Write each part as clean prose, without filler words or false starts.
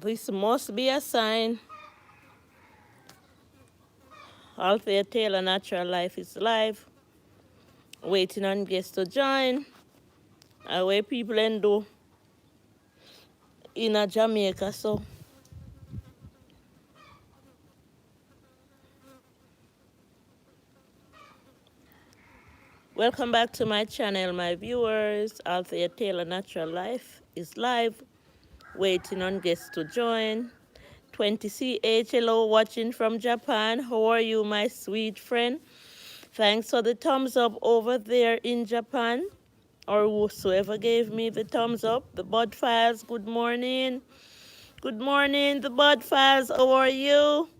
This must be a sign. Althea Taylor, Natural Life is live. Waiting on guests to join. Away people and do in a Jamaica, so welcome back to my channel, my viewers. Althea Taylor, Natural Life is live. Waiting on guests to join. 20CH, hello, watching from Japan. How are you, my sweet friend? Thanks for the thumbs up over there in Japan, or whosoever gave me the thumbs up. The Bud Files, good morning. Good morning, the Bud Files, how are you?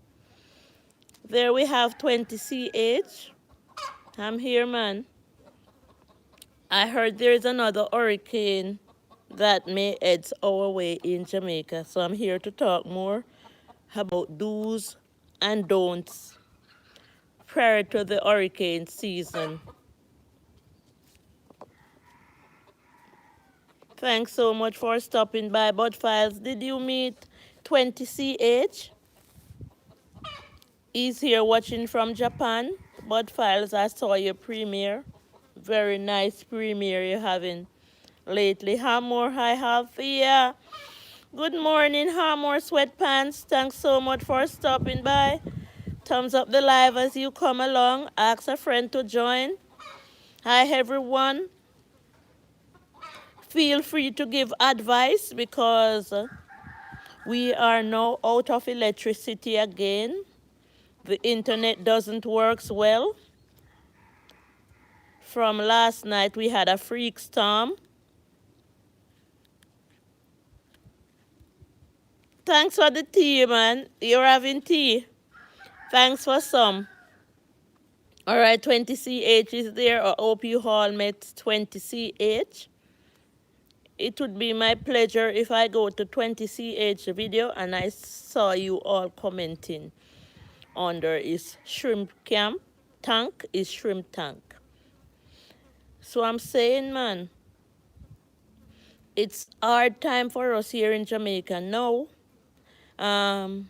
There we have 20CH. I'm here, man. I heard there's another hurricane that may head our way in Jamaica, so I'm here to talk more about do's and don'ts prior to the hurricane season. Thanks so much for stopping by, Bud Files. Did you meet 20CH? He's here watching from Japan. Bud Files, I saw your premiere. Very nice premiere you're having lately. Hamor, hi, Althea. Good morning, Hamor Sweatpants. Thanks so much for stopping by. Thumbs up the live as you come along. Ask a friend to join. Hi, everyone. Feel free to give advice because we are now out of electricity again. The internet doesn't work well. From last night, we had a freak storm. Thanks for the tea, man. You're having tea. Thanks for some. All right, 20CH is there. I hope you all met 20CH. It would be my pleasure if I go to 20CH video and I saw you all commenting under his shrimp camp. Tank is shrimp tank. So I'm saying, man, it's hard time for us here in Jamaica now. Amor,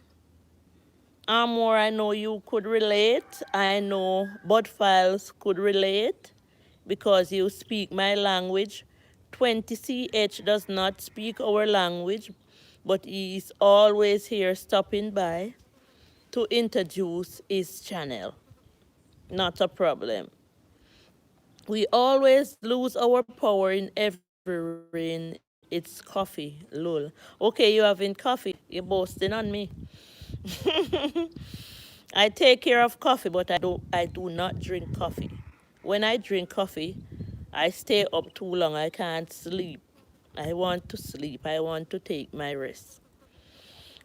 I know you could relate. I know Bud Files could relate because you speak my language. 20CH does not speak our language, but he is always here stopping by to introduce his channel. Not a problem. We always lose our power in everything. It's coffee, lol. Okay, you having coffee. You're boasting on me. I take care of coffee, but I do not drink coffee. When I drink coffee, I stay up too long. I can't sleep. I want to sleep. I want to take my rest.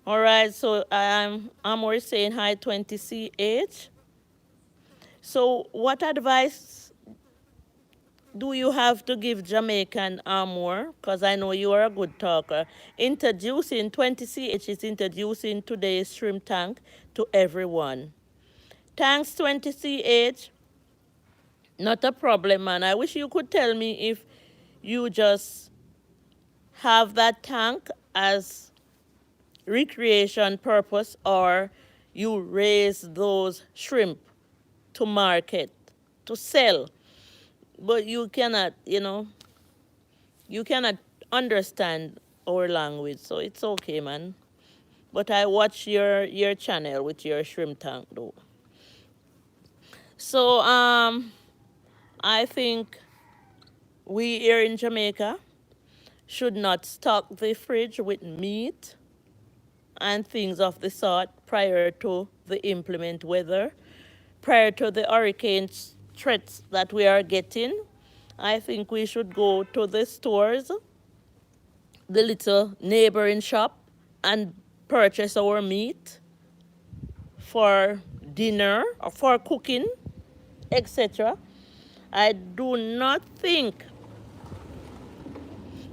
All right, so I'm already saying hi 20CH. So what advice do you have to give Jamaican Amor? Because I know you are a good talker. Introducing 20CH is introducing today's shrimp tank to everyone. Thanks 20CH. Not a problem, man. I wish you could tell me if you just have that tank as recreation purpose or you raise those shrimp to market, to sell. But you cannot, you cannot understand our language, so it's okay, man. But I watch your channel with your shrimp tank, though. So, I think we here in Jamaica should not stock the fridge with meat and things of the sort prior to the inclement weather, prior to the hurricane threats that we are getting. I think we should go to the stores, the little neighboring shop, and purchase our meat for dinner or for cooking, etc. I do not think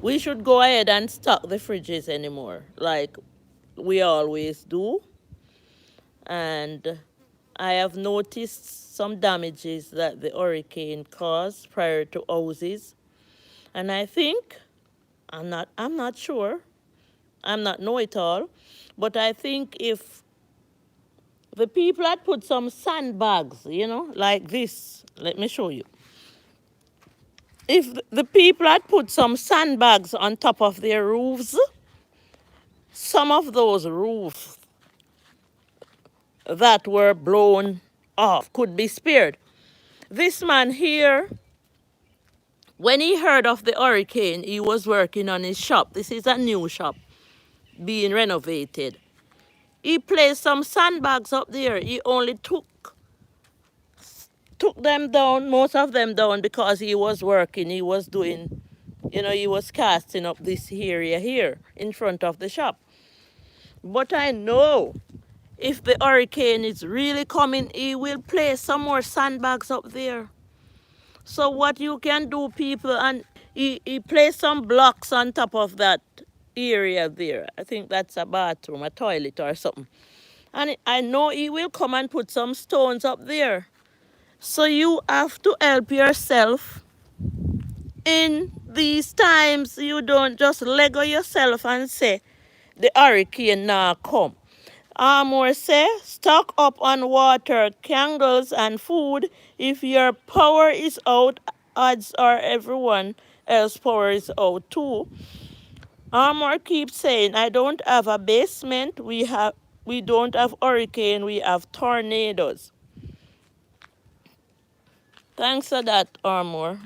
we should go ahead and stock the fridges anymore like we always do. And I have noticed some damages that the hurricane caused prior to houses. And I think, I'm not sure, I'm not know-it-all, but I think if the people had put some sandbags, like this, let me show you. If the people had put some sandbags on top of their roofs, some of those roofs that were blown off could be spared. This man here, when he heard of the hurricane, he was working on his shop. This is a new shop being renovated. He placed some sandbags up there. He only took them down, most of them down, because he was working. He was doing, he was casting up this area here in front of the shop. But I know if the hurricane is really coming, he will place some more sandbags up there. So what you can do, people, and he placed some blocks on top of that area there. I think that's a bathroom, a toilet or something. And I know he will come and put some stones up there. So you have to help yourself in these times. You don't just Lego yourself and say, the hurricane now come. Amor say, stock up on water, candles, and food. If your power is out, odds are everyone else power is out too. Amor keeps saying, I don't have a basement. We don't have hurricane. We have tornadoes. Thanks for that, Amor.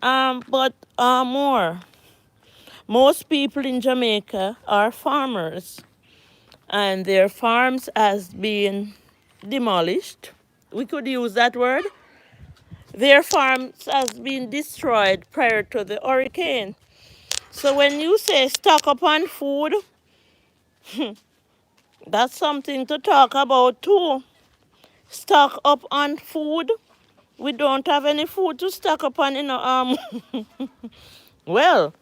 But Amor, most people in Jamaica are farmers, and their farms has been demolished. We could use that word. Their farms has been destroyed prior to the hurricane. So when you say stock up on food, that's something to talk about too. Stock up on food. We don't have any food to stock up on, Well,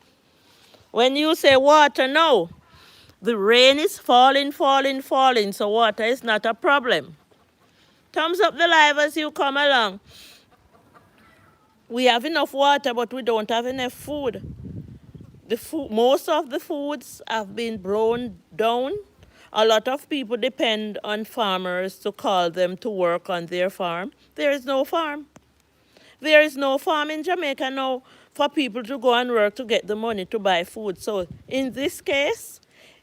when you say water, no. The rain is falling, falling, falling, so water is not a problem. Thumbs up the live as you come along. We have enough water, but we don't have enough food. Most of the foods have been blown down. A lot of people depend on farmers to call them to work on their farm. There is no farm. There is no farm in Jamaica now for people to go and work to get the money to buy food. So in this case,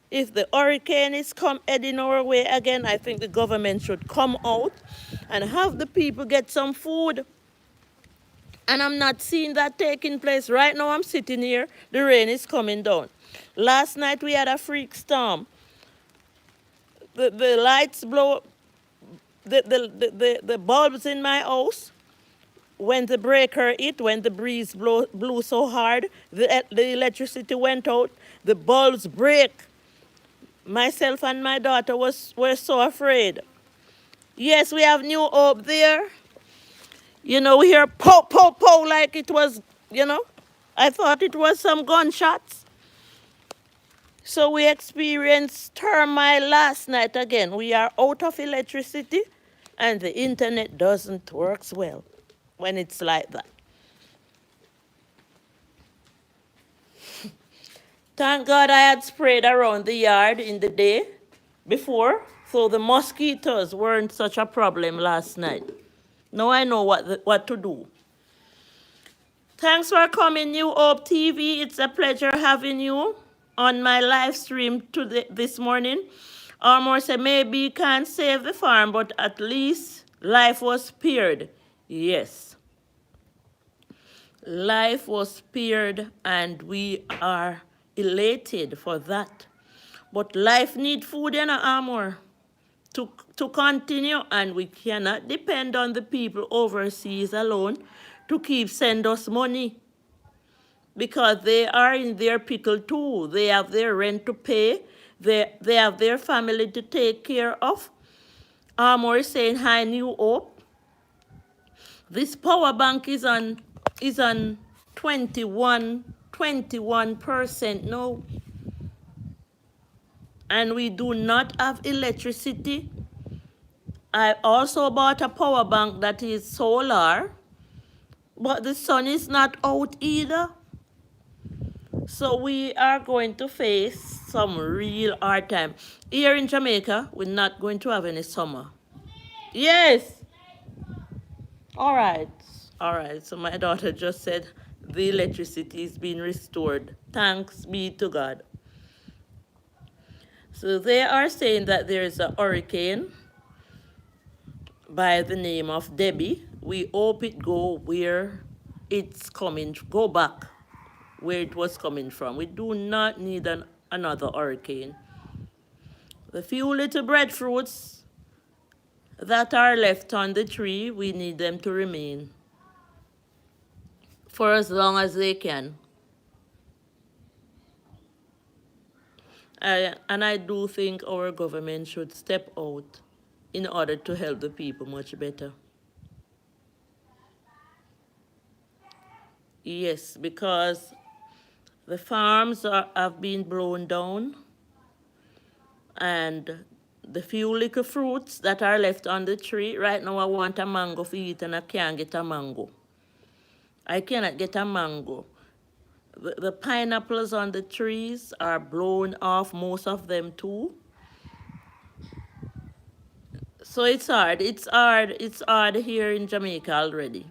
if the hurricane is heading our way again, I think the government should come out and have the people get some food. And I'm not seeing that taking place. Right now I'm sitting here, the rain is coming down. Last night we had a freak storm. The lights blow, the bulbs in my house, when the breaker hit, when the breeze blew so hard, the electricity went out, the bulbs break. Myself and my daughter were so afraid. Yes, we have New Hope there. We hear pow, pow, pow like it was, I thought it was some gunshots. So we experienced turmoil last night again. We are out of electricity and the internet doesn't work well when it's like that. Thank God I had sprayed around the yard in the day before, so the mosquitoes weren't such a problem last night. Now I know what to do. Thanks for coming, New Hope TV. It's a pleasure having you on my live stream this morning. Armour said, maybe you can't save the farm, but at least life was spared. Yes. Life was spared, and we are elated for that. But life needs food and Armour to continue, and we cannot depend on the people overseas alone to keep send us money, because they are in their pickle too. They have their rent to pay. They have their family to take care of. Armour is saying, hi, New Hope. This power bank is on 21% now. And we do not have electricity. I also bought a power bank that is solar, but the sun is not out either. So we are going to face some real hard time. Here in Jamaica, we're not going to have any summer. Yes. All right. All right. So my daughter just said the electricity is being restored. Thanks be to God. So they are saying that there is a hurricane by the name of Debbie. We hope it go where it's coming, go back where it was coming from. We do not need another hurricane. The few little breadfruits that are left on the tree, we need them to remain for as long as they can. And I do think our government should step out in order to help the people much better. Yes, because the farms have been blown down, and the few little fruits that are left on the tree, right now I want a mango to eat and I can't get a mango. I cannot get a mango. The pineapples on the trees are blown off, most of them too. So it's hard. It's hard here in Jamaica already.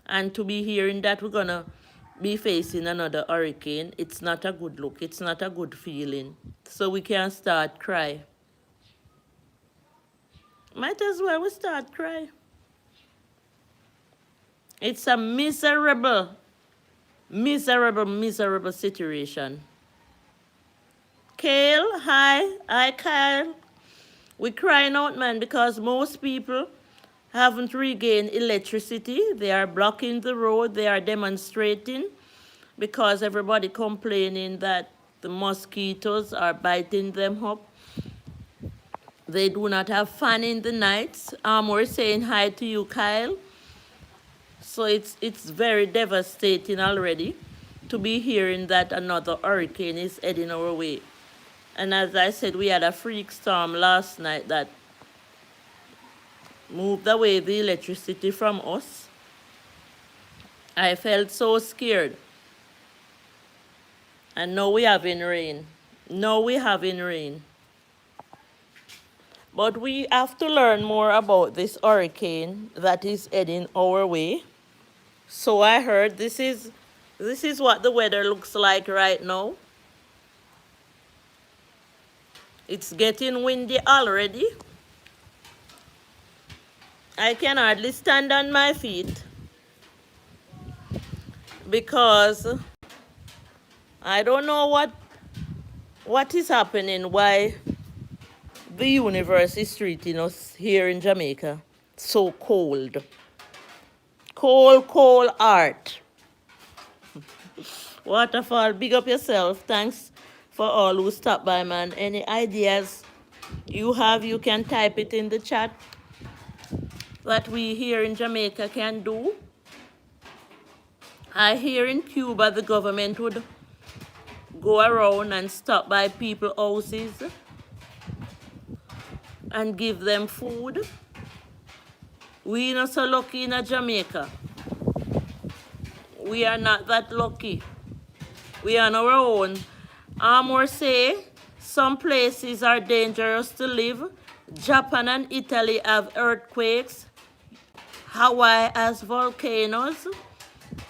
And to be hearing that we're gonna be facing another hurricane, it's not a good look. It's not a good feeling. So we can start cry. Might as well we start cry. It's a miserable, miserable, miserable situation. Kale, hi. Hi, Kyle. We're crying out, man, because most people haven't regained electricity. They are blocking the road. They are demonstrating because everybody complaining that the mosquitoes are biting them up. They do not have fan in the nights. We're saying hi to you, Kyle. So it's very devastating already to be hearing that another hurricane is heading our way. And as I said, we had a freak storm last night that moved away the electricity from us. I felt so scared. And now we having rain. Now we having rain. But we have to learn more about this hurricane that is heading our way. So I heard this is what the weather looks like right now. It's getting windy already. I can hardly stand on my feet because I don't know what is happening, why the universe is treating us here in Jamaica so cold. Cold, cold art. Waterfall, big up yourself. Thanks for all who stopped by, man. Any ideas you have, you can type it in the chat that we here in Jamaica can do. I hear in Cuba the government would go around and stop by people's houses and give them food. We not so lucky in Jamaica. We are not that lucky. We are on our own. Or say some places are dangerous to live. Japan and Italy have earthquakes. Hawaii has volcanoes.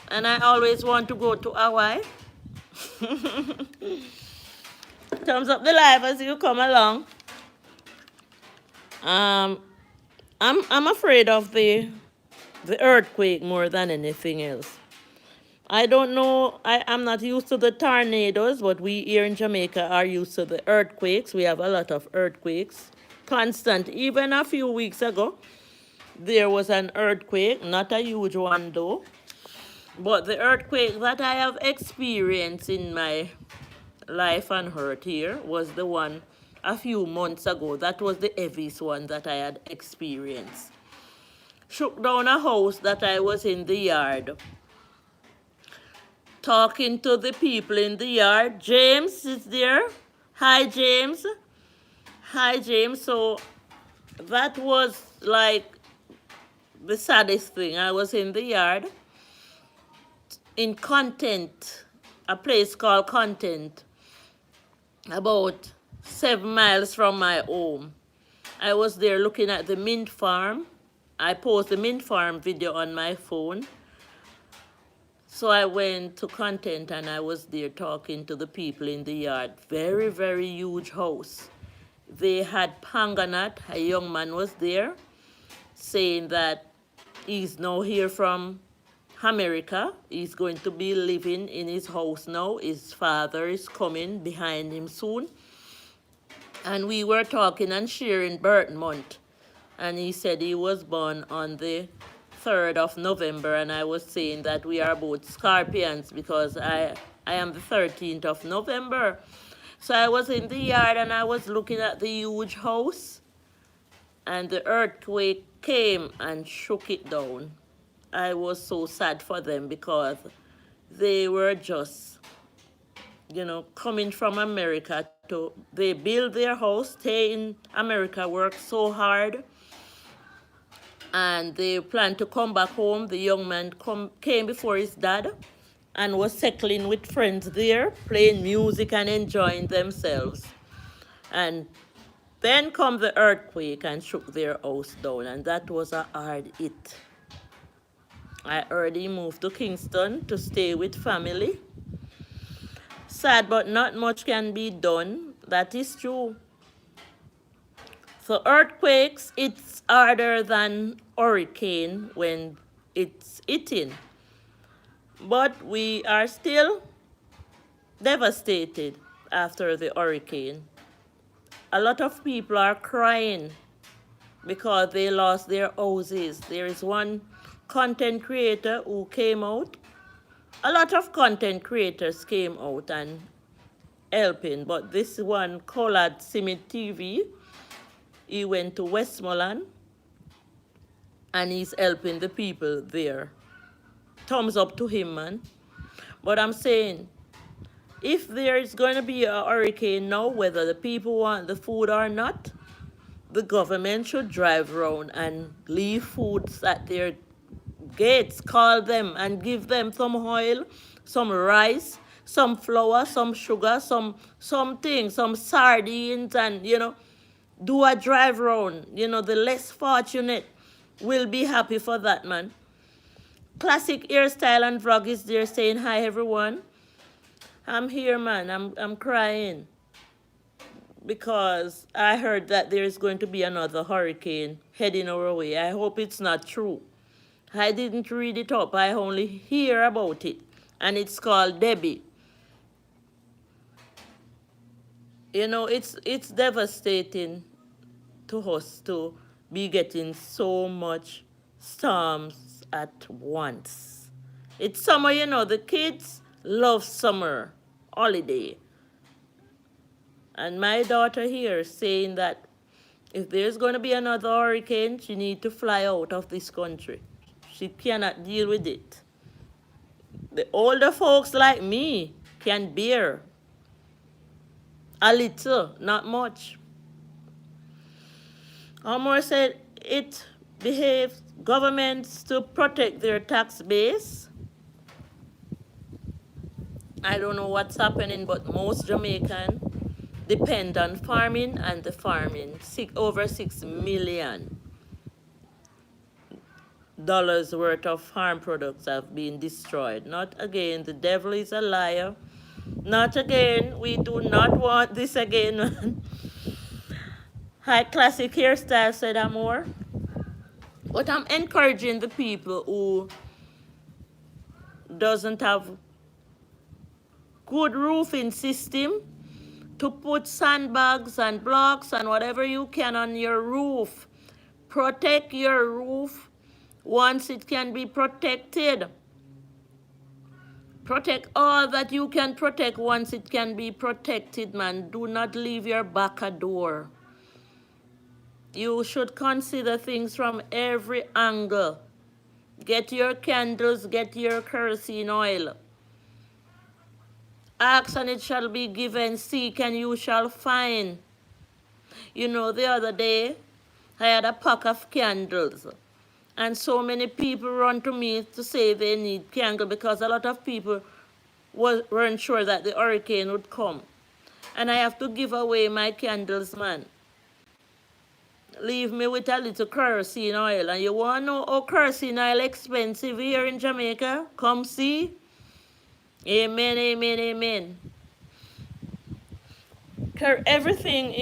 And I always want to go to Hawaii. Thumbs up the live as you come along. I'm afraid of the earthquake more than anything else. I don't know, I'm not used to the tornadoes, but we here in Jamaica are used to the earthquakes. We have a lot of earthquakes, constant. Even a few weeks ago, there was an earthquake, not a huge one though. But the earthquake that I have experienced in my life on earth here was the one a few months ago. That was the heaviest one that I had experienced. Shook down a house that I was in the yard, talking to the people in the yard. James is there. Hi, James. Hi, James. So that was like the saddest thing. I was in the yard in content a place called Content, about 7 miles from my home. I was there looking at the mint farm. I posted the mint farm video on my phone. So I went to Content and I was there talking to the people in the yard. Very, very huge house. They had Panganat, a young man was there, saying that he's now here from America. He's going to be living in his house now. His father is coming behind him soon. And we were talking and sharing birth month. And he said he was born on the 3rd of November. And I was saying that we are both Scorpions because I am the 13th of November. So I was in the yard and I was looking at the huge house. And the earthquake came and shook it down. I was so sad for them because they were just, coming from America they build their house, stay in America, work so hard, and they plan to come back home. The young man came before his dad and was settling with friends there, playing music and enjoying themselves. And then come the earthquake and shook their house down, and that was a hard hit. I already moved to Kingston to stay with family. Sad, but not much can be done. That is true. So earthquakes, it's harder than hurricane when it's hitting. But we are still devastated after the hurricane. A lot of people are crying because they lost their houses. There is one content creator who came out. A lot of content creators came out and helping, but this one, Collard Simit TV, he went to Westmoreland and he's helping the people there. Thumbs up to him, man. But I'm saying, if there is going to be a hurricane now, whether the people want the food or not, the government should drive around and leave foods at their gates, call them and give them some oil, some rice, some flour, some sugar, something, some sardines, and, do a drive round. The less fortunate will be happy for that, man. Classic Hairstyle and Vlog is there saying, hi, everyone. I'm here, man. I'm crying because I heard that there is going to be another hurricane heading our way. I hope it's not true. I didn't read it up. I only hear about it. And it's called Debbie. It's devastating to us to be getting so much storms at once. It's summer, the kids love summer holiday. And my daughter here is saying that if there's going to be another hurricane, she needs to fly out of this country. She cannot deal with it. The older folks like me can bear a little, not much. Omar said it behaves governments to protect their tax base. I don't know what's happening, but most Jamaicans depend on farming, and the farming, over $6 million worth of farm products have been destroyed. Not again, the devil is a liar. Not again, we do not want this again. High Classic Hairstyle said Amor. But I'm encouraging the people who doesn't have good roofing system to put sandbags and blocks and whatever you can on your roof. Protect your roof once it can be protected. Protect all that you can protect once it can be protected, man. Do not leave your back a door. You should consider things from every angle. Get your candles, get your kerosene oil. Ask and it shall be given, seek and you shall find. The other day, I had a pack of candles. And so many people run to me to say they need candle because a lot of people weren't sure that the hurricane would come. And I have to give away my candles, man. Leave me with a little kerosene oil. And you want to know how kerosene oil expensive here in Jamaica? Come see. Amen, amen, amen. Everything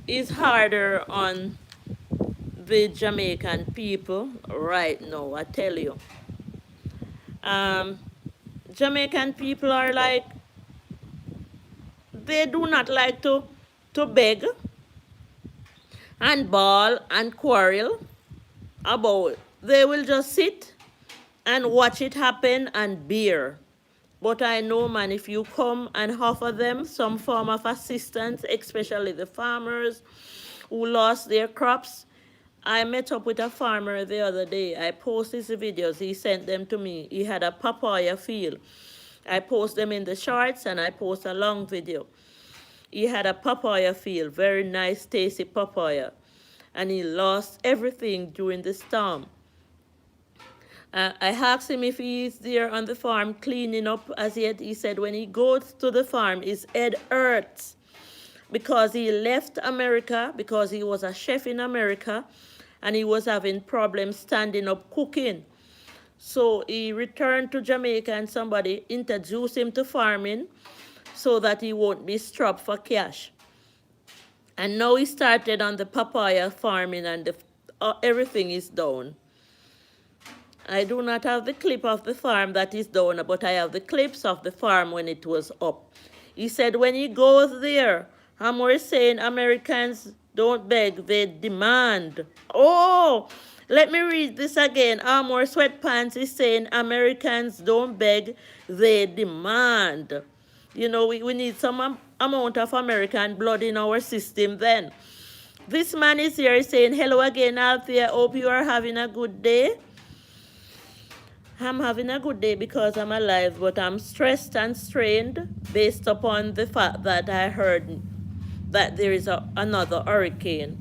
is harder on the Jamaican people right now, I tell you. Jamaican people are like, they do not like to beg and bawl and quarrel about it. They will just sit and watch it happen and bear. But I know, man, if you come and offer them some form of assistance, especially the farmers who lost their crops. I met up with a farmer the other day. I posted his videos. He sent them to me. He had a papaya field. I post them in the shorts and I post a long video. He had a papaya field, very nice, tasty papaya. And he lost everything during the storm. I asked him if he's there on the farm cleaning up as yet. He said when he goes to the farm, his head hurts because he left America, because he was a chef in America, and he was having problems standing up cooking. So he returned to Jamaica and somebody introduced him to farming so that he won't be strapped for cash. And now he started on the papaya farming and everything is down. I do not have the clip of the farm that is down, but I have the clips of the farm when it was up. He said when he goes there, Amor is saying Americans don't beg, they demand. Oh, let me read this again. Amor Sweatpants is saying Americans don't beg, they demand. You know, we need some amount of American blood in our system then. This man is here saying, hello again, Althea. Hope you are having a good day. I'm having a good day because I'm alive, but I'm stressed and strained based upon the fact that I heard that there is another hurricane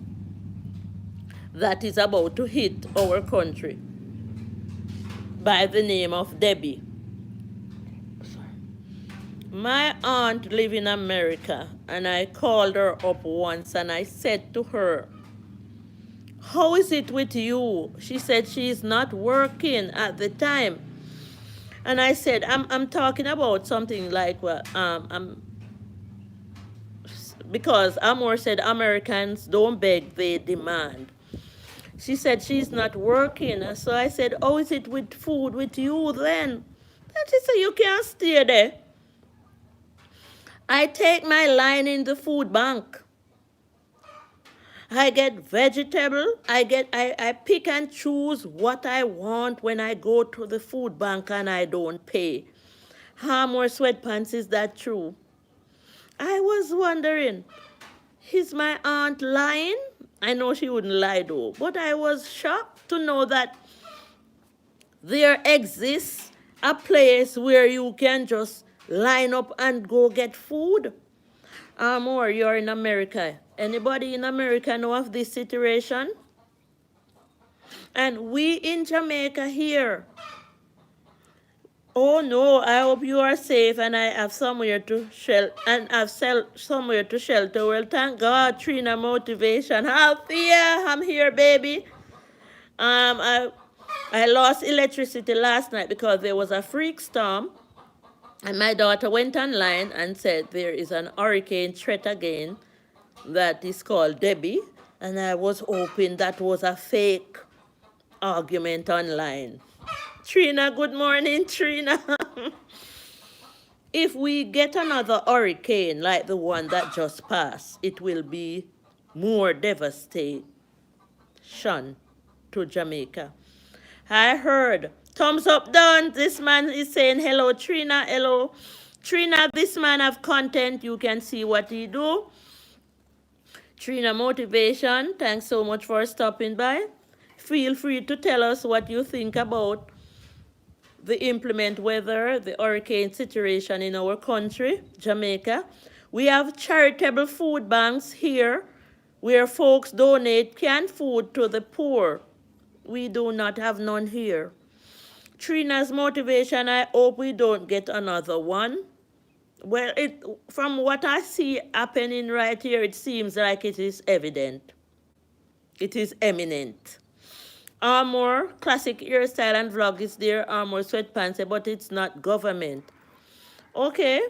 that is about to hit our country by the name of Debbie. My aunt lives in America, and I called her up once and I said to her, how is it with you? She said she's not working at the time. And I said, I'm talking about something like, well, because Amor said Americans don't beg, they demand. She said she's not working. So I said, how is it with food with you then? And she said, you can't stay there. I take my line in the food bank. I get vegetable. I pick and choose what I want when I go to the food bank and I don't pay. How more sweatpants, is that true? I was wondering, is my aunt lying? I know she wouldn't lie though, but I was shocked to know that there exists a place where you can just line up and go get food. Or you're in America. Anybody in America know of this situation? And we in Jamaica here. Oh no, I hope you are safe and I have somewhere to somewhere to shelter. Well, thank God, Trina motivation. Althea, I'm here, baby. I lost electricity last night because there was a freak storm. And my daughter went online and said there is an hurricane threat again that is called Debbie. And I was hoping that was a fake argument online. Trina, good morning, Trina. If we get another hurricane like the one that just passed, it will be more devastation to Jamaica. I heard. Thumbs up done. This man is saying hello, Trina. Hello. Trina, this man have content. You can see what he do. Trina Motivation, thanks so much for stopping by. Feel free to tell us what you think about the inclement weather, the hurricane situation in our country, Jamaica. We have charitable food banks here where folks donate canned food to the poor. We do not have none here. Trina's motivation, I hope we don't get another one. Well, from what I see happening right here, it seems like it is evident. It is eminent. Armor, classic hairstyle and vlog is there. Armor, sweatpants, but it's not government. Okay.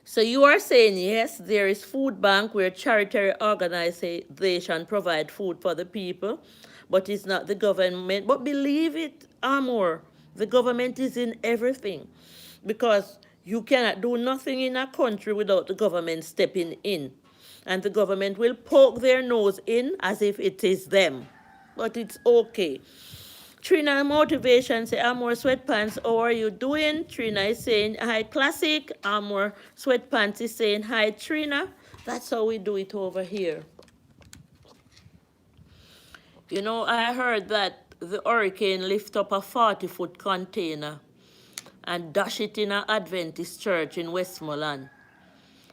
So you are saying, yes, there is food bank where charity organization provide food for the people, but it's not the government. But believe it, Amor, the government is in everything, because you cannot do nothing in a country without the government stepping in. And the government will poke their nose in as if it is them. But it's okay. Trina motivation say Amor sweatpants, how are you doing? Trina is saying hi classic. Amor sweatpants is saying hi Trina. That's how we do it over here. You know, I heard that the hurricane lift up a 40-foot container and dash it in an Adventist church in Westmoreland.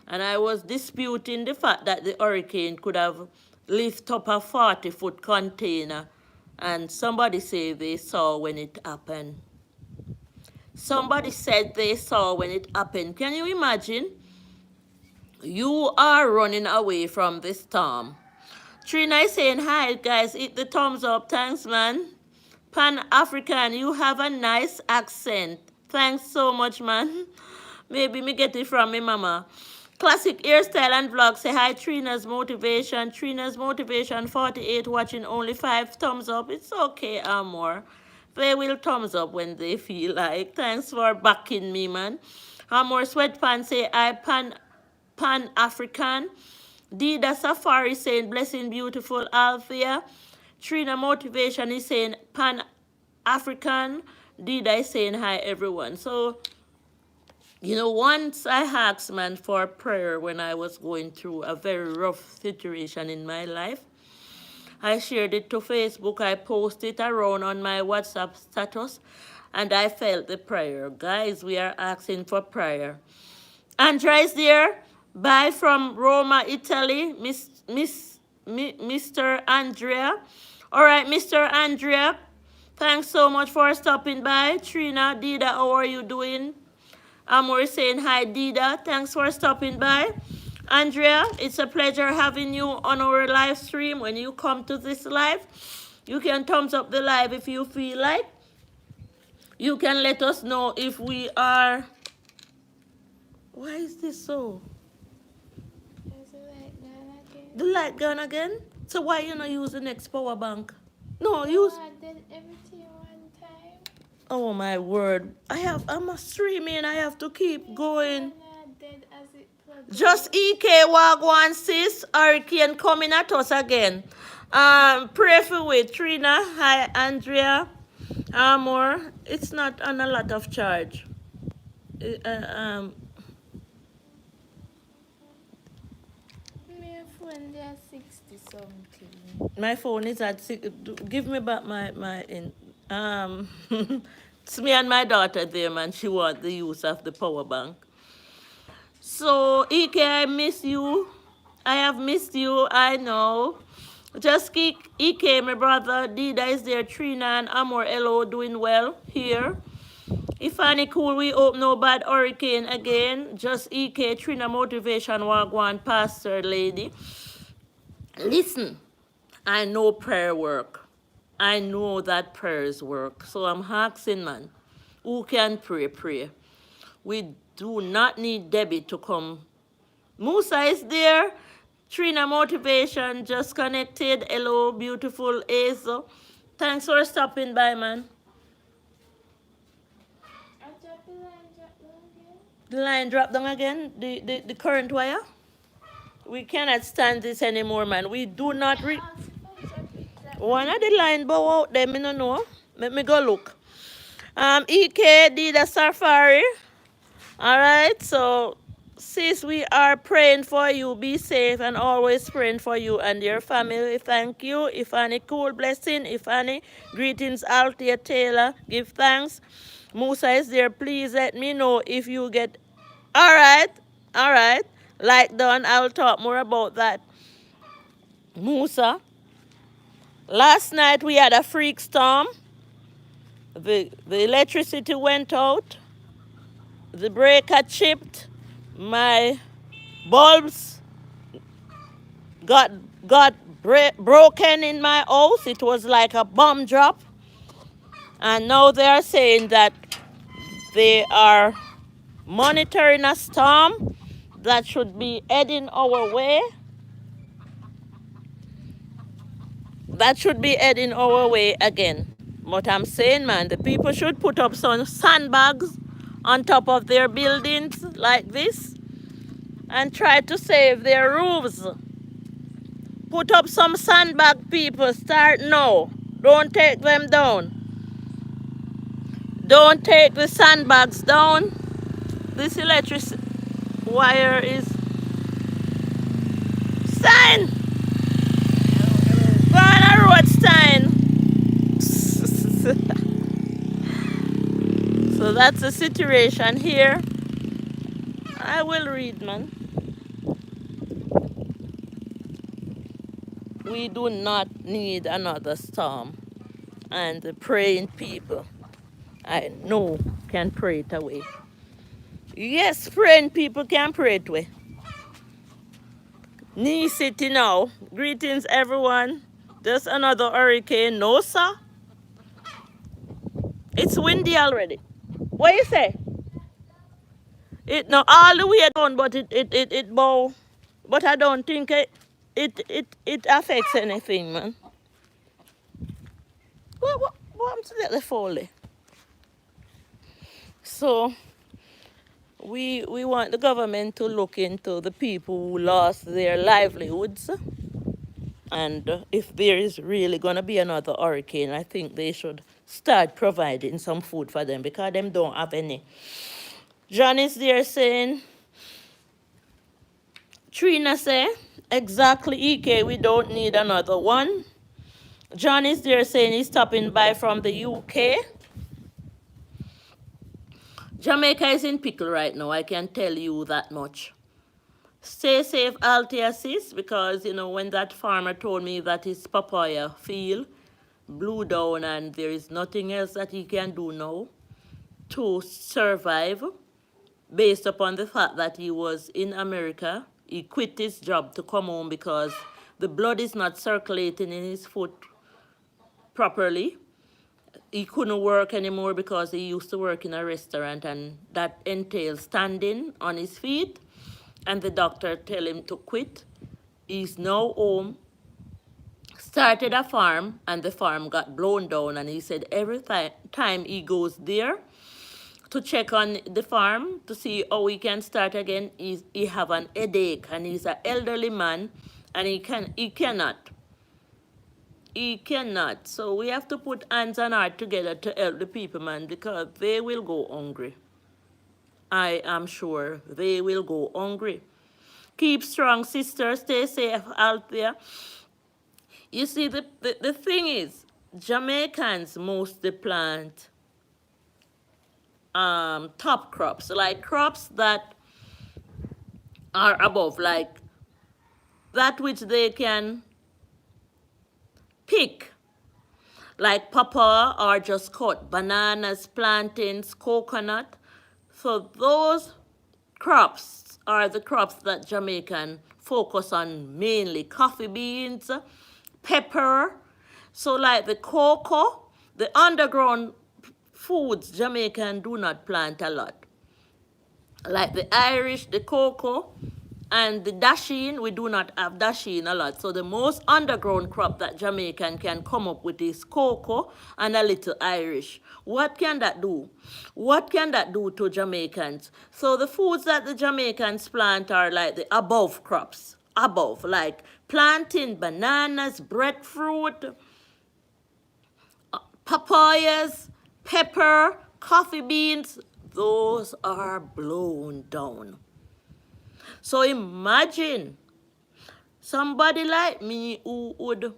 And I was disputing the fact that the hurricane could have lift up a 40-foot container, and somebody say they saw when it happened. Somebody said they saw when it happened. Can you imagine? You are running away from the storm. Trina is saying, hi guys, hit the thumbs up. Thanks, man. Pan-African, you have a nice accent. Thanks so much, man. Maybe me get it from me mama. Classic hairstyle and vlog. Say hi, Trina's motivation. Trina's motivation 48, watching only 5 thumbs up. It's okay, Amor. They will thumbs up when they feel like. Thanks for backing me, man. Amor sweatpants say I Pan-African. Dida Safari saying blessing beautiful Althea. Trina motivation is saying Pan-African. Dida is saying hi everyone. So you know, once I asked man for prayer when I was going through a very rough situation in my life. I shared it to Facebook. I posted it around on my WhatsApp status, and I felt the prayer. Guys, we are asking for prayer. Andrea is there. Bye from Roma, Italy. Mr. Andrea. All right, Mr. Andrea. Thanks so much for stopping by. Trina, Dida, how are you doing? Amor saying hi, Dida. Thanks for stopping by. Andrea, it's a pleasure having you on our live stream. When you come to this live, you can thumbs up the live if you feel like. You can let us know if we are... Why is this so? Is the light gone again? The light gone again? So why you not use the next power bank? No, use... I did everything one time. Oh my word. I'm a streaming. I have to keep going. And I did as it plugged Just EK Wagwan sis. Hurricane coming at us again. Pray for with Trina. Hi Andrea. Amor. It's not on a lot of charge. My phone there 60 something. My phone is at give me back my it's me and my daughter there, man. She wants the use of the power bank. So EK, I miss you. I have missed you, I know. Just EK, my brother. Dida is there. Trina and Amor Elo doing well here. Ifani cool, we hope no bad hurricane again. Just EK, Trina motivation, Wagwan, pastor lady. Listen, I know prayer work. I know that prayers work. So I'm asking, man, who can pray, pray. We do not need Debbie to come. Musa is there. Trina motivation just connected. Hello, beautiful Azo. Thanks for stopping by, man. I dropped the line, drop down again. The line dropped down again. The current wire. We cannot stand this anymore, man. We do not one of the line bow out there, me no know. Let me go look. EK did a safari. Alright, so sis, we are praying for you. Be safe and always praying for you and your family. Thank you. Ifani cool blessing. Ifani, greetings, Althea Taylor. Give thanks. Musa is there. Please let me know if you get... Alright. Like done. I'll talk more about that. Musa. Last night we had a freak storm. The electricity went out, the breaker chipped, my bulbs got broken in my house. It was like a bomb drop. And now they are saying that they are monitoring a storm that should be heading our way. That should be heading our way again. But I'm saying, man, the people should put up some sandbags on top of their buildings like this and try to save their roofs. Put up some sandbag, people. Start now. Don't take them down. Don't take the sandbags down. This electric wire is... Stein! Go on a road, Stein. So that's the situation here. I will read, man. We do not need another storm. And the praying people, I know, can pray it away. Yes, praying people can pray it away. Knee City now. Greetings, everyone. Just another hurricane. No, sir. It's windy already. What you say? It not all the way down, but it bow. But I don't think it affects anything, man. What happened to the foley? So we want the government to look into the people who lost their livelihoods. And if there is really going to be another hurricane, I think they should start providing some food for them because them don't have any. John is there saying, Trina say, exactly, EK, we don't need another one. John is there saying he's stopping by from the UK. Jamaica is in pickle right now, I can tell you that much. Stay safe, Althea sis, because, you know, when that farmer told me that his papaya field blew down and there is nothing else that he can do now to survive, based upon the fact that he was in America, he quit his job to come home because the blood is not circulating in his foot properly. He couldn't work anymore because he used to work in a restaurant and that entails standing on his feet. And the doctor tell him to quit. He's now home, started a farm, and the farm got blown down. And he said every time he goes there to check on the farm to see how he can start again, he have an headache, and he's an elderly man, and he cannot. So we have to put hands and heart together to help the people, man, because they will go hungry. I am sure they will go hungry. Keep strong, sister. Stay safe out there. You see, the thing is, Jamaicans mostly plant top crops, like crops that are above, like that which they can pick, like pawpaw or just cut, bananas, plantains, coconut. So those crops are the crops that Jamaican focus on mainly. Coffee beans, pepper. So like the cocoa, the underground foods Jamaican do not plant a lot. Like the Irish, the cocoa, and the dasheen, we do not have dasheen a lot. So the most underground crop that Jamaican can come up with is cocoa and a little Irish. What can that do? What can that do to Jamaicans? So the foods that the Jamaicans plant are like the above crops. Above, like plantain, bananas, breadfruit, papayas, pepper, coffee beans. Those are blown down. So imagine somebody like me who would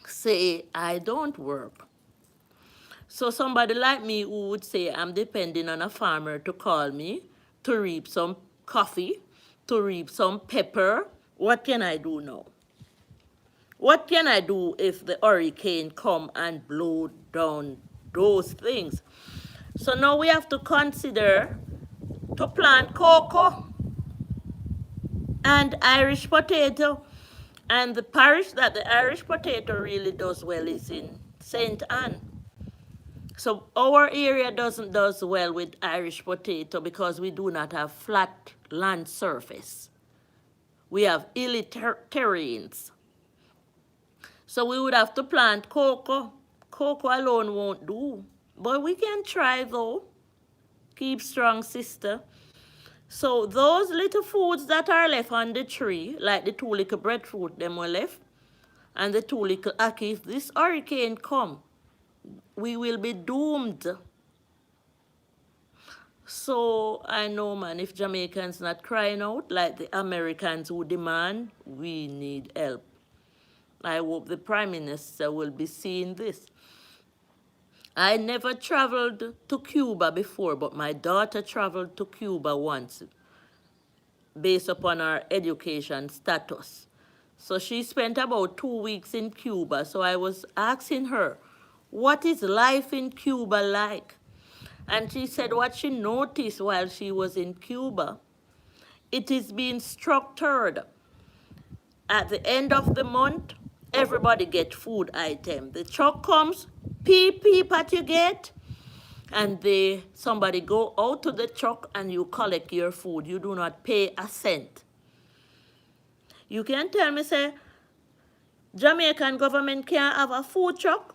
say, I don't work. So somebody like me who would say, I'm depending on a farmer to call me to reap some coffee, to reap some pepper. What can I do now? What can I do if the hurricane come and blow down those things. So now we have to consider to plant cocoa and Irish potato. And the parish that the Irish potato really does well is in St. Anne. So our area doesn't does well with Irish potato because we do not have flat land surface. We have hilly terrains. So we would have to plant cocoa. Cocoa alone won't do. But we can try though. Keep strong, sister. So those little foods that are left on the tree, like the two little breadfruit them were left, and the two little ackee, if this hurricane come, we will be doomed. So I know, man, if Jamaicans not crying out like the Americans who demand, we need help. I hope the Prime Minister will be seeing this. I never traveled to Cuba before, but my daughter traveled to Cuba once based upon her education status. So she spent about 2 weeks in Cuba. So I was asking her, what is life in Cuba like? And she said what she noticed while she was in Cuba, it is being structured. At the end of the month, everybody get food item. The truck comes, peep, peep at you get, and somebody go out to the truck and you collect your food. You do not pay a cent. You can tell me, say, Jamaican government can't have a food truck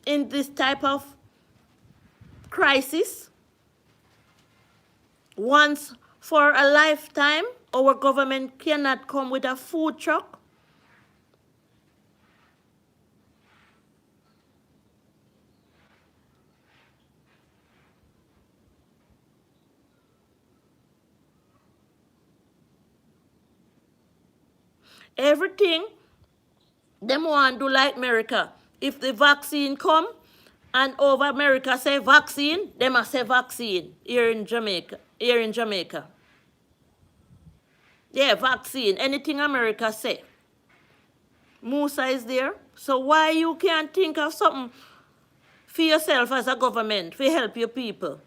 in this type of crisis? Once for a lifetime, our government cannot come with a food truck? Everything, them want to do like America. If the vaccine come, and over America say vaccine, they must say vaccine here in Jamaica. Yeah, vaccine. Anything America say. Musa is there. So why you can't think of something for yourself as a government to help your people?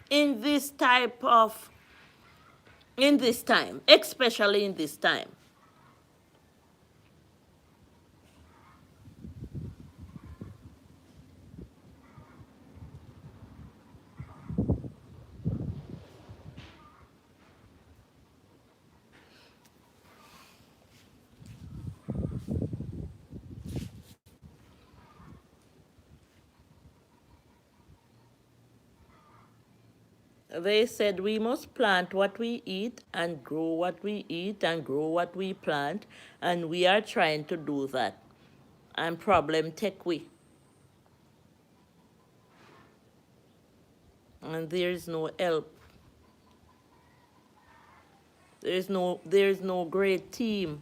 In this time, especially in this time. They said we must plant what we eat and grow what we eat and grow what we plant, and we are trying to do that. And problem take we. And there is no help. There is no great team.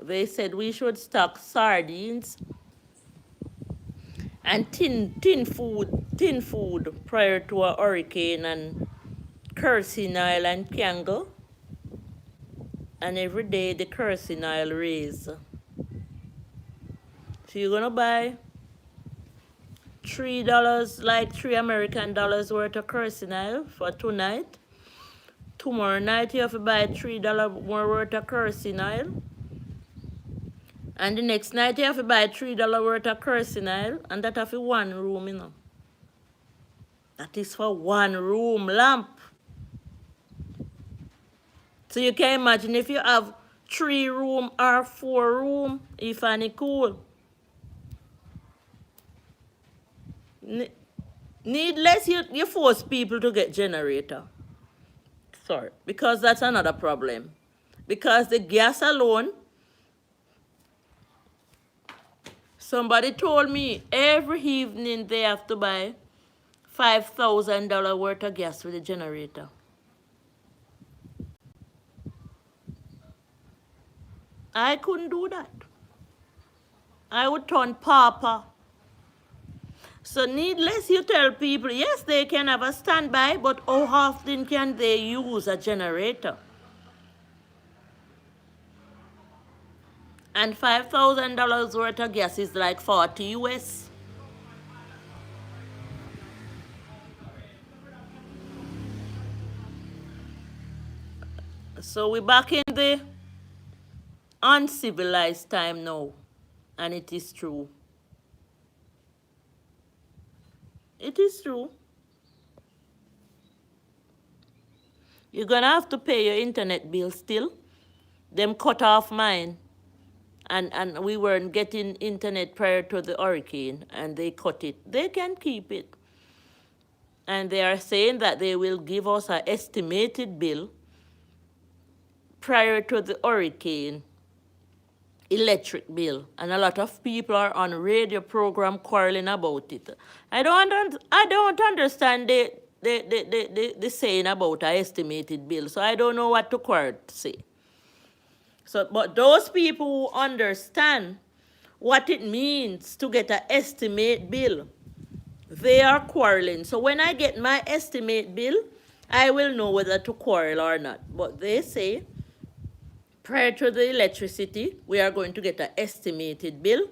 They said we should stock sardines and tin food prior to a hurricane and kerosene oil and candle. And every day the kerosene oil raise. So you're gonna buy $3, like $3 American worth of kerosene oil for tonight. Tomorrow night you have to buy $3 more worth of kerosene oil. And the next night you have to buy $3 worth of kerosene oil, and that have for one room, you know. That is for one room lamp. So you can imagine if you have 3 room or 4 room, if any cool. Needless, you force people to get generator. Sorry, because that's another problem. Because the gas alone, somebody told me every evening they have to buy $5,000 worth of gas for the generator. I couldn't do that. I would turn pauper. So needless you tell people, yes, they can have a standby, but how often can they use a generator? And $5,000 worth of gas is like 40 US. So we're back in the uncivilized time now. And it is true. It is true. You're gonna have to pay your internet bill still. Them cut off mine. And we weren't getting internet prior to the hurricane, and they cut it. They can keep it. And they are saying that they will give us an estimated bill prior to the hurricane electric bill. And a lot of people are on radio program quarreling about it. I don't understand the saying about an estimated bill, so I don't know what to quarrel to say. So, but those people who understand what it means to get an estimate bill, they are quarreling. So when I get my estimate bill, I will know whether to quarrel or not. But they say, prior to the electricity, we are going to get an estimated bill,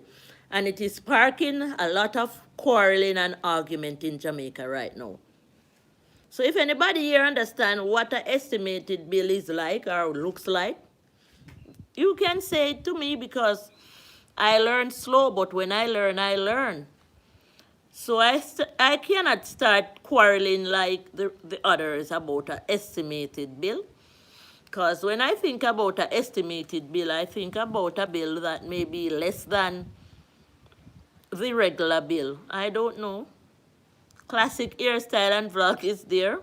and it is sparking a lot of quarreling and argument in Jamaica right now. So if anybody here understands what an estimated bill is like or looks like, you can say it to me, because I learn slow, but when I learn, I learn. So I cannot start quarreling like the others about an estimated bill. Because when I think about an estimated bill, I think about a bill that may be less than the regular bill. I don't know. Classic hairstyle and vlog is there.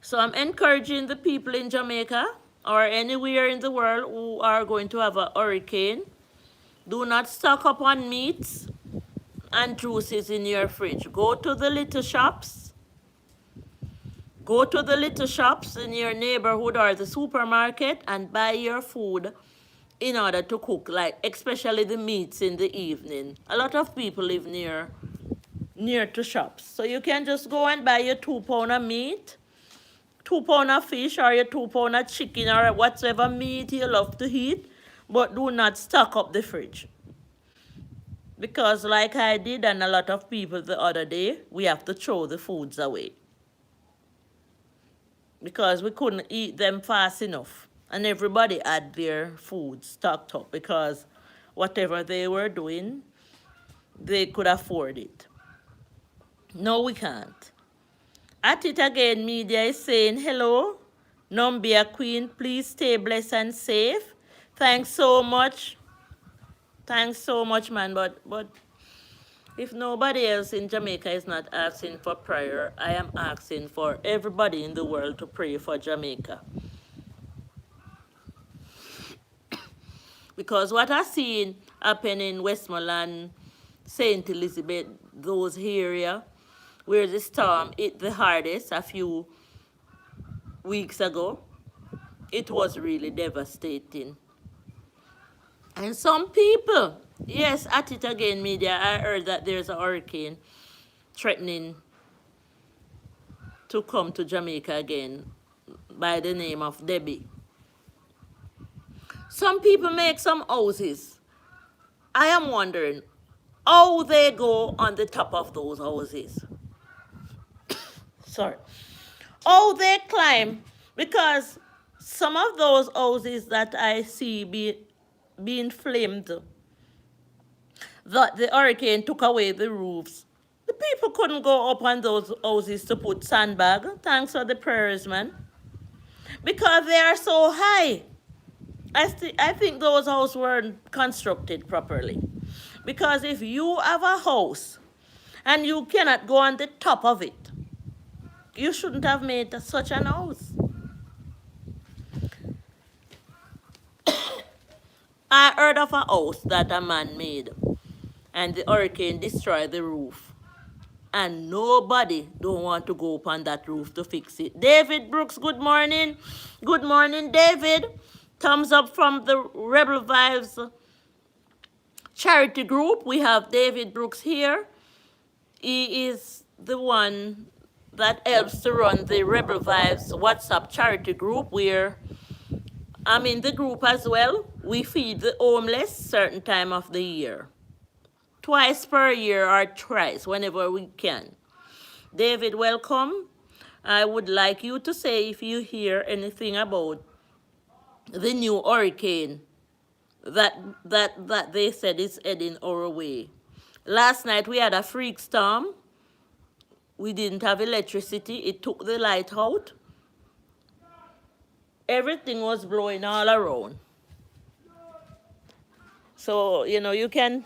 So I'm encouraging the people in Jamaica or anywhere in the world who are going to have a hurricane, do not stock up on meats and juices in your fridge. Go to the little shops. Go to the little shops in your neighborhood or the supermarket and buy your food in order to cook, like especially the meats in the evening. A lot of people live near to shops. So you can just go and buy your 2 pound of meat, 2 pound of fish, or your 2 pound of chicken, or whatever meat you love to eat, but do not stock up the fridge. Because like I did and a lot of people the other day, we have to throw the foods away. Because we couldn't eat them fast enough. And everybody had their food stocked up because whatever they were doing, they could afford it. No, we can't. At it again, media is saying, hello, Numbia Queen, please stay blessed and safe. Thanks so much. Thanks so much, man. But if nobody else in Jamaica is not asking for prayer, I am asking for everybody in the world to pray for Jamaica. Because what I've seen happen in Westmoreland, St. Elizabeth, those area where the storm hit the hardest a few weeks ago, it was really devastating. And some people, yes, at it again, media, I heard that there's a hurricane threatening to come to Jamaica again by the name of Debbie. Some people make some houses. I am wondering how they go on the top of those houses. Sorry. How they climb, because some of those houses that I see being flamed, that the hurricane took away the roofs. The people couldn't go up on those houses to put sandbag. Thanks for the prayers, man. Because they are so high. I think those houses weren't constructed properly. Because if you have a house and you cannot go on the top of it, you shouldn't have made such an house. I heard of a house that a man made, and the hurricane destroyed the roof. And nobody don't want to go up on that roof to fix it. David Brooks, good morning. Good morning, David. Thumbs up from the Rebel Vibes charity group. We have David Brooks here. He is the one that helps to run the Rebel Vibes WhatsApp charity group, where I'm in the group as well. We feed the homeless certain time of the year. Twice per year or thrice, whenever we can. David, welcome. I would like you to say if you hear anything about the new hurricane that they said is heading our way. Last night we had a freak storm. We didn't have electricity. It took the light out. Everything was blowing all around. So, you can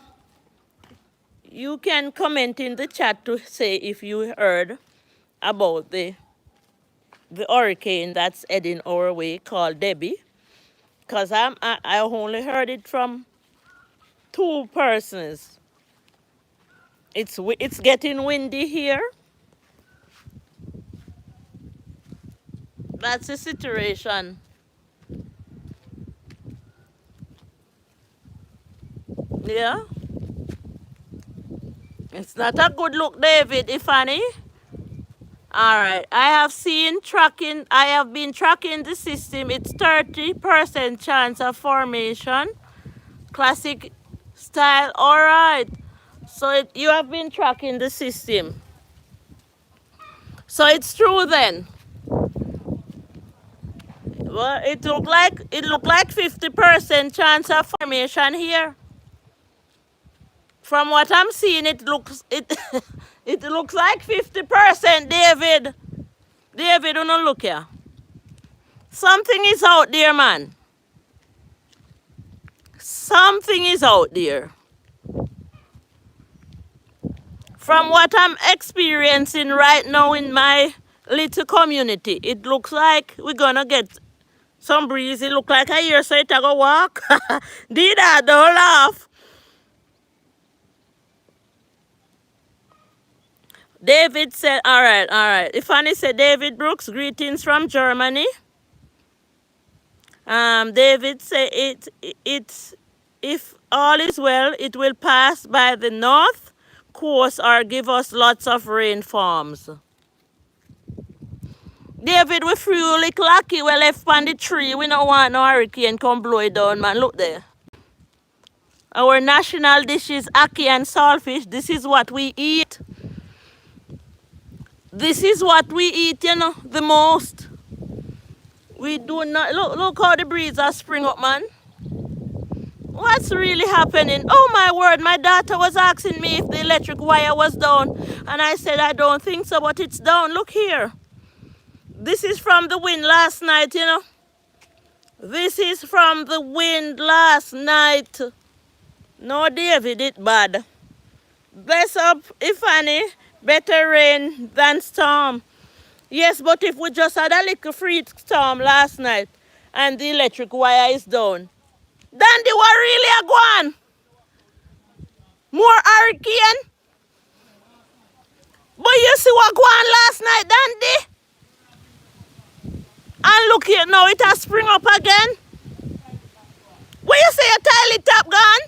comment in the chat to say if you heard about the hurricane that's heading our way called Debbie. Because I only heard it from 2 persons. It's getting windy here. That's the situation. Yeah. It's not a good look, David, Ifani. All right. I have been tracking the system. It's 30% chance of formation. Classic style. All right. So you have been tracking the system. So it's true then. Well, it looked like 50% chance of formation here. From what I'm seeing, it looks like 50%, David. David, don't look here. Something is out there, man. Something is out there. From what I'm experiencing right now in my little community, it looks like we're gonna get some breeze. It look like I hear so it go walk. Did I? Don't laugh. David said, all right. Ifani said, David Brooks, greetings from Germany. David said, if all is well, it will pass by the north coast or give us lots of rainforms. David, we feel like lucky we left on the tree. We don't want no hurricane come blow it down, man. Look there. Our national dish is ackee and saltfish. This is what we eat. This is what we eat, the most. We do not... Look how the breeze are spring up, man. What's really happening? Oh, my word. My daughter was asking me if the electric wire was down. And I said, I don't think so, but it's down. Look here. This is from the wind last night, This is from the wind last night. No, David, it bad. Bless up, Ifani. Better rain than storm. Yes, but if we just had a little free storm last night and the electric wire is down, then they were really a gone. More hurricane. But you see what go on last night, Dandy? And look here now, it has spring up again. What you say, your toilet tap gone?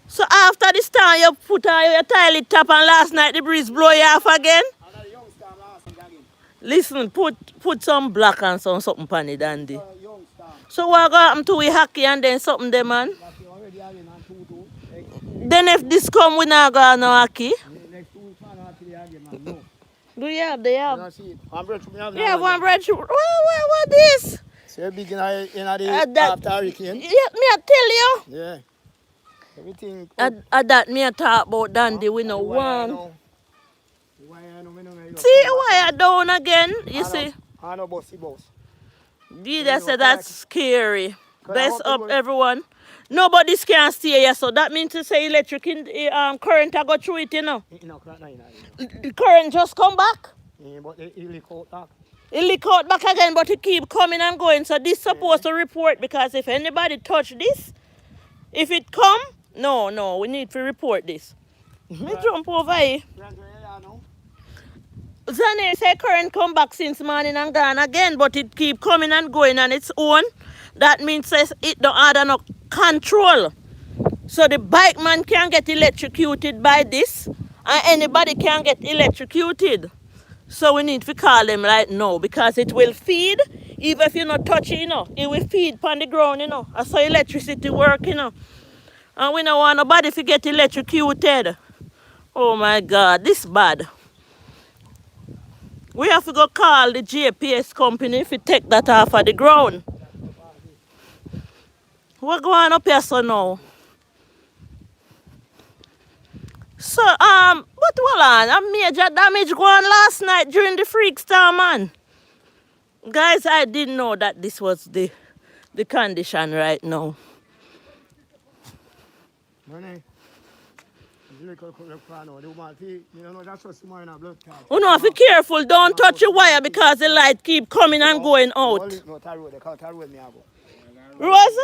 So after this time, you put on your toilet tap and last night the breeze blow you off again? Listen, put some black and some something on it, Dandy. So what going to happen to we hacky and then something there, man? Then if this come, we not going to no hacky? Do you have? They have. You have one breadfruit. What this? So you begin in the after hurricane? Yeah, me I tell you. Yeah. Everything. That me I talk about, Dandy. We know one. See why I down again? You see? I know bossy boss. Dida said that's scary. Best up, everyone. Nobody can stay here, so that means to say electric current I go through it, The current just come back. Yeah, but it leak out back. It leak out back again, but it keep coming and going. So this supposed to report, because if anybody touch this, if it come, no, we need to report this. Me jump over here. Zane say current come back since morning and gone again, but it keep coming and going on its own. That means it don't add enough control. So the bike man can get electrocuted by this, and anybody can get electrocuted. So we need to call them right now because it will feed, even if you not touch it, it will feed on the ground, That's how electricity work, And we don't want nobody to get electrocuted. Oh my God, this bad. We have to go call the GPS company if we take that off of the ground. What going up here so now? So, but hold on, a major damage going last night during the freak storm, man. Guys, I didn't know that this was the condition right now. You know, if you're careful, don't touch the wire because the light keep coming and going out. Rose,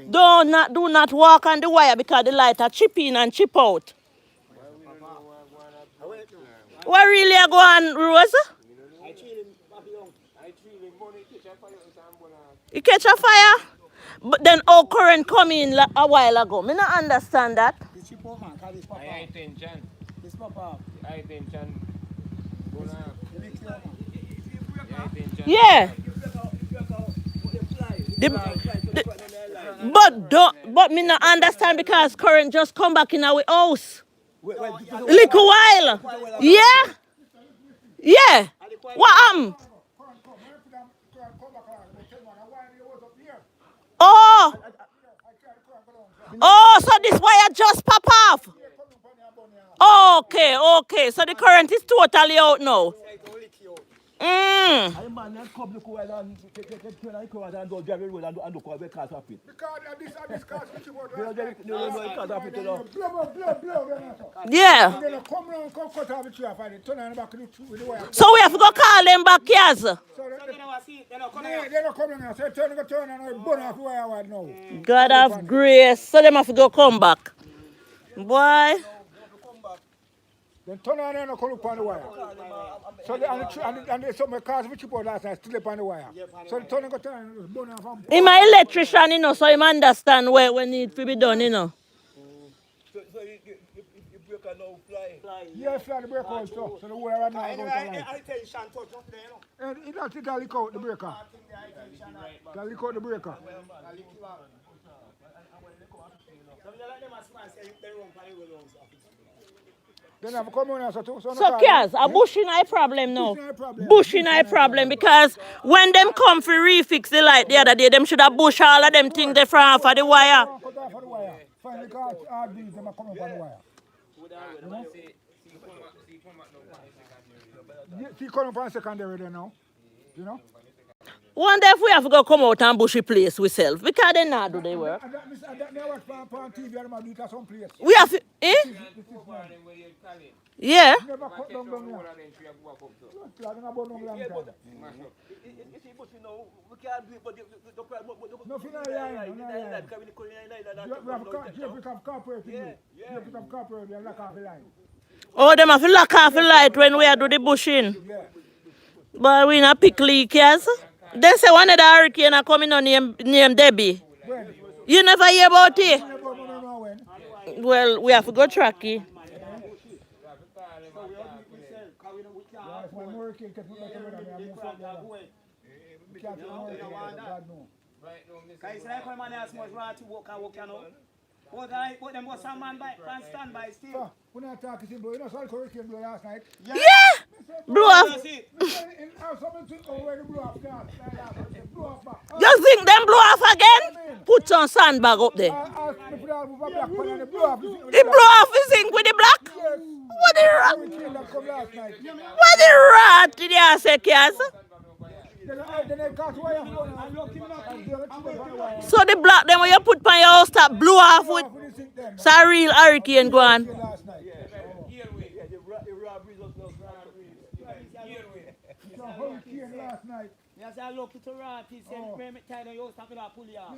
do not walk on the wire because the light are chip in and chip out. What really are going on, Rose? You catch a fire? But then how current come in a while ago? I don't understand that. Yeah. But me not understand because current just come back in our house. Little while. Yeah. Yeah. What Oh. Oh, so this wire just pop off. Okay. So the current is totally out now. Yeah. So we have to go call them back, yes. God of grace. So they have to go come back. Boy. Then turn on and come up on the wire. So and some cars which you put last night still up on the wire. So the turn go turn burn off. He's my electrician, so he understand where need to be done, So you break a now fly. Yeah, fly the breaker also. So the wire right now goes to light. I tell you, Sean, touch up there, And it leak out the breaker. That leak out the breaker. So, Kaz, a bush in a problem now. Bush in a problem because when them come for refix the light the other day, them should have bush all of them things they from off of the wire. See, coming from secondary there now, One day if we have to go come out and bushy place ourselves because they not do their work. We have to, Yeah. Oh, them have to lock off the light when we are do the bushing. But we not pick leakers. They say one of the hurricane are coming on named Debbie. You never hear about it? Well, we have to go track it. Yeah! Blow off. Just think them blow off again? Put some sandbag up there. He blow off his zinc with the black? What the rat did you say, Kaz? So the black them when you put on your house that blew off with it's a real hurricane going. Yes, I look to rat. He said, "Me tired of you stopping up, pull you off."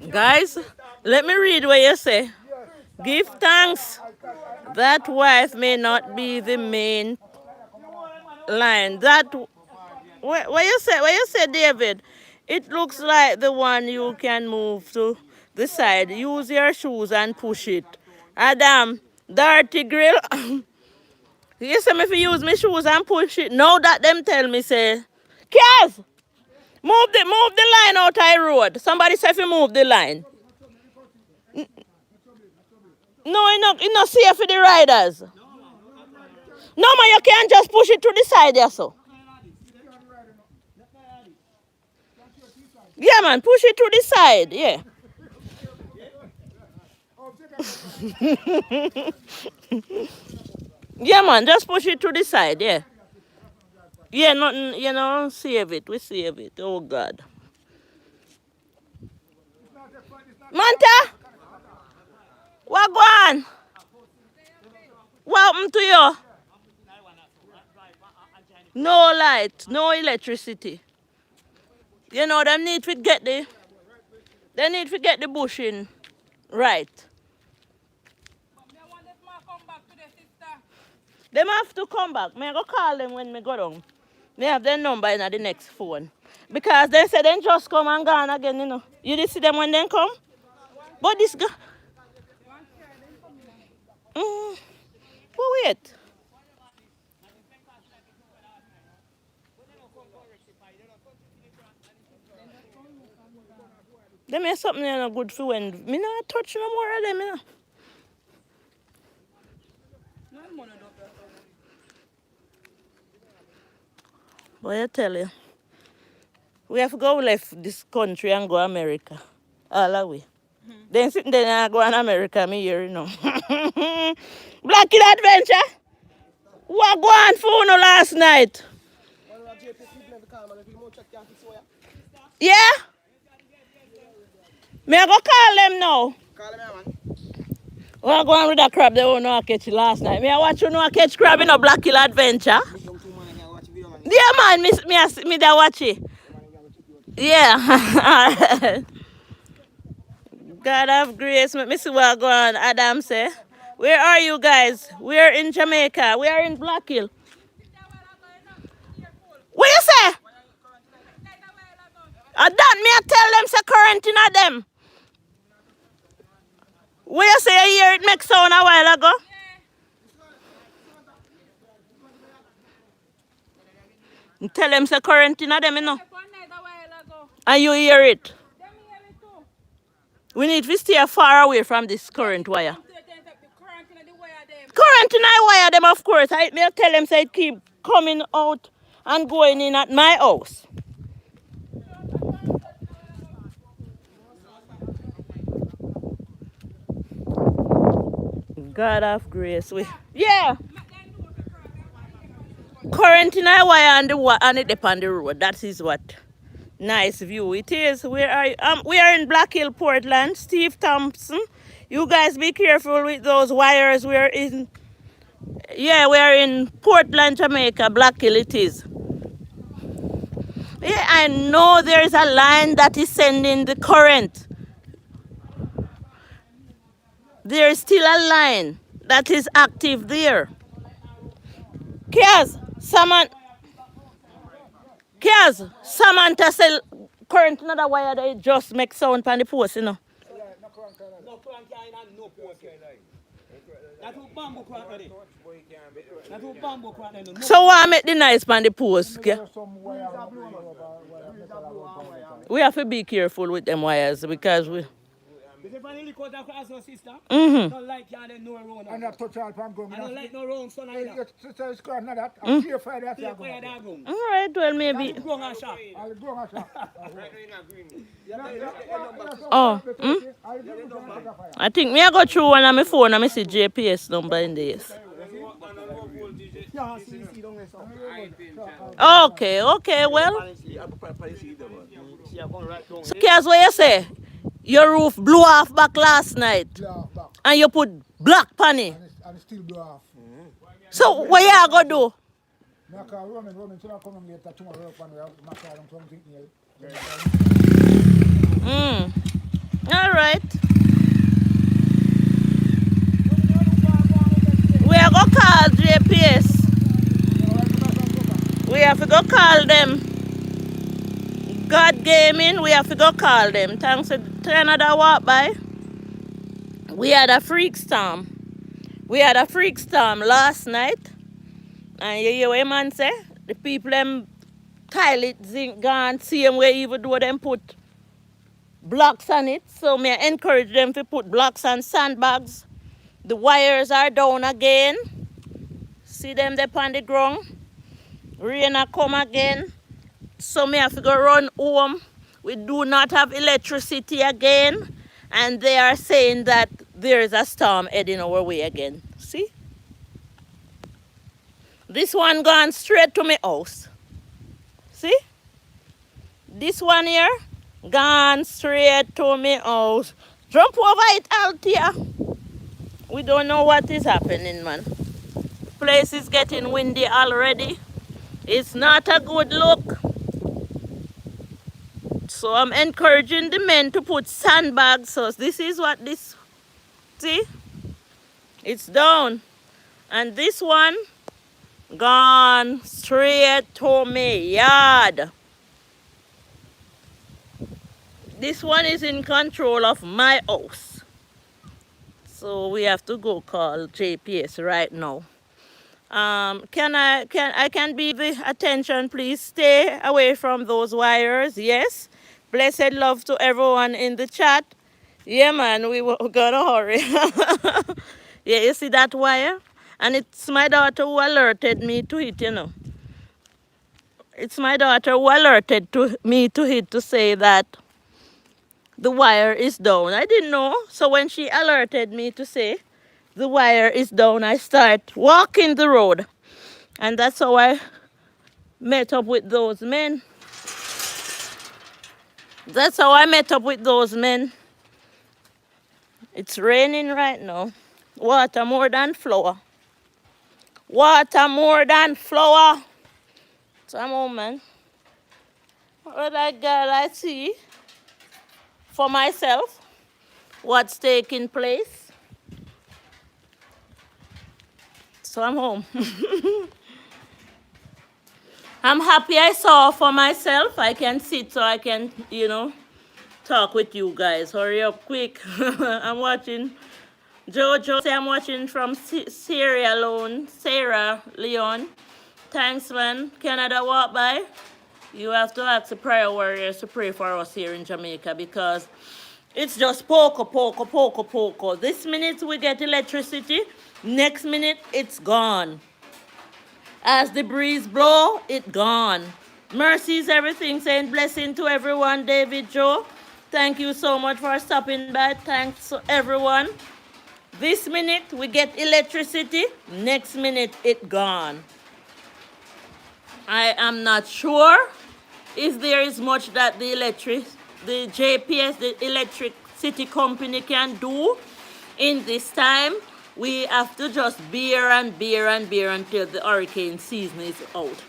Guys, let me read what you say. Give thanks that wife may not be the main line. That where you say, David, it looks like the one you can move to the side. Use your shoes and push it. Adam, dirty grill. You say me if you use my shoes and push it. Now that them tell me say, Kaz, move the line out of the road. Somebody say if you move the line. No, it's not safe for the riders. No, man, you can't just push it to the side there, so. Yeah, man, push it to the side, yeah. Yeah, man, just push it to the side, yeah. Yeah, nothing, save it. We save it. Oh, God. Manta, what go on? What happened to you? No light, no electricity. They need to get the bushing right. They have to come back. I go call them when I go down. They have their number in the next phone. Because they say they just come and gone again, You did see them when they come? But this guy... But wait. They make something good for when... Me not touch no more of them, But I tell you, we have to go left this country and go America. All the way. Then sitting there and go in America, me here, Black Kid Adventure? What go on for no last night? Yeah? Me I go call them now. What go on with that crab they won't know catch last night? Me I watch you know catch crab in a Black Kid Adventure. Yeah, man, me da watch it. Yeah. God have grace. Let me see what go on. Adam say. Where are you guys? We're in Jamaica. We are in Black Hill. What you say? That me I tell them say current in them. What you say you hear it make sound a while ago? Tell them say current in them, And you hear it. We need to stay far away from this current wire. Current in the wire them, of course. I tell them say it keep coming out and going in at my house. God of grace. Yeah. Current in the wire and it on the road. That is what nice view it is. Where are you? We are in Black Hill, Portland. Steve Thompson. You guys be careful with those wires. We're in Portland, Jamaica. Black Hill it is. Yeah, I know there's a line that is sending the current. There's still a line that is active there. Kaz, Samantha said current another wire they just make sound on the post, No crank and no post. That's who bamboo crank ready. That's who bamboo crank ready. So why make the nice on the post? We have to be careful with them wires because we... Don't like you and no round. And that touch all pan gum. I don't like no round son either. It's square not that. I'm clear for that. All right, well maybe... I'll go and shop. Oh, I think me I go through one on my phone and I see GPS number in this. Okay, well. So, Kaz, what you say? Your roof blew off back last night. And you put black pan it. And it still blow off. So, what you going to do? I call Roman, so I come later tomorrow and something All right. We are going to call GPS. We have to go call them. God gaming, we have to go call them. Thanks to Canada walk by. We had a freak storm. We had a freak storm last night. And you hear what man say? The people them toilet zinc gone, same way even though them put blocks on it. So me encourage them to put blocks and sandbags. The wires are down again. See them there on the ground. Rain a come again. So me have to go run home. We do not have electricity again. And they are saying that there is a storm heading our way again. See? This one gone straight to my house. See? This one here gone straight to my house. Jump over it, Althea. We don't know what is happening, man. Place is getting windy already. It's not a good look. So I'm encouraging the men to put sandbags. So this is what this, see? It's down. And this one gone straight to me yard. This one is in control of my house. So we have to go call JPS right now. Can I be the attention, please? Stay away from those wires. Yes. Blessed love to everyone in the chat. Yeah, man, we were gonna hurry. Yeah, you see that wire? And it's my daughter who alerted me to it, you know. It's my daughter who alerted me to it to say that the wire is down. I didn't know. So when she alerted me to say the wire is down, I start walking the road. And that's how I met up with those men. That's how I met up with those men. It's raining right now. Water more than flour. Water more than flour. So I'm home, man. What I got, I see for myself what's taking place. So I'm home. I'm happy I saw for myself. I can sit so I can, you know, talk with you guys. Hurry up quick. I'm watching. Jojo say I'm watching from Sierra Leone. Thanks, man. Canada walk by. You have to ask the prayer warriors to pray for us here in Jamaica because it's just poco. This minute we get electricity. Next minute it's gone. As the breeze blow, it gone. Mercies, everything. Saying blessing to everyone. David Joe, thank you so much for stopping by. Thanks to everyone. This minute we get electricity. Next minute it gone. I am not sure if there is much that the JPS, the electricity company can do in this time. We have to just bear until the hurricane season is out.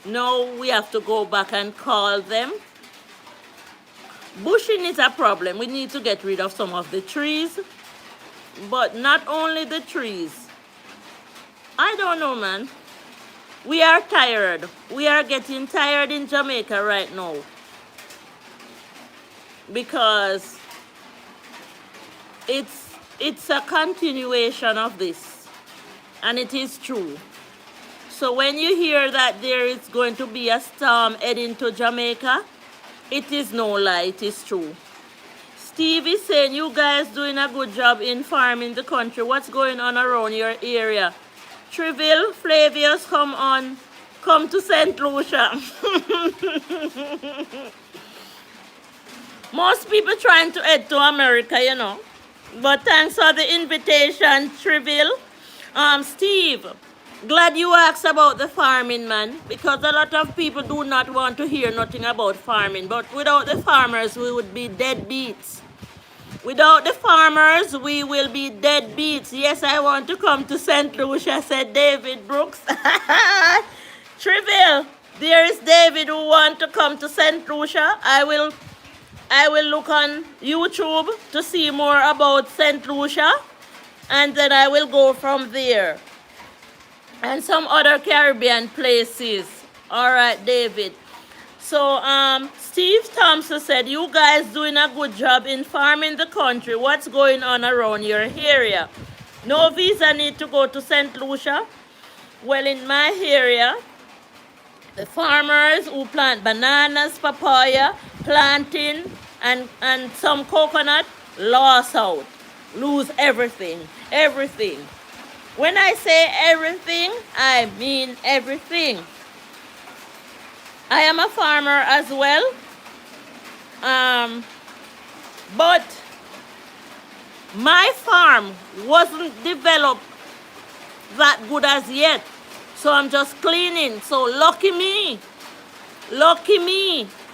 Now we have to go back and call them. Bushing is a problem. We need to get rid of some of the trees. But not only the trees. I don't know, man. We are tired. We are getting tired in Jamaica right now. Because it's a continuation of this. And it is true. So when you hear that there is going to be a storm heading to Jamaica, it is no lie, it is true. Steve is saying you guys doing a good job in farming the country. What's going on around your area? Triville, Flavius, come to St. Lucia. Most people trying to head to America, you know. But thanks for the invitation, Triville. Steve, glad you asked about the farming, man. Because a lot of people do not want to hear nothing about farming. But without the farmers, we would be deadbeats. Without the farmers, we will be deadbeats. Yes, I want to come to St. Lucia, said David Brooks. Triville, there is David who want to come to St. Lucia. I will look on YouTube to see more about St. Lucia. And then I will go from there. and some other Caribbean places. All right, David. So, Steve Thompson said, you guys doing a good job in farming the country. What's going on around your area? No visa need to go to St. Lucia. Well, in my area, the farmers who plant bananas, papaya, plantain, and some coconut, lost out. Lose everything. Everything. When I say everything, I mean everything. I am a farmer as well. But my farm wasn't developed that good as yet. So I'm just cleaning. So lucky me,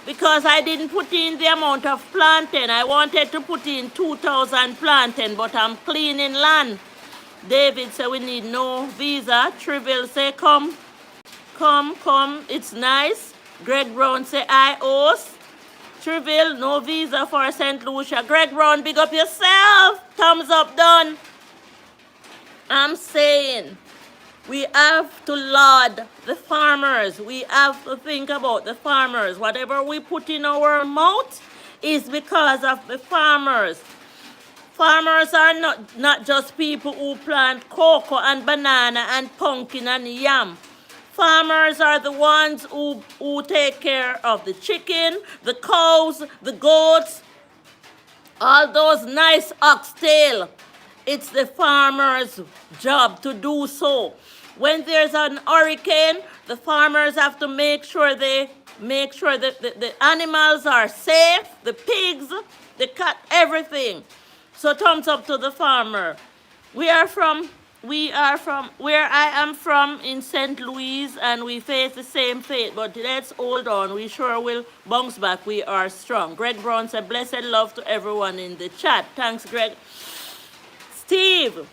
because I didn't put in the amount of planting. I wanted to put in 2,000 planting, but I'm cleaning land. David said we need no visa. Trivial say come, it's nice. Greg Brown say I host. Trivial, no visa for St. Lucia. Greg Brown, big up yourself. Thumbs up, done. I'm saying we have to laud the farmers. We have to think about the farmers. Whatever we put in our mouth is because of the farmers. Farmers are not just people who plant cocoa and banana and pumpkin and yam. Farmers are the ones who take care of the chicken, the cows, the goats, all those nice oxtail. It's the farmer's job to do so. When there's an hurricane, the farmers have to make sure that the animals are safe, the pigs, the cat, everything. So thumbs up to the farmer. We are from where I am from in St. Louis, and we face the same fate, but let's hold on. We sure will bounce back. We are strong. Greg Brown said, blessed love to everyone in the chat. Thanks, Greg. Steve,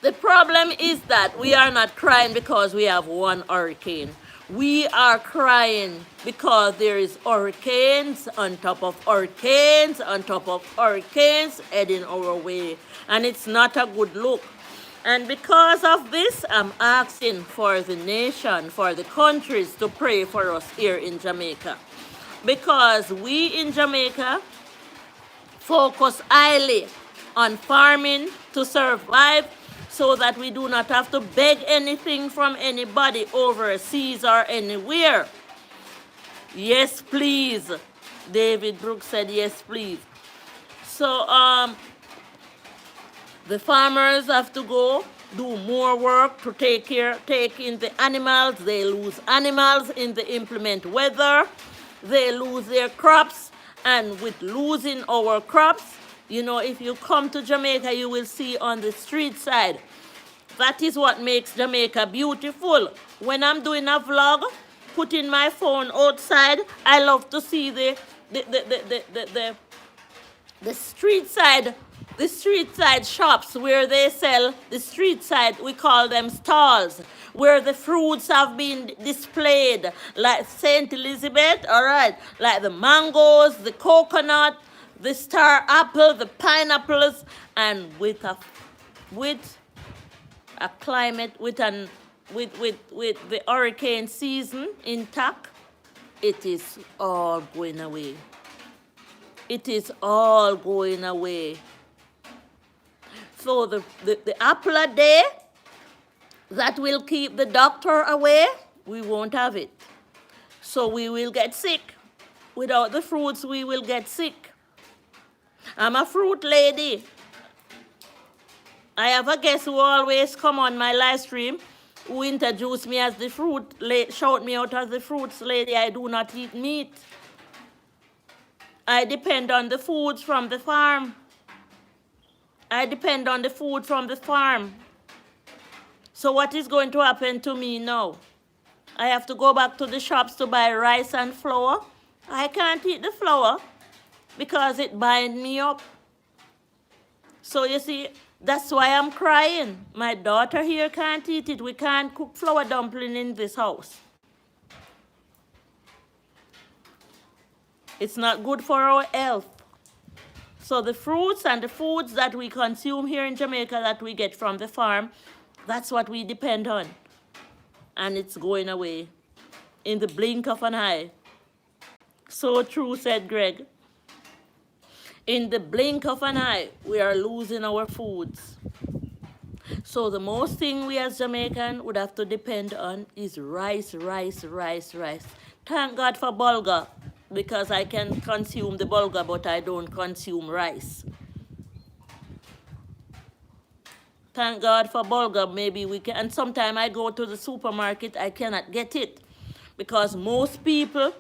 the problem is that we are not crying because we have one hurricane. We are crying because there is hurricanes on top of hurricanes on top of hurricanes heading our way. And it's not a good look. And because of this, I'm asking for the nation, for the countries to pray for us here in Jamaica. Because we in Jamaica focus highly on farming to survive so that we do not have to beg anything from anybody overseas or anywhere. Yes, please. David Brooks said, yes, please. So, the farmers have to go do more work to take in the animals. They lose animals in the inclement weather. They lose their crops. And with losing our crops, you know, if you come to Jamaica, you will see on the street side. That is what makes Jamaica beautiful. When I'm doing a vlog, putting my phone outside, I love to see the street side shops where they sell the street side, we call them stalls, where the fruits have been displayed, like St. Elizabeth, all right, like the mangoes, the coconut, the star apple, the pineapples, and with a climate, with the hurricane season intact, it is all going away. It is all going away. So the apple a day that will keep the doctor away, we won't have it. So we will get sick. Without the fruits, we will get sick. I'm a fruit lady. I have a guest who always come on my live stream who introduced me as the fruit, shout me out as the fruits lady. I do not eat meat. I depend on the foods from the farm. So what is going to happen to me now? I have to go back to the shops to buy rice and flour. I can't eat the flour because it binds me up. So you see, that's why I'm crying. My daughter here can't eat it. We can't cook flour dumpling in this house. It's not good for our health. So the fruits and the foods that we consume here in Jamaica that we get from the farm, That's what we depend on. And it's going away in the blink of an eye. So true, said Greg. In the blink of an eye, we are losing our foods. So the most thing we as Jamaican would have to depend on is rice, rice, rice, rice. Thank God for bulgur, because I can consume the bulgur, but I don't consume rice. Thank God for bulgur, maybe we can. And sometimes I go to the supermarket, I cannot get it, because most people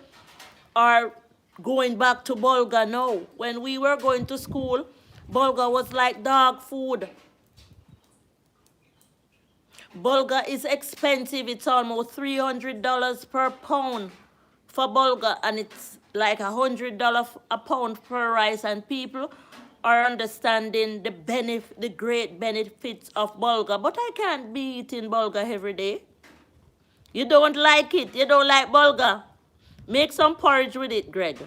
are going back to bulgur now. When we were going to school, bulgur was like dog food. Bulgur is expensive. It's almost $300 per pound for bulgur, and it's like $100 a pound for rice. And people are understanding the great benefits of bulgur. But I can't be eating bulgur every day. You don't like it. You don't like bulgur. Make some porridge with it, Greg.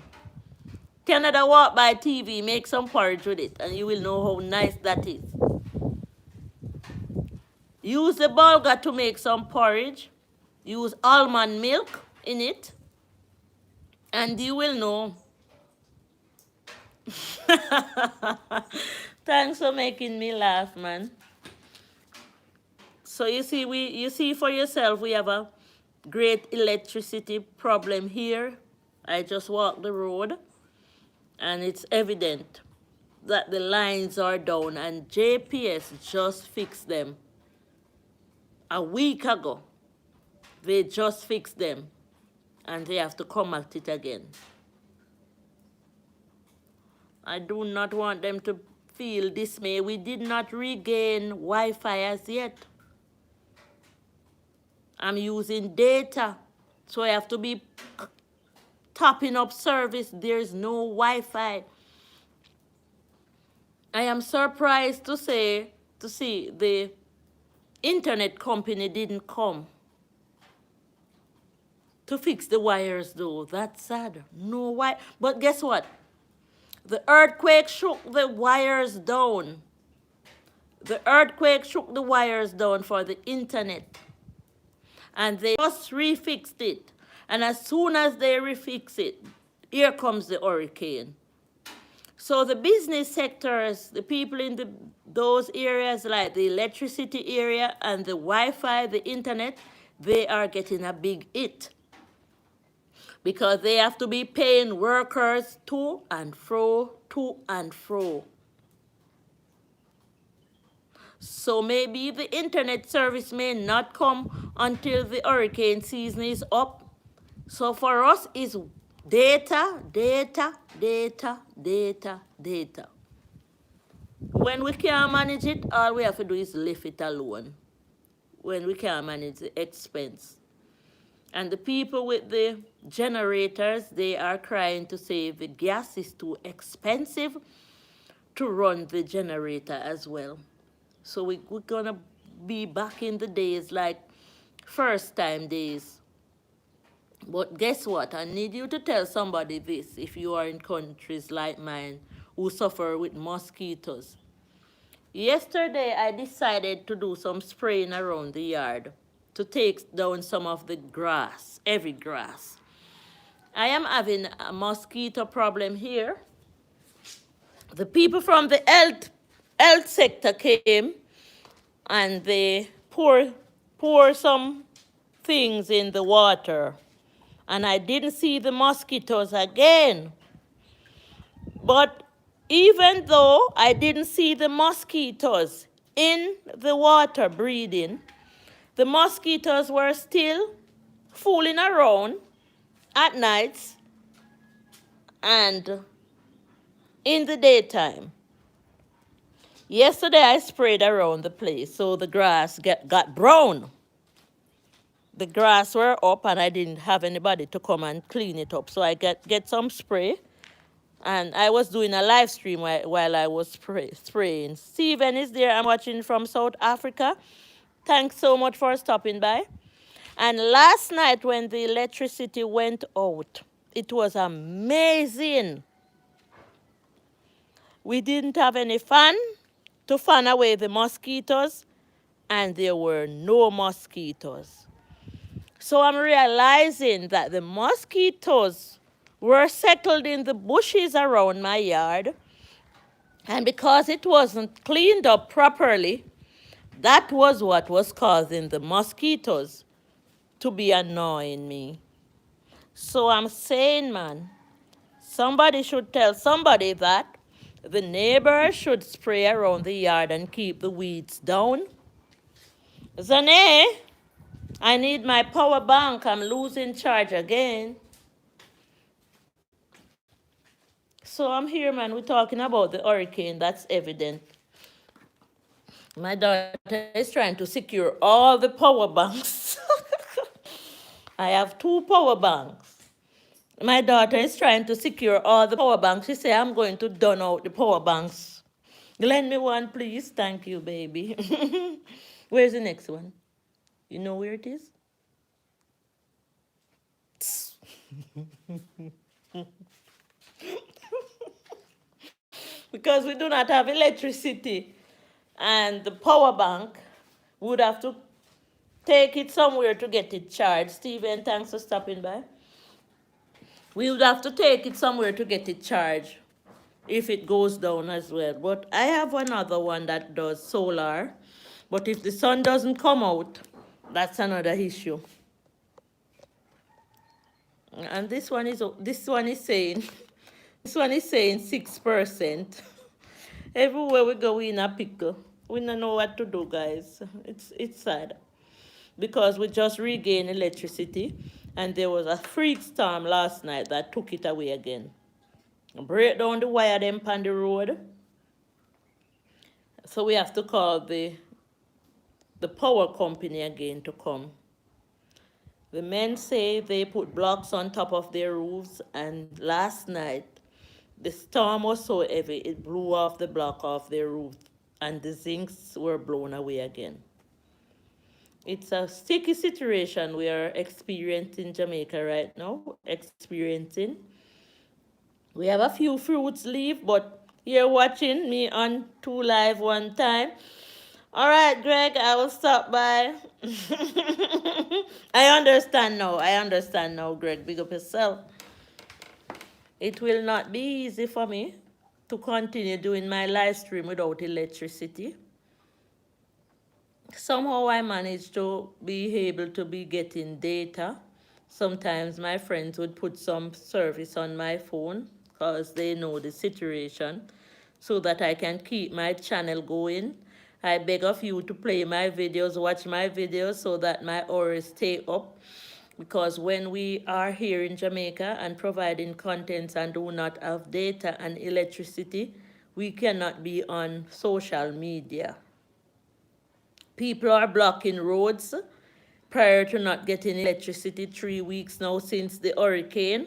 Canada Walk by TV. Make some porridge with it, and you will know how nice that is. Use the bulgur to make some porridge. Use almond milk in it. And you will know. Thanks for making me laugh, man. So you see for yourself, we have a great electricity problem here. I just walked the road, and it's evident that the lines are down, and JPS just fixed them. A week ago, they just fixed them, and they have to come at it again. I do not want them to feel dismay. We did not regain Wi-Fi as yet. I'm using data, so I have to be topping up service. There's no Wi-Fi. I am surprised to see the internet company didn't come to fix the wires, though. That's sad. No wire. But guess what? The earthquake shook the wires down. The earthquake shook the wires down for the internet. And they just refixed it. And as soon as they refix it, here comes the hurricane. So the business sectors, the people in those areas like the electricity area and the Wi-Fi, the internet, they are getting a big hit, because they have to be paying workers to and fro, to and fro. So maybe the internet service may not come until the hurricane season is up. So for us, it's data, data, data, data, data. When we can't manage it, all we have to do is leave it alone. When we can't manage the expense. And the people with the generators, they are crying to say the gas is too expensive to run the generator as well. So we're gonna be back in the days like first time days. But guess what? I need you to tell somebody this if you are in countries like mine who suffer with mosquitoes. Yesterday, I decided to do some spraying around the yard to take down some of the grass, every grass. I am having a mosquito problem here. The people from the health sector came, and they pour some things in the water. And I didn't see the mosquitoes again. But even though I didn't see the mosquitoes in the water breeding, the mosquitoes were still fooling around at nights and in the daytime. Yesterday I sprayed around the place, so the grass got brown. The grass were up, and I didn't have anybody to come and clean it up. So I get some spray, and I was doing a live stream while I was spraying. Steven is there. I'm watching from South Africa. Thanks so much for stopping by. And last night when the electricity went out, it was amazing. We didn't have any fan to fan away the mosquitoes, and there were no mosquitoes. So I'm realizing that the mosquitoes were settled in the bushes around my yard, and because it wasn't cleaned up properly, that was what was causing the mosquitoes to be annoying me. So I'm saying, man, somebody should tell somebody that the neighbors should spray around the yard and keep the weeds down. Zane, I need my power bank. I'm losing charge again. So I'm here, man. We're talking about the hurricane. That's evident. My daughter is trying to secure all the power banks. I have 2 power banks. My daughter is trying to secure all the power banks. She said, I'm going to done out the power banks. Lend me one, please. Thank you, baby. Where's the next one? You know where it is? Because we do not have electricity. And the power bank would have to take it somewhere to get it charged. Steven, thanks for stopping by. We would have to take it somewhere to get it charged if it goes down as well. But I have another one that does solar. But if the sun doesn't come out, that's another issue. And this one is saying 6%. Everywhere we go, we in a pickle. We don't know what to do, guys. It's sad. Because we just regained electricity, and there was a freak storm last night that took it away again. Break down the wire them on the road. So we have to call the power company again to come. The men say they put blocks on top of their roofs, and last night the storm was so heavy it blew off the block off their roof, and the zincs were blown away again. It's a sticky situation we are experiencing in Jamaica right now. We have a few fruits leaf, but you're watching me on 2 Live one time. All right, Greg, I will stop by. I understand now, Greg. Big up yourself. It will not be easy for me to continue doing my live stream without electricity. Somehow I managed to be able to be getting data. Sometimes my friends would put some service on my phone because they know the situation so that I can keep my channel going. I beg of you to play my videos, watch my videos so that my hours stay up. Because when we are here in Jamaica and providing contents and do not have data and electricity, we cannot be on social media. People are blocking roads prior to not getting electricity 3 weeks now since the hurricane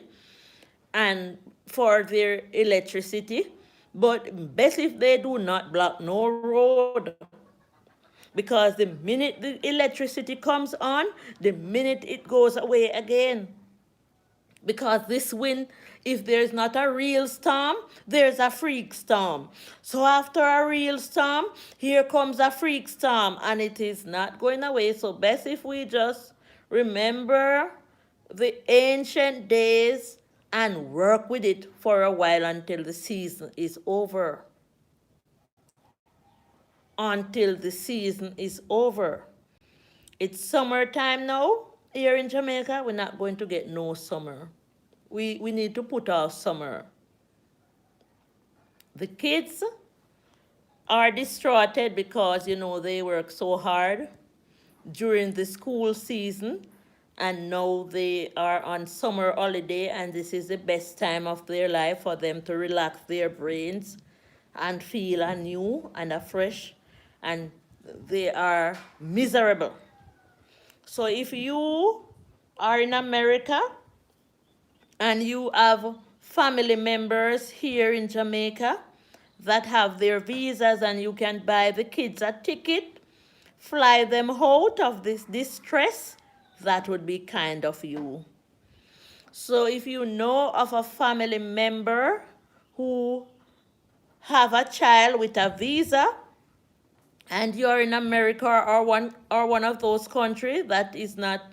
and for their electricity. But best if they do not block no road. Because the minute the electricity comes on, the minute it goes away again. Because this wind, if there's not a real storm, there's a freak storm. So after a real storm, here comes a freak storm, and it is not going away. So best if we just remember the ancient days and work with it for a while until the season is over. Until the season is over. It's summertime now. Here in Jamaica, we're not going to get no summer. We need to put off summer. The kids are distraughted because, you know, they work so hard during the school season, and now they are on summer holiday, and this is the best time of their life for them to relax their brains and feel anew and afresh, and they are miserable. So if you are in America and you have family members here in Jamaica that have their visas and you can buy the kids a ticket, fly them out of this distress, that would be kind of you. So if you know of a family member who have a child with a visa and you're in America or one of those countries that is not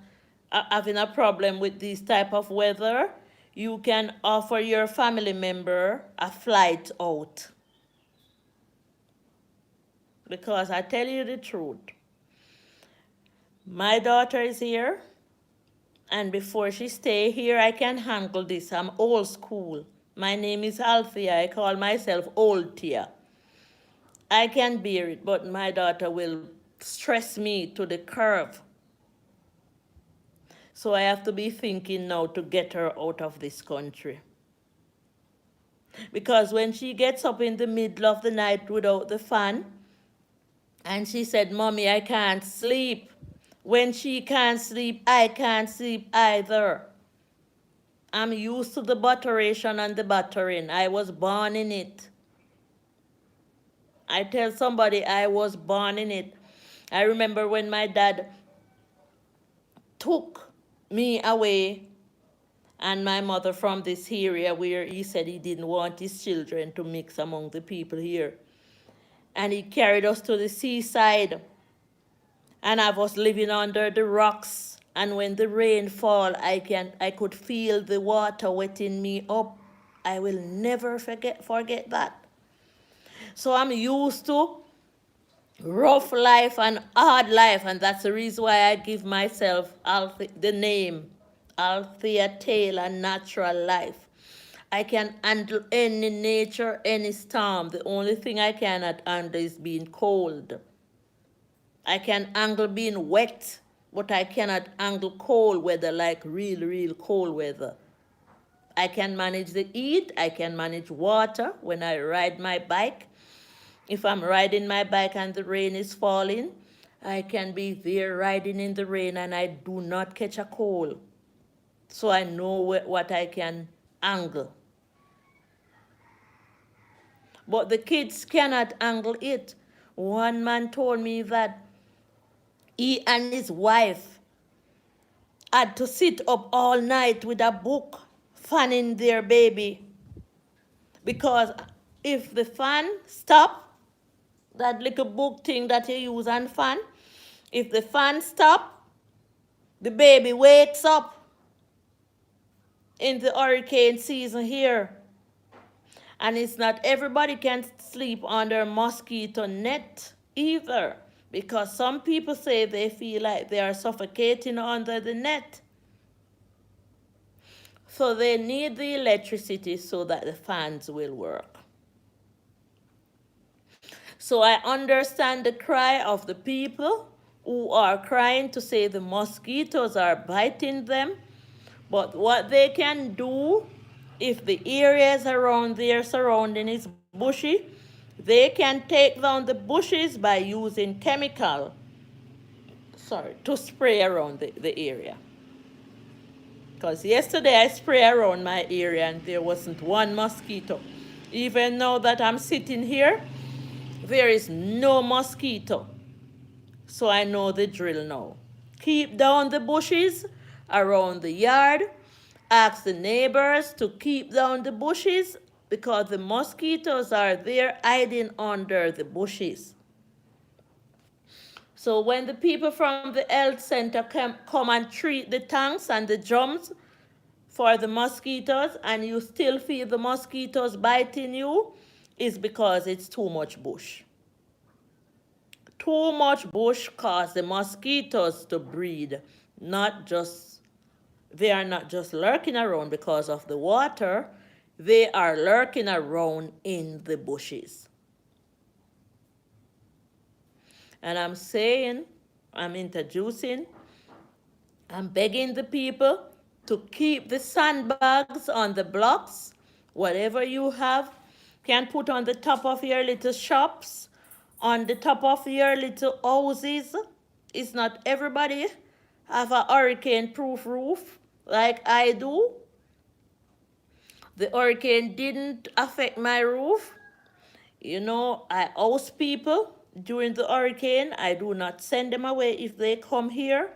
having a problem with this type of weather, you can offer your family member a flight out. Because I tell you the truth, my daughter is here, and before she stay here, I can handle this. I'm old school. My name is Althea. I call myself Old Tia. I can bear it, but my daughter will stress me to the curve. So I have to be thinking now to get her out of this country. Because when she gets up in the middle of the night without the fan, and she said, Mommy, I can't sleep. When she can't sleep, I can't sleep either. I'm used to the butteration and the buttering. I was born in it. I tell somebody I was born in it. I remember when my dad took me away and my mother from this area where he said he didn't want his children to mix among the people here. And he carried us to the seaside. And I was living under the rocks. And when the rain fall, I could feel the water wetting me up. I will never forget that. So I'm used to rough life and hard life, and that's the reason why I give myself the name Althea Taylor Natural Life. I can handle any nature, any storm. The only thing I cannot handle is being cold. I can handle being wet, but I cannot handle cold weather, like real cold weather. I can manage the heat, I can manage water when I ride my bike. If I'm riding my bike and the rain is falling, I can be there riding in the rain and I do not catch a cold. So I know what I can handle. But the kids cannot handle it. One man told me that he and his wife had to sit up all night with a book fanning their baby. Because if the fan stops, that little book thing that you use and fan, if the fan stops, the baby wakes up in the hurricane season here. And it's not everybody can sleep under a mosquito net either, because some people say they feel like they are suffocating under the net. So they need the electricity so that the fans will work. So I understand the cry of the people who are crying to say the mosquitoes are biting them. But what they can do, if the areas around their surrounding is bushy, they can take down the bushes by using chemical, to spray around the area. Because yesterday I sprayed around my area and there wasn't one mosquito. Even now that I'm sitting here, there is no mosquito. So I know the drill now. Keep down the bushes around the yard. Ask the neighbors to keep down the bushes because the mosquitoes are there hiding under the bushes. So when the people from the health center come and treat the tanks and the drums for the mosquitoes and you still feel the mosquitoes biting you, is because it's too much bush. Too much bush causes the mosquitoes to breed. They are not just lurking around because of the water, they are lurking around in the bushes. And I'm begging the people to keep the sandbags on the blocks. Whatever you have, can put on the top of your little shops, on the top of your little houses. It's not everybody have a hurricane-proof roof like I do. The hurricane didn't affect my roof. I house people during the hurricane. I do not send them away if they come here,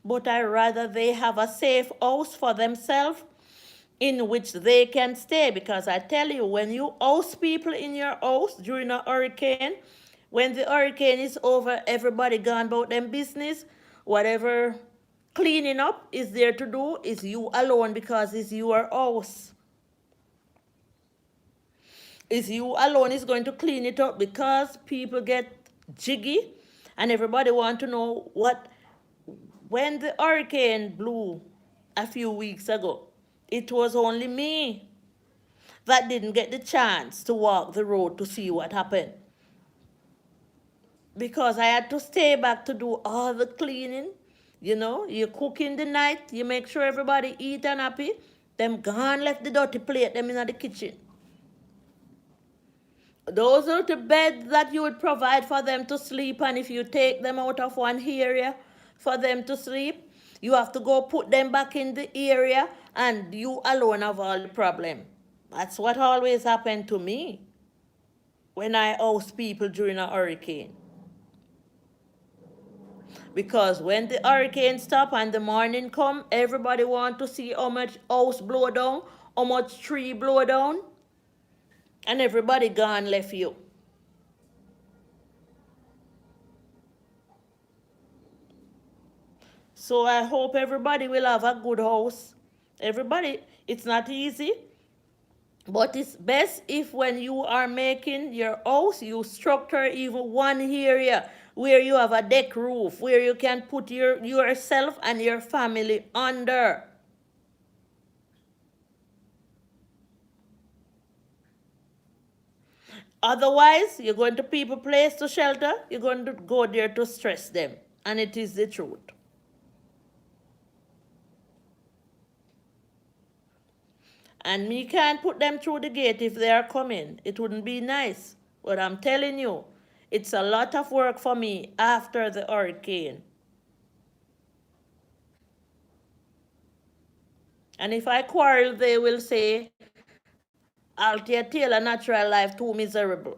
but I rather they have a safe house for themselves in which they can stay. Because I tell you, when you house people in your house during a hurricane, When the hurricane is over, everybody gone about them business. Whatever cleaning up is there to do is you alone because it's your house. It's you alone is going to clean it up because people get jiggy and everybody want to know what. When the hurricane blew a few weeks ago, it was only me that didn't get the chance to walk the road to see what happened. Because I had to stay back to do all the cleaning. You know, you cook in the night, you make sure everybody eat and happy. Them gone left the dirty plate, them in the kitchen. Those are the beds that you would provide for them to sleep, and if you take them out of one area for them to sleep, you have to go put them back in the area, and you alone have all the problem. That's what always happened to me when I house people during a hurricane. Because when the hurricane stop and the morning come, everybody want to see how much house blow down, how much tree blow down, and everybody gone left you. So I hope everybody will have a good house. Everybody, it's not easy, but it's best if when you are making your house, you structure even one area where you have a deck roof, where you can put yourself and your family under. Otherwise, you're going to people place to shelter, you're going to go there to stress them. And it is the truth. And me can't put them through the gate if they are coming. It wouldn't be nice. But I'm telling you, it's a lot of work for me after the hurricane. And if I quarrel, they will say, Althea Taylor, natural life, too miserable.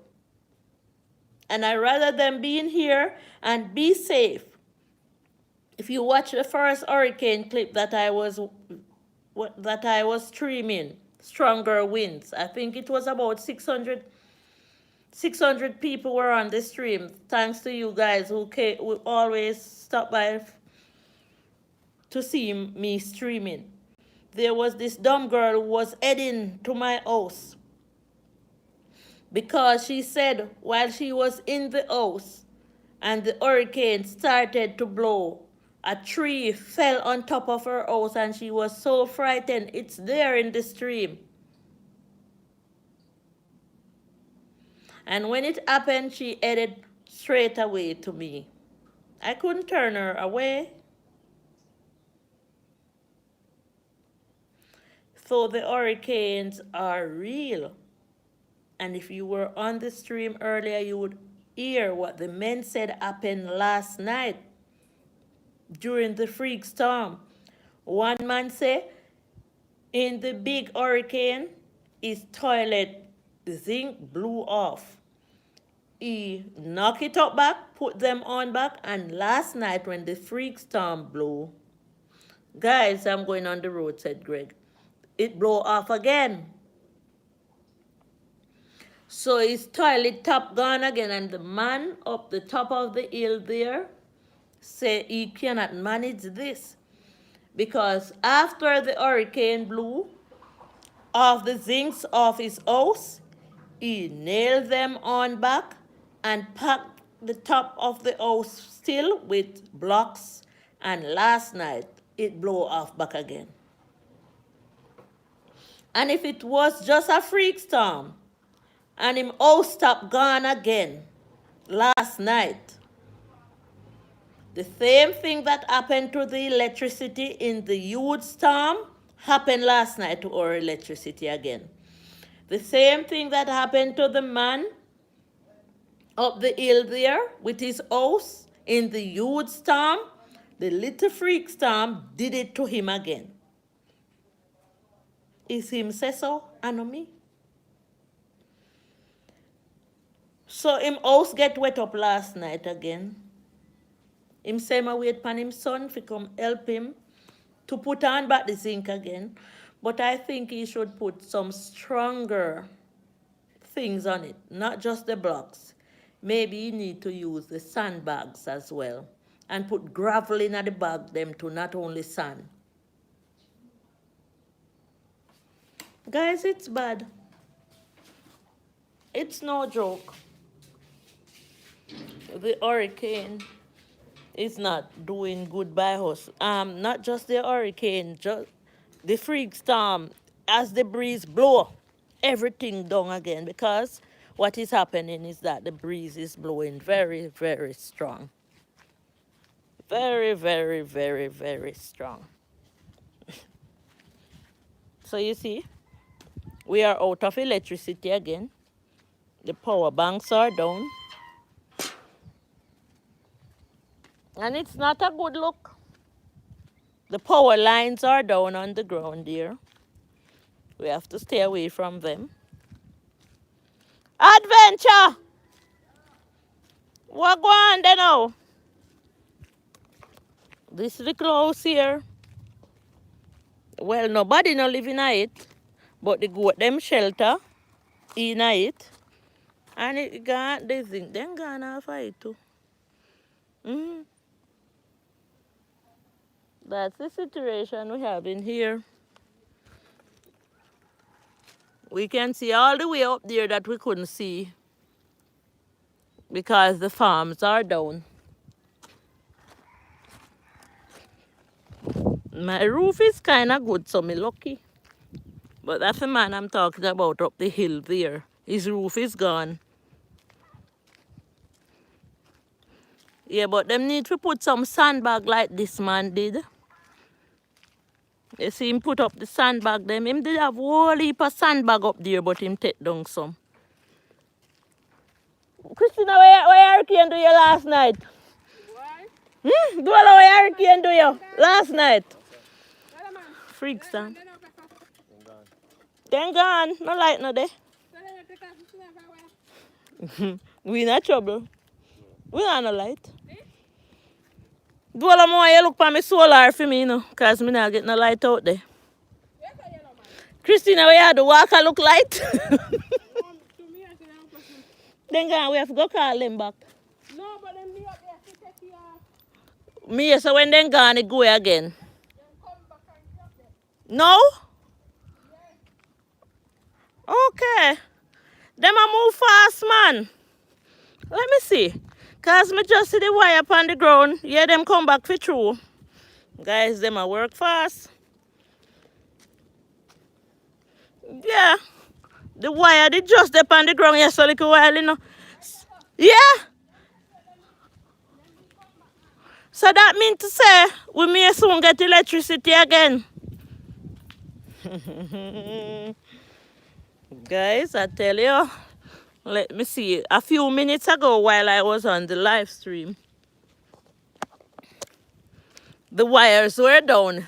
And I'd rather them being here and be safe. If you watch the first hurricane clip that I was streaming, Stronger Winds, I think it was about 600 people were on the stream. Thanks to you guys who always stop by to see me streaming. There was this dumb girl who was heading to my house because she said while she was in the house and the hurricane started to blow, a tree fell on top of her house and she was so frightened. It's there in the stream. And when it happened, she headed straight away to me. I couldn't turn her away. So the hurricanes are real. And if you were on the stream earlier, you would hear what the men said happened last night during the freak storm. One man said, in the big hurricane, his toilet zinc blew off. He knocked it up back, put them on back, and last night when the freak storm blew, guys, I'm going on the road, said Greg, it blew off again. So his toilet top gone again, and the man up the top of the hill there said he cannot manage this because after the hurricane blew off the zincs off his house, he nailed them on back and packed the top of the house still with blocks, and last night it blew off back again. And if it was just a freak storm and him house top gone again last night, the same thing that happened to the electricity in the huge storm happened last night to our electricity again. The same thing that happened to the man up the hill there with his house in the huge storm, the little freak storm did it to him again. Is him say so? I know me. So him house get wet up last night again. Him say ma wait pan him son to come help him to put on back the zinc again. But I think he should put some stronger things on it, not just the blocks. maybe you need to use the sandbags as well. And put gravel in the bag them to not only sand. Guys, it's bad. It's no joke. The hurricane is not doing good by us. Not just the hurricane, just the freak storm. As the breeze blow, everything down again, because what is happening is that the breeze is blowing very, very strong. Very, very, very, very strong. So you see, we are out of electricity again. The power banks are down. And it's not a good look. The power lines are down on the ground here. We have to stay away from them. Adventure! What go on there now? This little house here. Well, nobody no live in it. But they go them shelter in it. And it gone, they think them gonna fight too. That's the situation we have in here. We can see all the way up there that we couldn't see because the farms are down. My roof is kind of good, so me lucky. But that's the man I'm talking about up the hill there. His roof is gone. Yeah, but them need to put some sandbag like this man did. You see him put up the sandbag them. Him did have a whole heap of sandbag up there, but him take down some. Christina, where hurricane do you last night? What? Do what hurricane do you last night? Freak stand. Then gone. No light no there. We in trouble. We not no light. Do all more you look for me solar for me, you know, because me not get no light out there. Christina, where you do walk and look light? Then gone, we have to go call them back. No, but them be up there to take you off. Me, so when they gone, it go again. Then come back and drop them. No? Okay. Them a move fast, man. Let me see. Because me just see the wire up on the ground. Yeah, them come back for true. Guys, them a work fast. Yeah. The wire did just up on the ground yesterday, like a while, you know. Yeah. So that means to say, we may soon get electricity again. Guys, I tell you, let me see. A few minutes ago while I was on the live stream, the wires were down.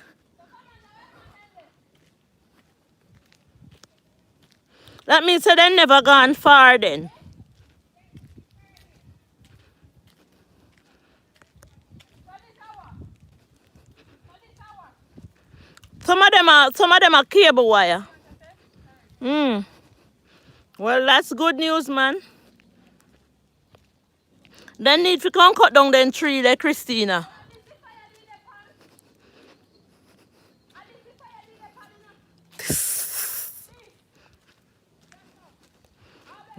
That means that they never gone far then. Some of them are cable wire. Well, that's good news, man. They need to come cut down them tree there, Christina.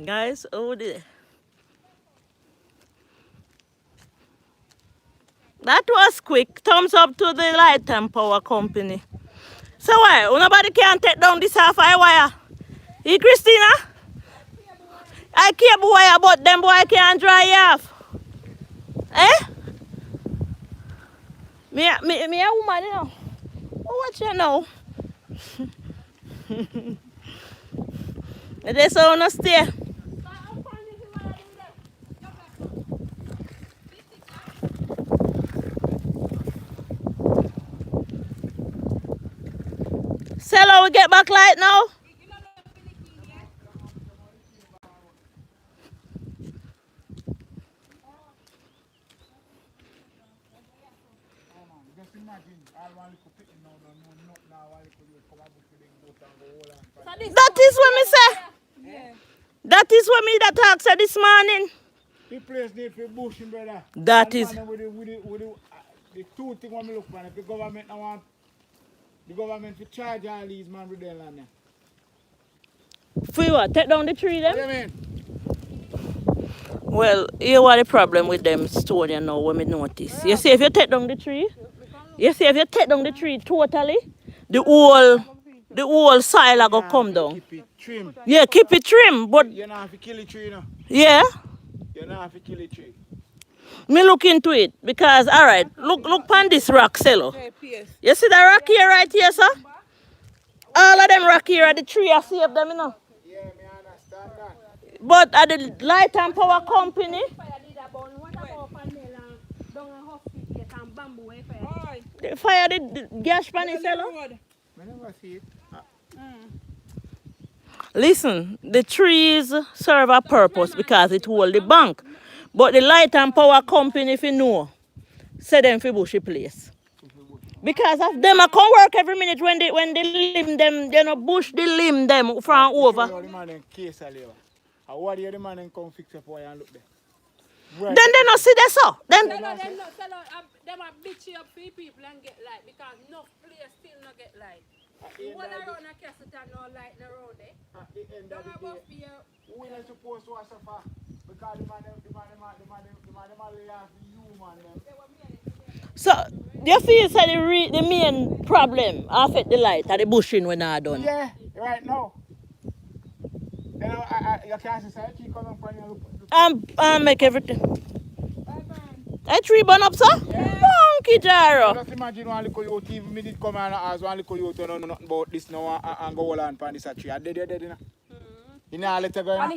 Guys, oh dear. That was quick. Thumbs up to the Light and Power Company. So why? Nobody can take down this half-eye wire. Hey, Christina? I cable wire, but them boy can't dry off. Eh? Me a woman, you know. Oh, what you know? They say on stay. Sella, we get back light now? Just imagine, all one little picking now, not now, one little you come up with the boat and go all and That is what me say. Yeah. That is what me that talk said this morning. The place need for bushing, brother. That And is. man, the two things when we look for, if the government now want the government to charge all these man with their land. For what? Take down the tree What then? do you mean? Well, here what the problem with them stone you know when we notice. You see if you take down the tree, totally, the whole soil are gonna come down. Keep it trim. Yeah, keep it trim, but You don't have to kill the tree, you know. yeah, You don't have to kill the tree. me look into it because alright, look on this rock cello. You see the rock here right here, sir? All of them rock here at the tree I saved them, you know. Yeah, me understand that. But at the light and power company, they fire the gas pan cello. I never see it. Listen, the trees serve a purpose because it hold the bank. But the light and power company, if you know, say them for bushy place. Because of them I come work every minute when they limb them, they no bush the limb them from over. The man in case of labor. And what do the man in come fix up for you and look there? Then they no see that so. Then Them a bitch up for people and get light because no place still not get light. One around a castle and no light no road there. At the end of Don't the about day, fear. we are supposed to suffer because the man lay off the human them. so you feel say the main problem affect the light and the bushing when I done. Yeah, right now. Then you can't say keep coming from you. Make everything. A tree burn up, sir? Monkey Jaro. Just imagine one little youth, even me did come and ask one little youth to know nothing about this now and go on pan this tree. And dead, you know. You know, let it go. And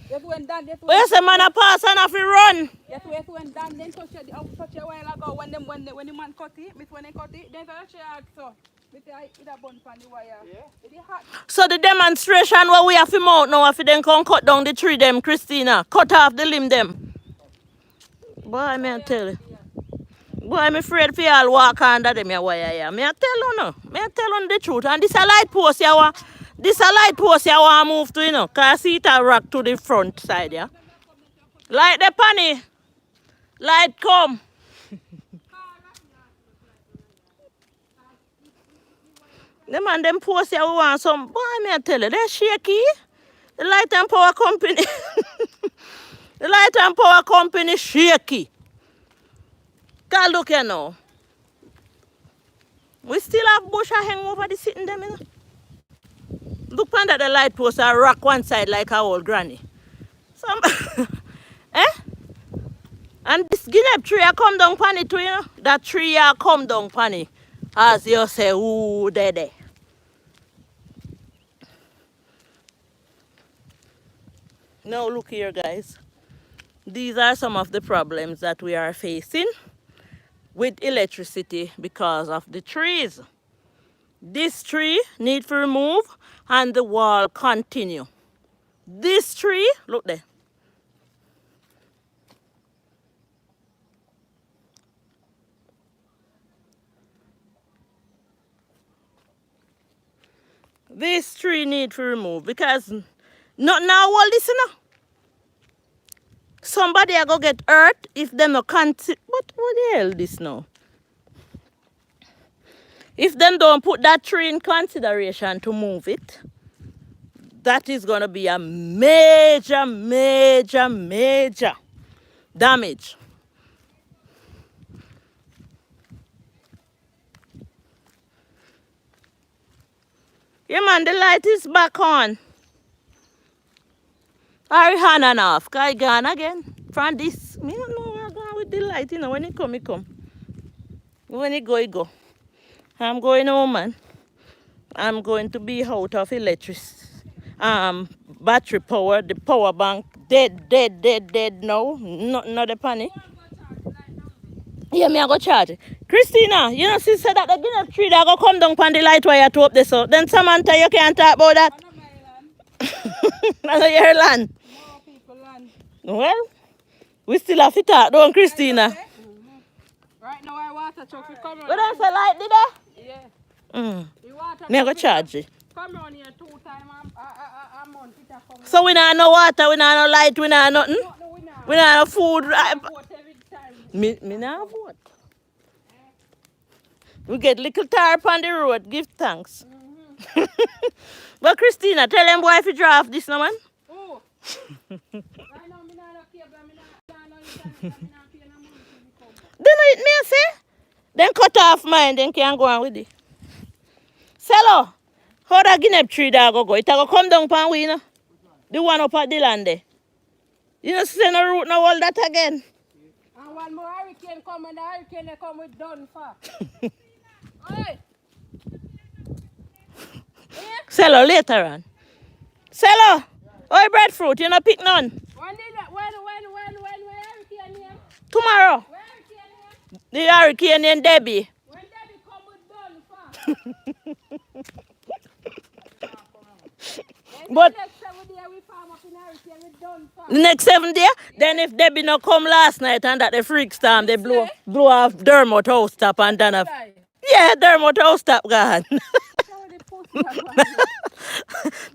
if when done, Well, you say man a pass and have to run. yes, when done, then touch a while ago when the man cut it, when they cut it, then touch it so. It a bun pan the wire. It hot. So the demonstration what we have to mount now, if then come cut down the tree them, Christina. Cut off the limb them. Boy, I tell you. Boy, I'm afraid for y'all walk under them here wire here. Me I tell you no. Me I tell you the truth. And this a light post here. This a light post here want move to, you know. Cause I see it a rock to the front side, yeah. Light the panny. Light come. Them and them post here we want some. Boy, me I tell you, they're shaky. The light and power company. The light and power company shaky. Cause look here now. We still have bush a hang over the sitting them, you know. Look under the light post a rock one side like our old granny. Some eh? And this guinea tree a come down pan it too, you know. That tree a come down pan it. As you say, ooh, there. Now look here, guys. These are some of the problems that we are facing with electricity because of the trees. This tree need to remove and the wall continue. This tree, look there. This tree need to remove because not now all this, you know. Somebody are going to get hurt if them not can't. What the hell this now? If them don't put that tree in consideration to move it, that is going to be a major damage. Yeah, man, the light is back on. Or on and off. Cause it gone again. From this, me don't know where I'm going with the light, you know. When it come, it come. When it go, it go. I'm going home, man. I'm going to be out of electricity. Battery power, the power bank, dead now. Not a penny. Yeah, me I go charge it. Christina, you know, she said that the guinea tree that go come down on the light wire to up this so. Then Samantha, you can't talk about that. That's your land. More people land. Well, we still have to talk, don't Christina? Right now, I water truck will come What else I like, did I? Yeah. Mm. The water Me I go truck charge it. come around here 2 times a month. So we not no water, we not no light, we not nothing. No, we not. We not no food. Vote every time. Me not vote. We get little tar on the road, give thanks. But Christina, tell them boy if you draft this no man. Oh. Right now, me not a cable, me not no internet, me not pay no money to the company. Then it me I say. Then cut off mine, then can go on with it. Cello, how that guinea tree that go? It go come down pan we, you know? The one up at the land there. You know, say no root, no all that again. And one more hurricane come, and the hurricane they come with done for. Oi! Cello, later on. Cello, oi breadfruit, you no pick none. When hurricane here? Tomorrow, When hurricane here? the hurricane and Debbie. When Debbie come with done for. But Next 7 days we farm up in hurricane with done for. the next 7 days, then if Debbie no come last night and that the freak storm, they blow off Dermot house top and then off. Yeah, Dermot house top gone.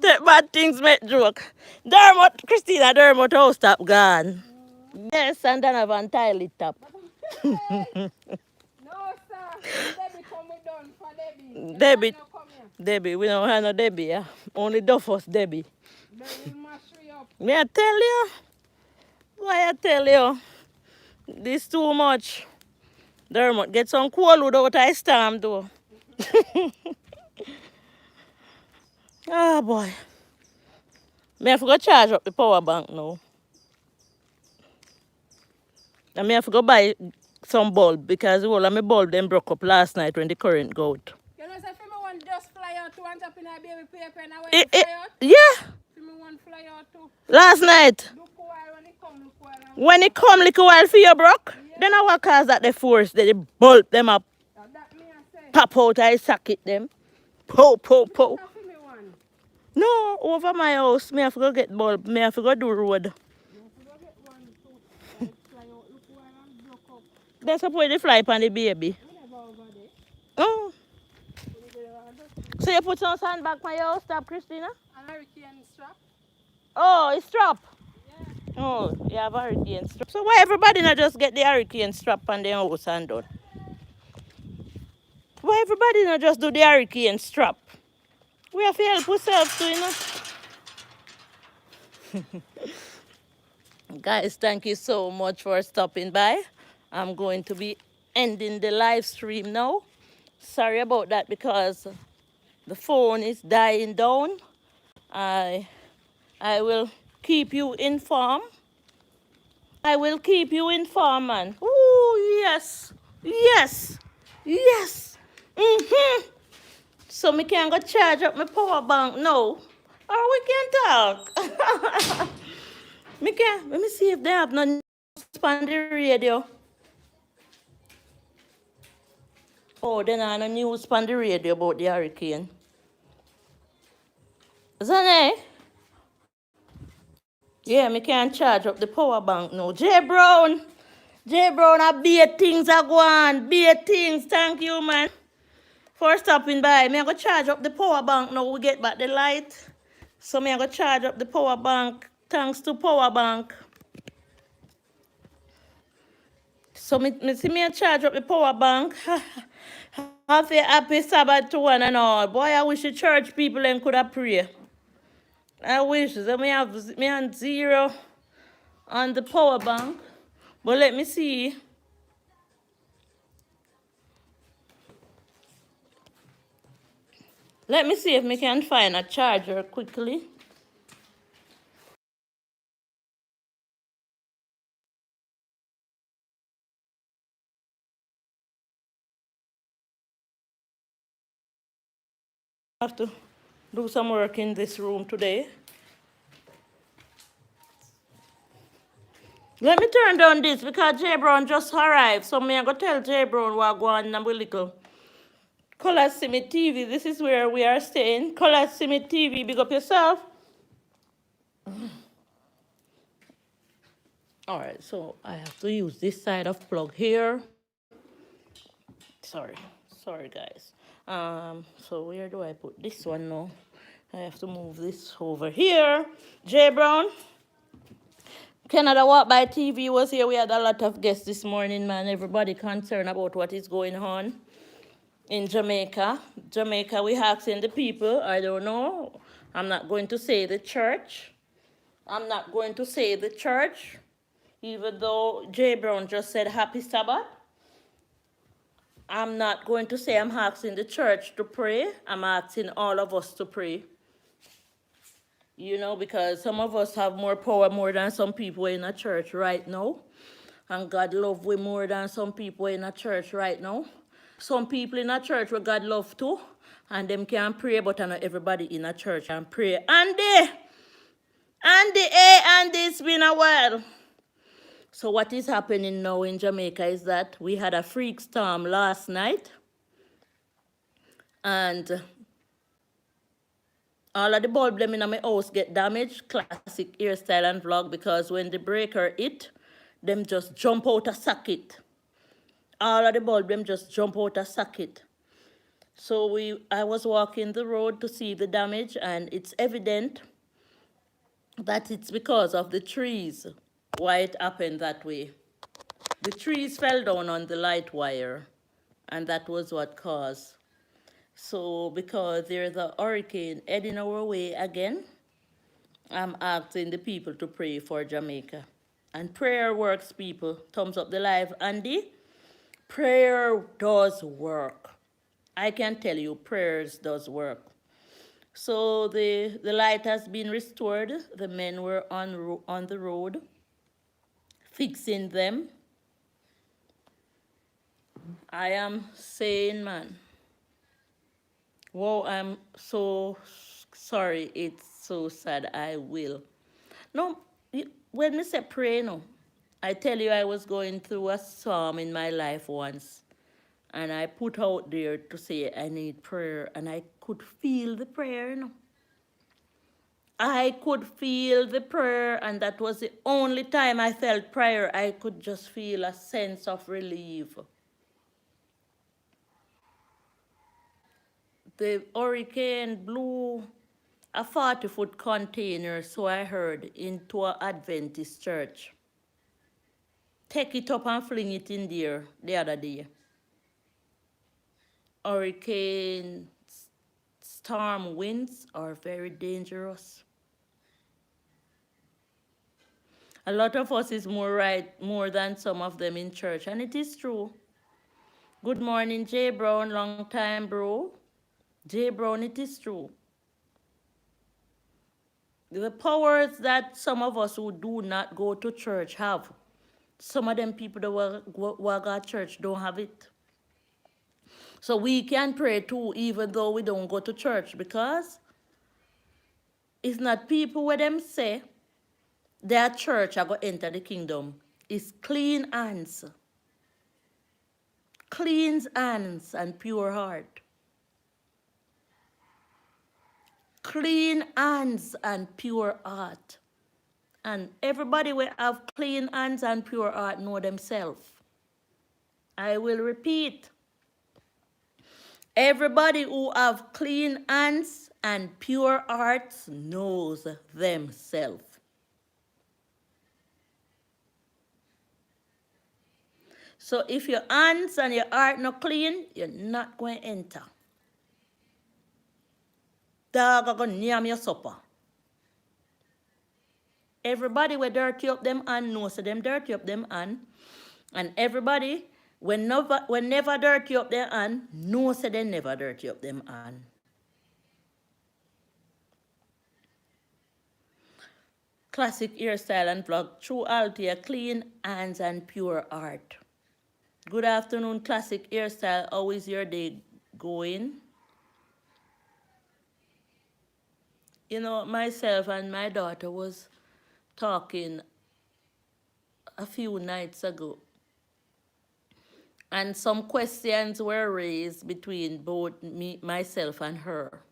The bad things make joke. Christina Dermot house top gone. Yes, and then have entirely top. No, sir. Debbie come with done for Debbie. Debbie, No come here. Debbie, we don't have no Debbie, yeah. Only Duffus Debbie. They will mash you up. Me I tell you, why I tell you, this too much. Dermot, get some cool without I storm though. Ah boy. Me have to go charge up the power bank now. And me have to go buy some bulb because all of my bulb them broke up last night when the current go out. You know, say if me want just fly out to one top in a baby paper and I want to fly out, Yeah, if me want fly out too. last night. Look while when it come, look while. When it come little while for you broke, then I walk cause that the force, they bulb them up, That me I say. pop out, I socket them. Po, po, po. That's what me want. No, over my house, me have to go get bulb, me have to go do road. You have to go get one too. Fly out, look while and block up. That's why they fly upon the baby. Whatever over there. Oh, Put it there, so you put some sand back my house, stop Christina? and hurricane strap. Oh, it's strap. Yeah. Oh, you have hurricane strap. So why everybody not just get the hurricane strap on their house and done? Why everybody not just do the hurricane strap? We have to help ourselves too, you know. Guys, thank you so much for stopping by. I'm going to be ending the live stream now. Sorry about that because the phone is dying down. I will keep you informed. I will keep you informed, man. Oh, yes. Yes. Yes. So me can go charge up my power bank now. Or we can talk. Let me see if they have no news on the radio. Oh, then I have no news on the radio about the hurricane. Zane? Yeah, me can charge up the power bank now. J Brown, I beat things are going. Beat things, thank you, man. For stopping by. Me I go charge up the power bank now we get back the light. So me I go charge up the power bank. Thanks to power bank. So me see me I charge up the power bank. Have a happy Sabbath to one and all. Boy, I wish the church people then could have pray. I wish. So me have me on 0 on the power bank. But let me see. Let me see if we can find a charger quickly. I have to do some work in this room today. Let me turn down this because J Brown just arrived. So me I go tell J Brown what go on in little. Colasimi TV, this is where we are staying. Colasimi TV, big up yourself. All right, so I have to use this side of plug here. Sorry guys. So where do I put this one now? I have to move this over here. Jay Brown, Canada Walk by TV was here. We had a lot of guests this morning, man. Everybody concerned about what is going on in Jamaica. Jamaica, we asking the people, I don't know. I'm not going to say the church. I'm not going to say the church, even though Jay Brown just said happy Sabbath. I'm not going to say I'm asking the church to pray. I'm asking all of us to pray. You know, because some of us have more power more than some people in a church right now. And God love we more than some people in a church right now. Some people in a church where God love too, and them can pray, but not everybody in a church can pray. Andy, it's been a while. So what is happening now in Jamaica is that we had a freak storm last night, and all of the bulb them in my house get damaged. Classic hairstyle and vlog, because when the breaker hit, them just jump out a socket. All of the bulb them just jump out a socket. So I was walking the road to see the damage, and it's evident that it's because of the trees why it happened that way. The trees fell down on the light wire, and that was what caused. So because there's a hurricane heading our way again, I'm asking the people to pray for Jamaica. And prayer works, people. Thumbs up the live, Andy. Prayer does work. I can tell you, prayers does work. So the light has been restored. The men were on the road, fixing them. I am saying, man, whoa, I'm so sorry. It's so sad. I will. No, when me say pray, no, I tell you I was going through a storm in my life once. And I put out there to say I need prayer, and I could feel the prayer, you know. I could feel the prayer, and that was the only time I felt prayer. I could just feel a sense of relief. The hurricane blew a 40-foot container, so I heard, into an Adventist church. Take it up and fling it in there the other day. Hurricane storm winds are very dangerous. A lot of us is more than some of them in church, and it is true. Good morning, Jay Brown, long time, bro. Jay Brown, it is true. The powers that some of us who do not go to church have, some of them people that work at church don't have it. So we can pray too, even though we don't go to church, because it's not people where them say their church are going to enter the kingdom. It's clean hands and pure heart. Clean hands and pure heart. And everybody will have clean hands and pure heart know themselves. I will repeat. Everybody who have clean hands and pure hearts knows themselves. So if your hands and your heart not clean, you're not going to enter. Dog are going to yam your supper. Everybody will dirty up them hand, knows so them dirty up them hand. And everybody when never dirty up their hand, no say they never dirty up them hand. Classic hairstyle and vlog, true Althea, clean hands and pure heart. Good afternoon, classic hairstyle. How is your day going? You know, myself and my daughter was talking a few nights ago, and some questions were raised between both myself and her.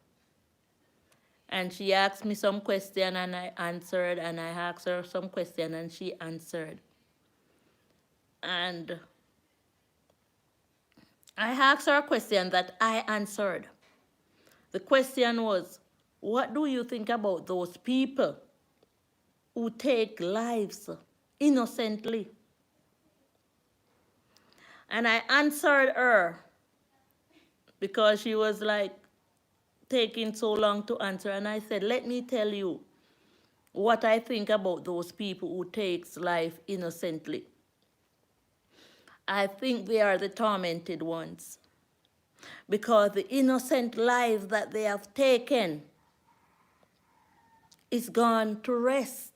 And she asked me some question and I answered, and I asked her some question and she answered. And I asked her a question that I answered. The question was, What do you think about those people who take lives innocently? And I answered her because she was like taking so long to answer. And I said, let me tell you what I think about those people who takes life innocently. I think they are the tormented ones, because the innocent life that they have taken is gone to rest.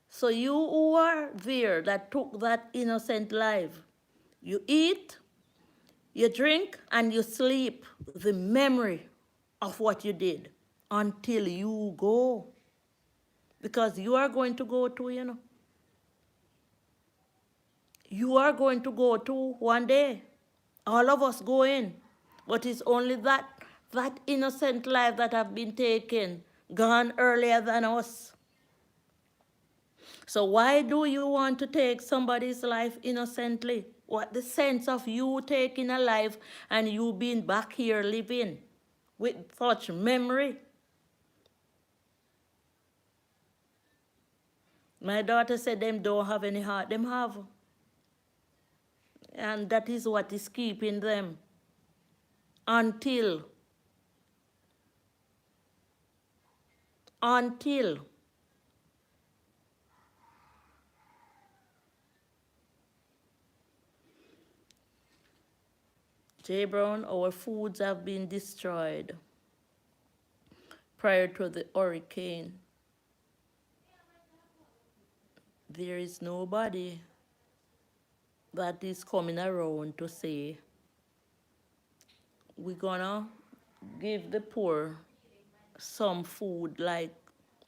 So you who are there that took that innocent life, you eat, you drink, and you sleep with the memory of what you did until you go. Because you are going to go too, you know. You are going to go too one day. All of us go in. But it's only that innocent life that have been taken, gone earlier than us. So why do you want to take somebody's life innocently? What the sense of you taking a life and you being back here living with such memory? My daughter said them don't have any heart. Them have. And that is what is keeping them until J. Brown, our foods have been destroyed prior to the hurricane. There is nobody that is coming around to say, we're gonna give the poor some food like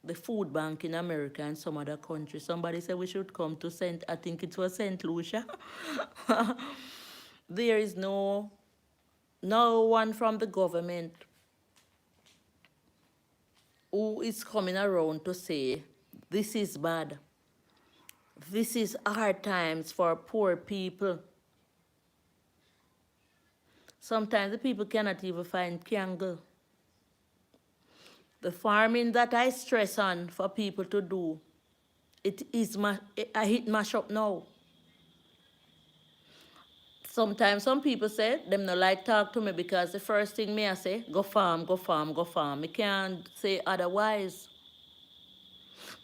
the food bank in America and some other countries. Somebody said we should come to I think it was St. Lucia. There is no one from the government who is coming around to say, this is bad. This is hard times for poor people. Sometimes the people cannot even find candle. The farming that I stress on for people to do, I hit mash up now. Sometimes some people say, them no like talk to me because the first thing me I say, go farm, go farm, go farm. I can't say otherwise.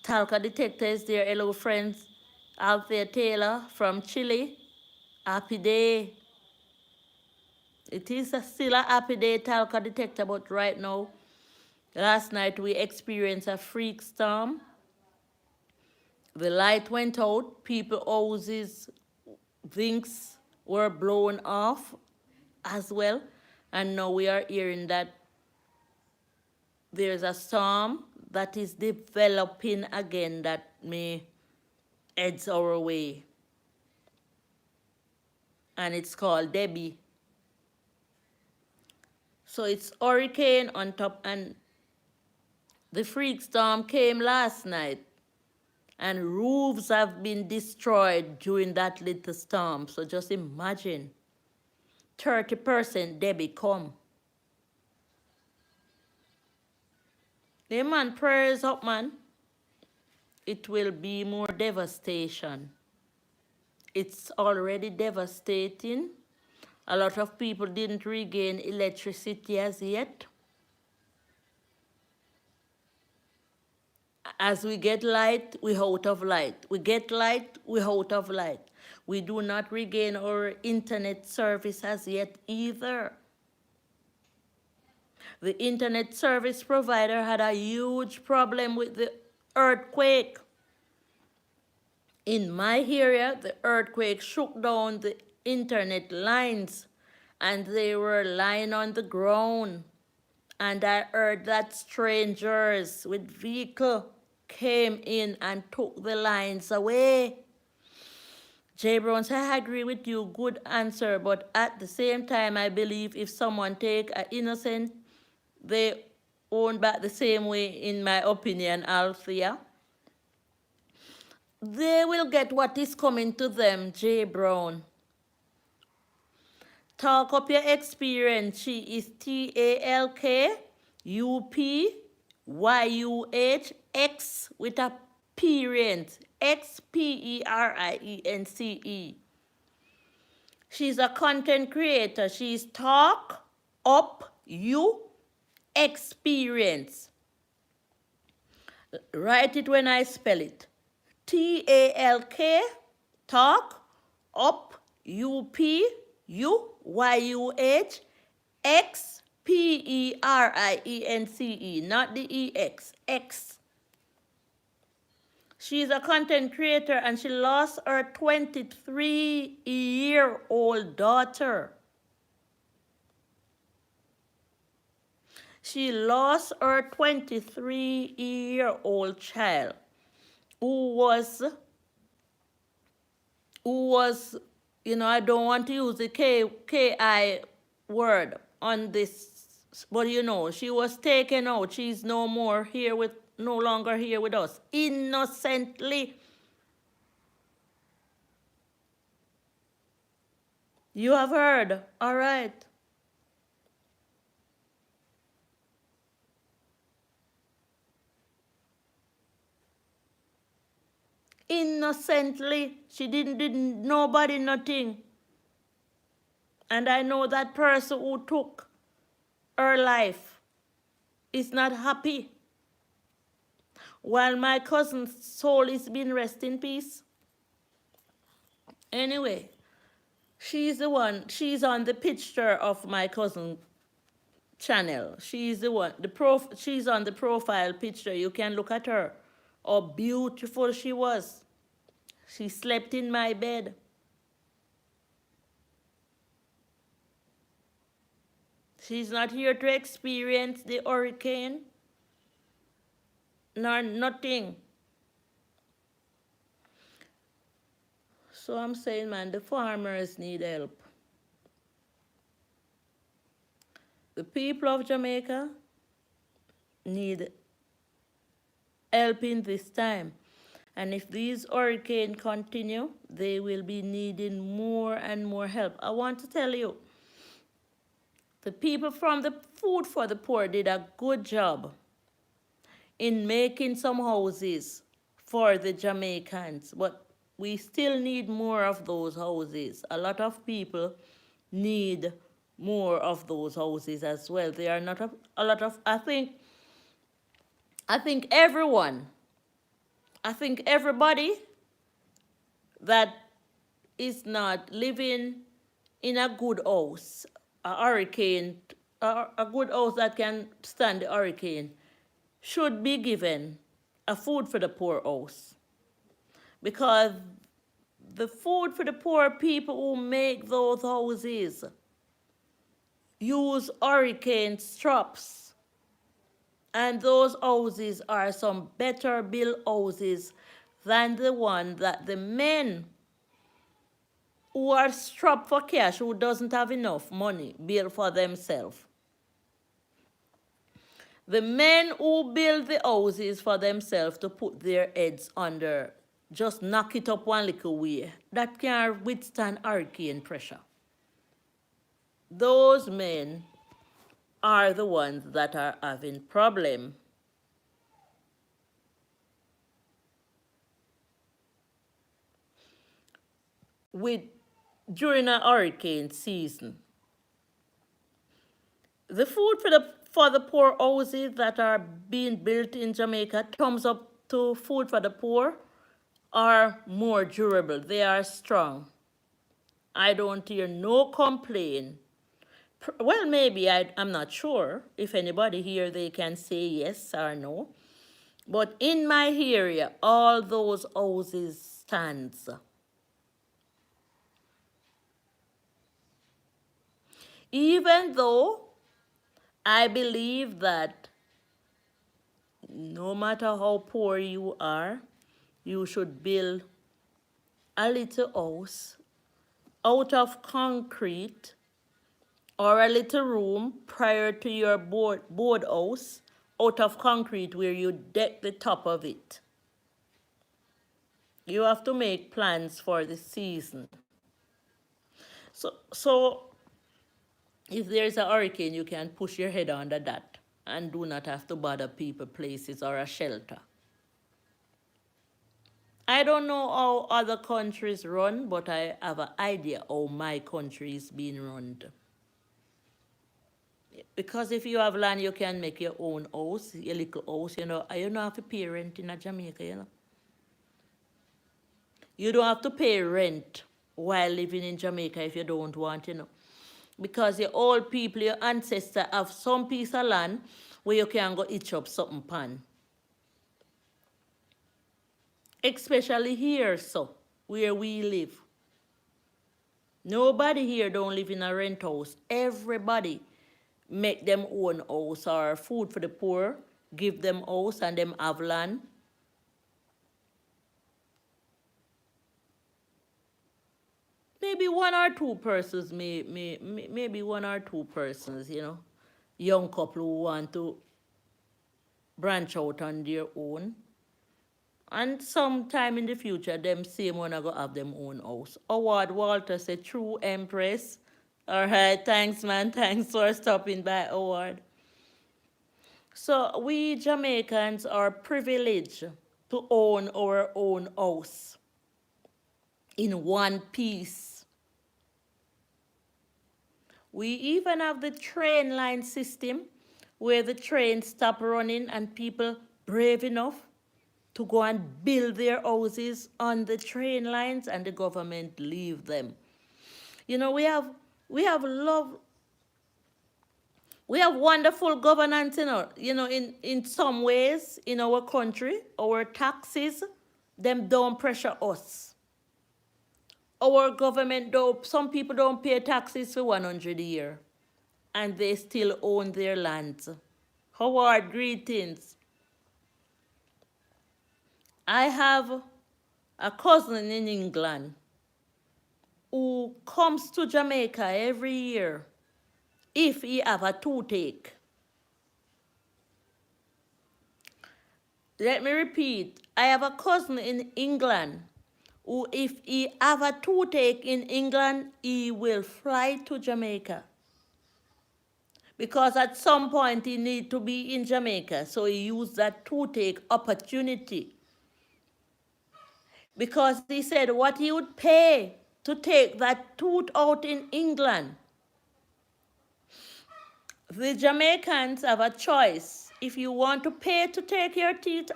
Talca detector is there. Hello friends. Althea Taylor from Chile. Happy day. It is still a happy day, Talca detector, but right now, last night we experienced a freak storm. The light went out, people houses, things were blown off as well. And now we are hearing that there's a storm that is developing again that may head our way. And it's called Debbie. So it's hurricane on top, and the freak storm came last night. And roofs have been destroyed during that little storm. So just imagine, 30% Debbie come. Hey man, prayers up, man. It will be more devastation. It's already devastating. A lot of people didn't regain electricity as yet. As we get light, we're out of light. We get light, we're out of light. We do not regain our internet service as yet either. The internet service provider had a huge problem with the earthquake. In my area, the earthquake shook down the internet lines and they were lying on the ground. And I heard that strangers with vehicle came in and took the lines away. J. Brown said, I agree with you, good answer, but at the same time, I believe if someone take an innocent, they own back the same way, in my opinion, Althea. They will get what is coming to them, J. Brown. Talk up your experience. She is TALK. UPYUH, X with a parent, XPERIENCE. She's a content creator. She's Talk Up You Experience. Write it when I spell it. TALK, Talk Up UPYUH XPERIENCE, not the EX, X. She's a content creator and she lost her 23-year-old daughter. She lost her 23-year-old child who was, I don't want to use the KI word on this, but she was taken out. She's no longer here with us, innocently. You have heard, all right. Innocently, she didn't nobody nothing. And I know that person who took her life is not happy. While my cousin's soul is being rest in peace. Anyway, she's the one, she's on the picture of my cousin channel. She's the one, she's on the profile picture. You can look at her. How beautiful she was. She slept in my bed. She's not here to experience the hurricane, nor nothing. So I'm saying, man, the farmers need help. The people of Jamaica need help in this time. And if these hurricanes continue, they will be needing more and more help. I want to tell you, the people from the Food for the Poor did a good job in making some houses for the Jamaicans, but we still need more of those houses. A lot of people need more of those houses as well. There are not a lot of, I think everybody that is not living in a good house, a good house that can stand the hurricane, should be given a Food for the Poor house. Because the Food for the Poor people who make those houses use hurricane straps. And those houses are some better built houses than the one that the men who are strapped for cash, who doesn't have enough money, build for themselves. The men who build the houses for themselves to put their heads under, just knock it up one little way, that can withstand hurricane pressure. Those men are the ones that are having problem during a hurricane season. The Food for the Poor houses that are being built in Jamaica, thumbs up to Food for the Poor, are more durable. They are strong. I don't hear no complaint. Well, maybe, I'm not sure. If anybody here, they can say yes or no. But in my area, all those houses stands. Even though I believe that no matter how poor you are, you should build a little house out of concrete or a little room prior to your board house out of concrete where you deck the top of it. You have to make plans for the season. So if there's a hurricane, you can push your head under that. and do not have to bother people, places, or a shelter. I don't know how other countries run, but I have an idea how my country is being run. Because if you have land, you can make your own house, your little house, you know. You don't have to pay rent in Jamaica, you know. You don't have to pay rent while living in Jamaica if you don't want, you know. Because your old people, your ancestors have some piece of land where you can go itch up something pan. Especially here, so, where we live. Nobody here don't live in a rent house. Everybody make them own house or food for the poor, give them house and them have land. Maybe one or two persons, maybe one or two persons, you know, young couple who want to branch out on their own. And sometime in the future, them same one are going to have them own house. Howard Walter said, true Empress. All right, thanks, man. Thanks for stopping by, Howard. So we Jamaicans are privileged to own our own house in one piece. We even have the train line system where the trains stop running and people brave enough to go and build their houses on the train lines and the government leave them. You know, we have wonderful governance, you know, in some ways in our country. Our taxes, them don't pressure us. Our government, some people don't pay taxes for 100 a year and they still own their lands. Howard, greetings. I have a cousin in England who comes to Jamaica every year if he have a toothache. Let me repeat. I have a cousin in England who, if he have a toothache in England, he will fly to Jamaica. Because at some point he need to be in Jamaica, so he used that toothache opportunity. Because he said what he would pay to take that tooth out in England. The Jamaicans have a choice. If you want to pay to take your tooth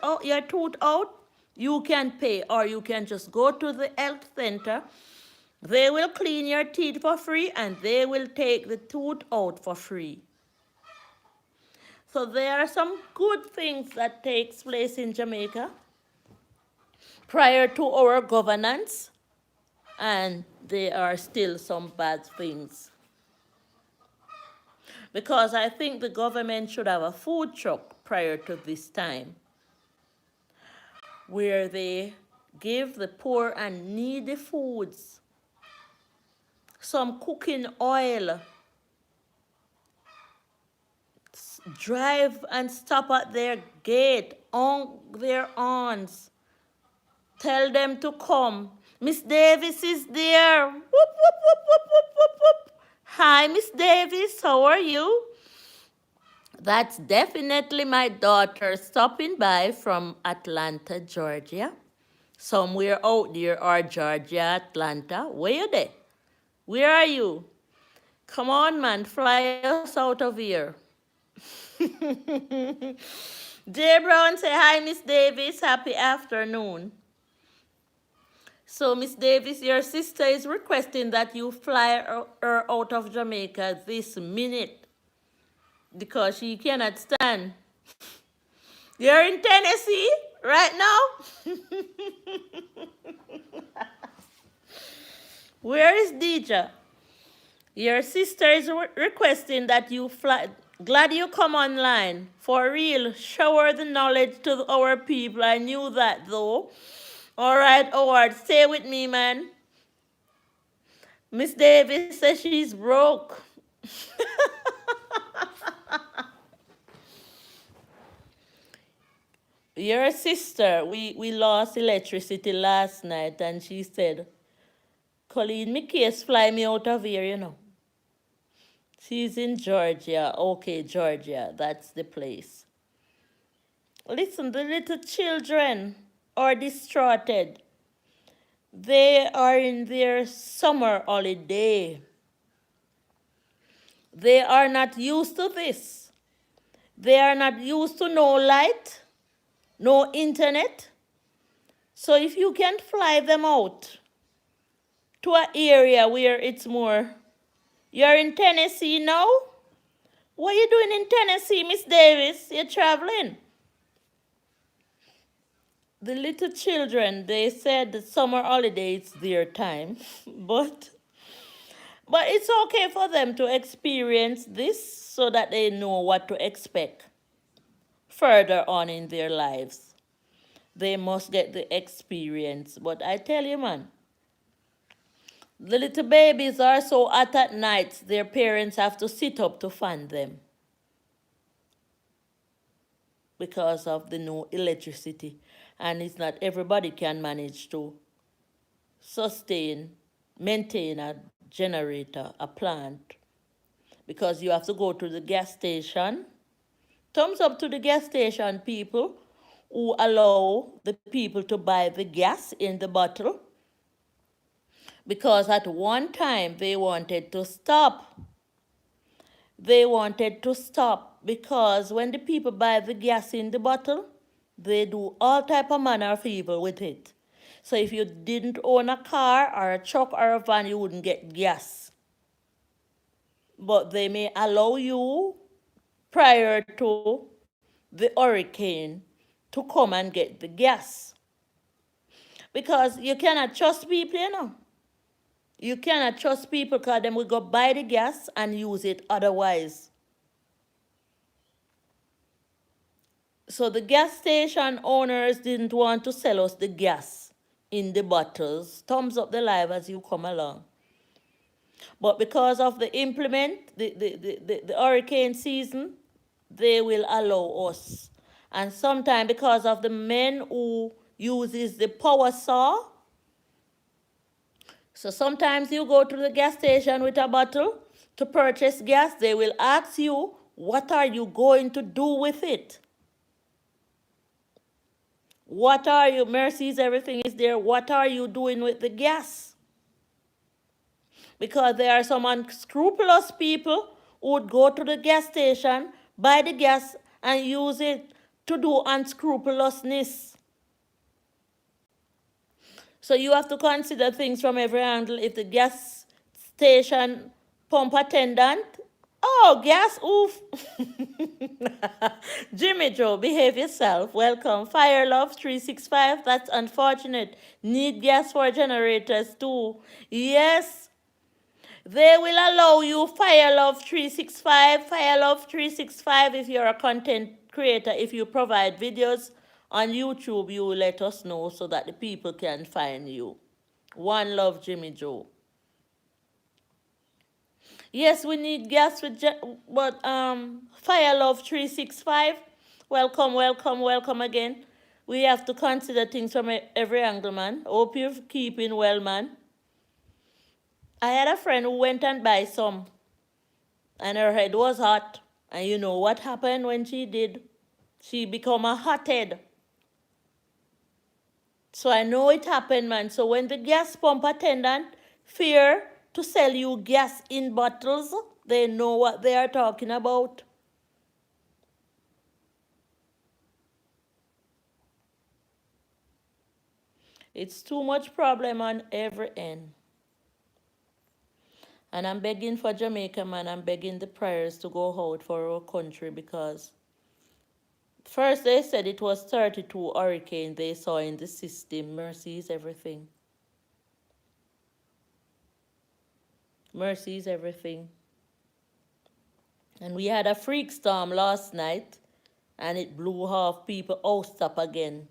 out, you can pay, or you can just go to the health center. They will clean your teeth for free and they will take the tooth out for free. So there are some good things that takes place in Jamaica prior to our governance, and there are still some bad things. Because I think the government should have a food truck prior to this time, where they give the poor and needy foods, some cooking oil, drive and stop at their gate, on their arms. Tell them to come. Miss Davis is there. Whoop, whoop, whoop, whoop, whoop, whoop, whoop. Hi, Miss Davis. How are you? That's definitely my daughter stopping by from Atlanta, Georgia. Somewhere out there, or Georgia, Atlanta. Where you there? Where are you? Come on, man. Fly us out of here. Jay Brown say, hi, Miss Davis. Happy afternoon. So, Miss Davis, your sister is requesting that you fly her out of Jamaica this minute because she cannot stand. You're in Tennessee right now? Where is Deja? Your sister is requesting that you fly. Glad you come online. For real, shower the knowledge to our people. I knew that, though. All right, Howard, stay with me, man. Miss Davis says she's broke. Your sister, we lost electricity last night, and she said, Colleen, me case fly me out of here, you know. She's in Georgia. Okay, Georgia, that's the place. Listen, the little children are distraughted. They are in their summer holiday. They are not used to this. They are not used to no light, no internet. So if you can fly them out to an area where it's more, you're in Tennessee now? What are you doing in Tennessee, Miss Davis? You're traveling. The little children, they said the summer holiday is their time, but it's okay for them to experience this so that they know what to expect further on in their lives. They must get the experience. But I tell you, man, the little babies are so hot at night, their parents have to sit up to fan them because of the no electricity. And it's not everybody can manage to maintain a generator, a plant, because you have to go to the gas station. Thumbs up to the gas station people who allow the people to buy the gas in the bottle, because at one time they wanted to stop. They wanted to stop because when the people buy the gas in the bottle, they do all type of manner of evil with it. So if you didn't own a car or a truck or a van, you wouldn't get gas. But they may allow you prior to the hurricane to come and get the gas. Because you cannot trust people, you know. You cannot trust people because them will go buy the gas and use it otherwise. So the gas station owners didn't want to sell us the gas in the bottles. Thumbs up the live as you come along. But because of the the hurricane season, they will allow us. And sometimes because of the men who uses the power saw, so sometimes you go to the gas station with a bottle to purchase gas, they will ask you, what are you going to do with it? What are you, Mercy's everything is there, what are you doing with the gas? Because there are some unscrupulous people who would go to the gas station, buy the gas, and use it to do unscrupulousness. So you have to consider things from every angle. If the gas station pump attendant, oh, gas, oof. Jimmy Joe, behave yourself. Welcome. Fire Love 365, that's unfortunate. Need gas for generators too. Yes, they will allow you Fire Love 365. Fire Love 365 if you're a content creator. If you provide videos on YouTube, you will let us know so that the people can find you. One Love, Jimmy Joe. Yes, we need gas with but Fire Love 365. Welcome, welcome, welcome again. We have to consider things from every angle, man. Hope you're keeping well, man. I had a friend who went and buy some, and her head was hot. And you know what happened when she did? She become a hothead. So I know it happened, man. So when the gas pump attendant fear to sell you gas in bottles, they know what they are talking about. It's too much problem on every end. And I'm begging for Jamaica, man. I'm begging the prayers to go out for our country because first they said it was 32 hurricanes they saw in the system. Mercy is everything. Mercy is everything. And we had a freak storm last night, and it blew half people house up again.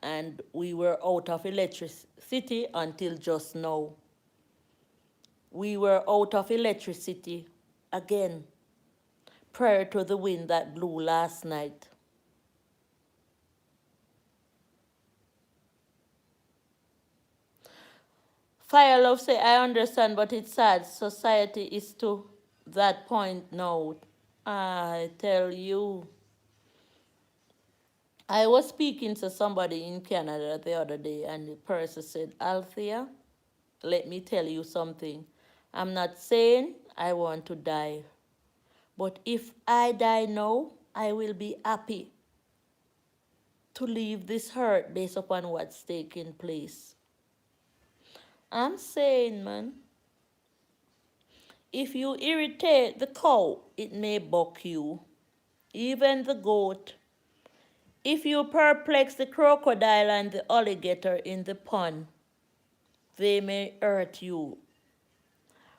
And we were out of electricity until just now. We were out of electricity again prior to the wind that blew last night. Fire Love say, I understand, but it's sad. Society is to that point now, I tell you, I was speaking to somebody in Canada the other day, and the person said, Althea, let me tell you something. I'm not saying I want to die, but if I die now, I will be happy to leave this hurt based upon what's taking place. I'm saying, man, if you irritate the cow, it may buck you, even the goat. If you perplex the crocodile and the alligator in the pond, they may hurt you.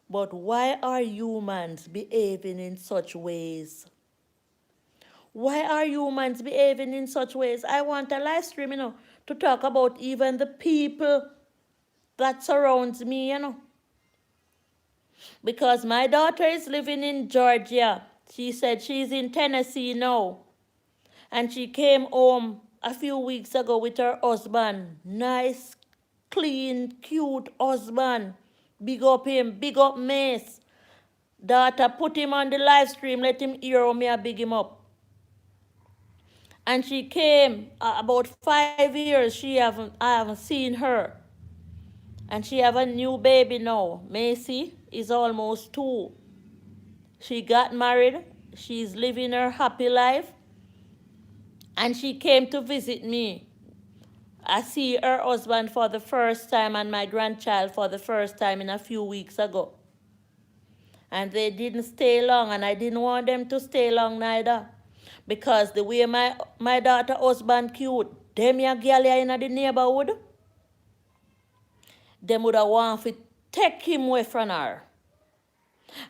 But why are humans behaving in such ways? Why are humans behaving in such ways? I want a live stream, to talk about even the people that surrounds me, Because my daughter is living in Georgia. She said she's in Tennessee now. And she came home a few weeks ago with her husband. Nice, clean, cute husband. Big up him, big up Mace. Daughter, put him on the live stream, let him hear how me I big him up. And she came about 5 years. I haven't seen her. And she have a new baby now. Macy is almost 2. She got married. She's living her happy life. And she came to visit me. I see her husband for the first time and my grandchild for the first time in a few weeks ago. And they didn't stay long, and I didn't want them to stay long neither. Because the way my daughter husband cute, them ya girl in the neighborhood, them would have want to take him away from her.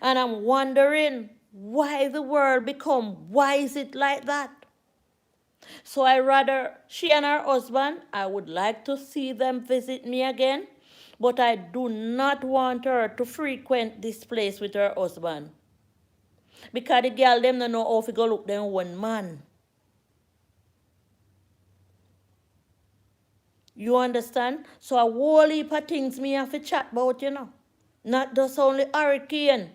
And I'm wondering why the world become, why is it like that? So I rather, she and her husband, I would like to see them visit me again, but I do not want her to frequent this place with her husband. Because the girl them don't know how to go look them one man. You understand? So a whole heap of things me have to chat about, Not just only hurricane.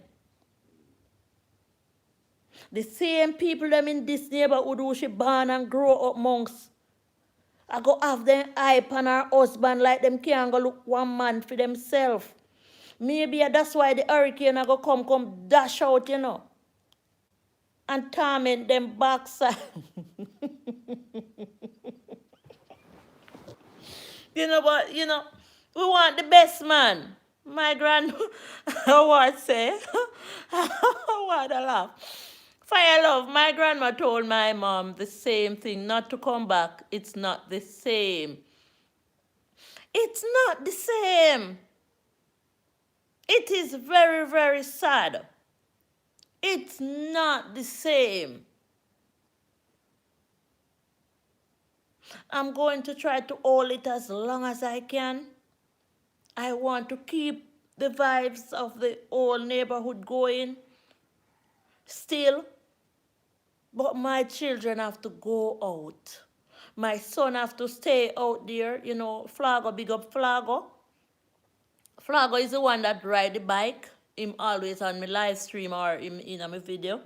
The same people them in this neighborhood who she born and grow up amongst. I go have them hype on her husband like them can't go look one man for themselves. Maybe that's why the hurricane I go come dash out, and torment them backside. But we want the best man. My grand what say? What a laugh. Fire love, my grandma told my mom the same thing, not to come back. It's not the same. It's not the same. It is very, very sad. It's not the same. I'm going to try to hold it as long as I can. I want to keep the vibes of the whole neighborhood going still. But my children have to go out. My son have to stay out there. Flago, big up Flago. Flago is the one that ride the bike. Him always on my live stream or in my video.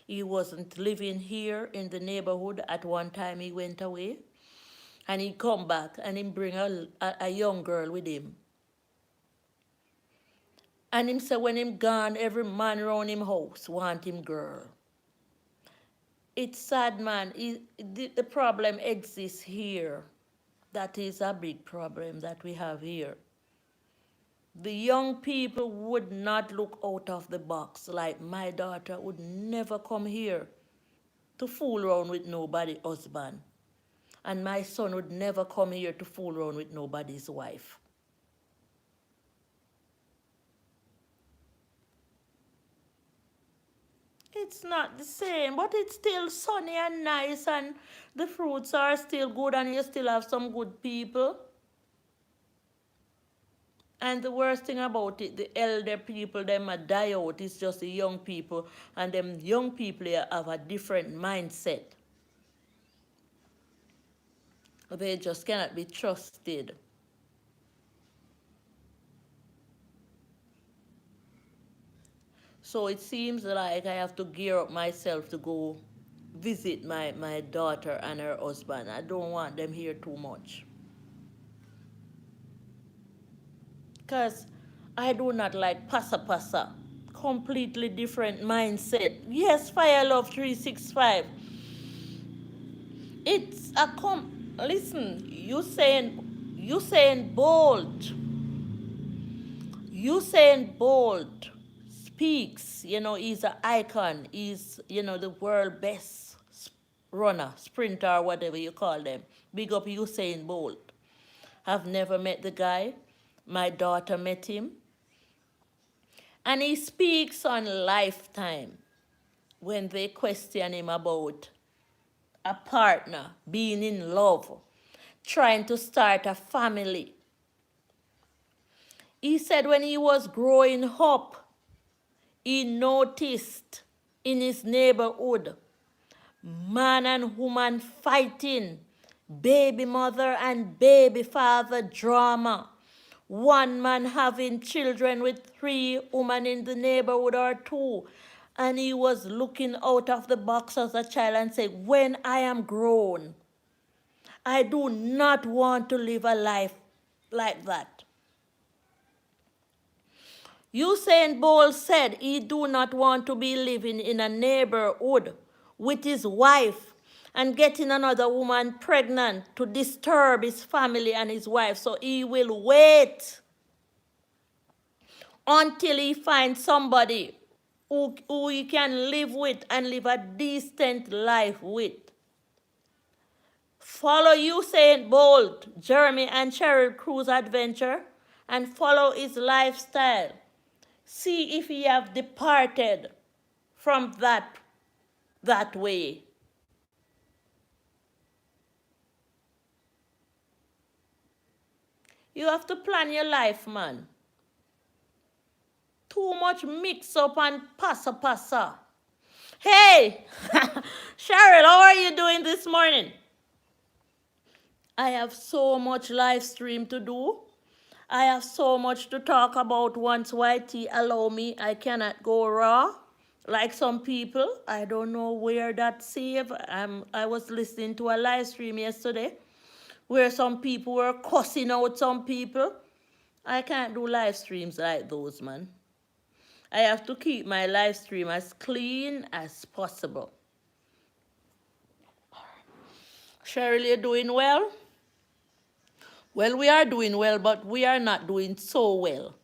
He wasn't living here in the neighborhood. At one time he went away. And he come back and he bring a young girl with him. And him say when him gone, every man around him house want him girl. It's sad, man. The problem exists here. That is a big problem that we have here. The young people would not look out of the box. Like my daughter would never come here to fool around with nobody's husband. And my son would never come here to fool around with nobody's wife. It's not the same, but it's still sunny and nice, and the fruits are still good, and you still have some good people. And the worst thing about it, the elder people, them a die out. It's just the young people, and them young people have a different mindset. They just cannot be trusted. So it seems like I have to gear up myself to go visit my daughter and her husband. I don't want them here too much. Because I do not like pasa pasa. Completely different mindset. Yes, Fire Love 365. It's a listen, Usain Bolt. Usain Bolt speaks, he's an icon. He's, the world best runner, sprinter, whatever you call them. Big up Usain Bolt. I've never met the guy. My daughter met him. And he speaks on Lifetime when they question him about a partner, being in love, trying to start a family. He said when he was growing up, he noticed in his neighborhood man and woman fighting, baby mother and baby father drama. One man having children with 3 women in the neighborhood or 2. And he was looking out of the box as a child and said, when I am grown, I do not want to live a life like that. Usain Bolt said he do not want to be living in a neighborhood with his wife and getting another woman pregnant to disturb his family and his wife. So he will wait until he finds somebody who he can live with and live a decent life with. Follow Usain Bolt, Jeremy and Cheryl Cruz adventure and follow his lifestyle. See if he have departed from that way. You have to plan your life, man. Too much mix up and pasa. Hey, Cheryl, how are you doing this morning? I have so much live stream to do. I have so much to talk about. Once YT allow me, I cannot go raw like some people. I don't know where that save. I was listening to a live stream yesterday where some people were cussing out some people. I can't do live streams like those, man. I have to keep my live stream as clean as possible. Cheryl, you doing well? Well, we are doing well, but we are not doing so well.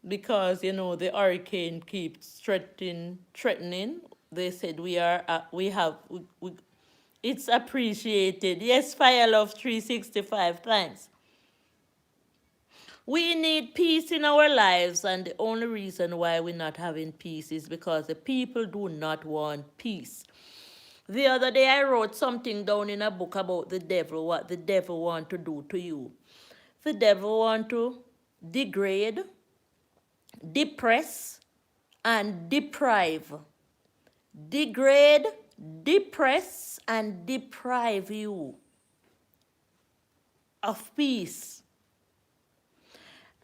Because, the hurricane keeps threatening. They said it's appreciated. Yes, Fire Love 365, thanks. We need peace in our lives, and the only reason why we're not having peace is because the people do not want peace. The other day I wrote something down in a book about the devil, what the devil want to do to you. The devil want to degrade, depress, and deprive. Degrade, depress, and deprive you of peace.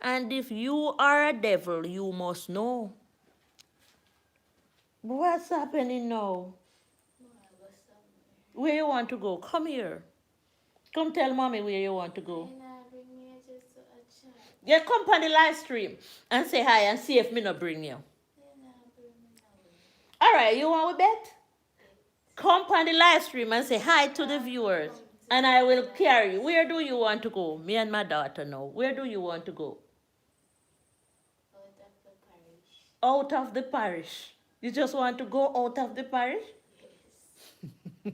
And if you are a devil, you must know. What's happening now? Where you want to go? Come here. Come tell mommy where you want to go. Yeah, come on the live stream and say hi and see if me not bring you. All right, you want to bet? Come on the live stream and say hi to the viewers. And I will carry you. Where do you want to go? Me and my daughter now. Where do you want to go? Out of the parish. You just want to go out of the parish? Yes.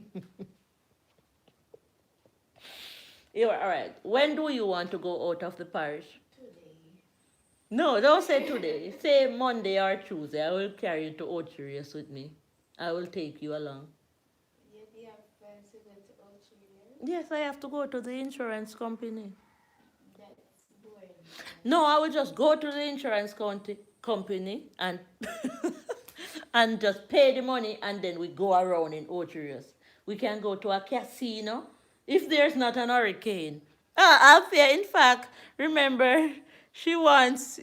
You're all right. When do you want to go out of the parish? Today. No, don't say today. Say Monday or Tuesday. I will carry you to Oachirius with me. I will take you along. You have plans to go to Oachirius? Yes, I have to go to the insurance company. That's boring. No, I will just go to the insurance company and and just pay the money, and then we go around in Oachirius. We can go to a casino if there's not an hurricane. Althea, in fact, remember, she wants,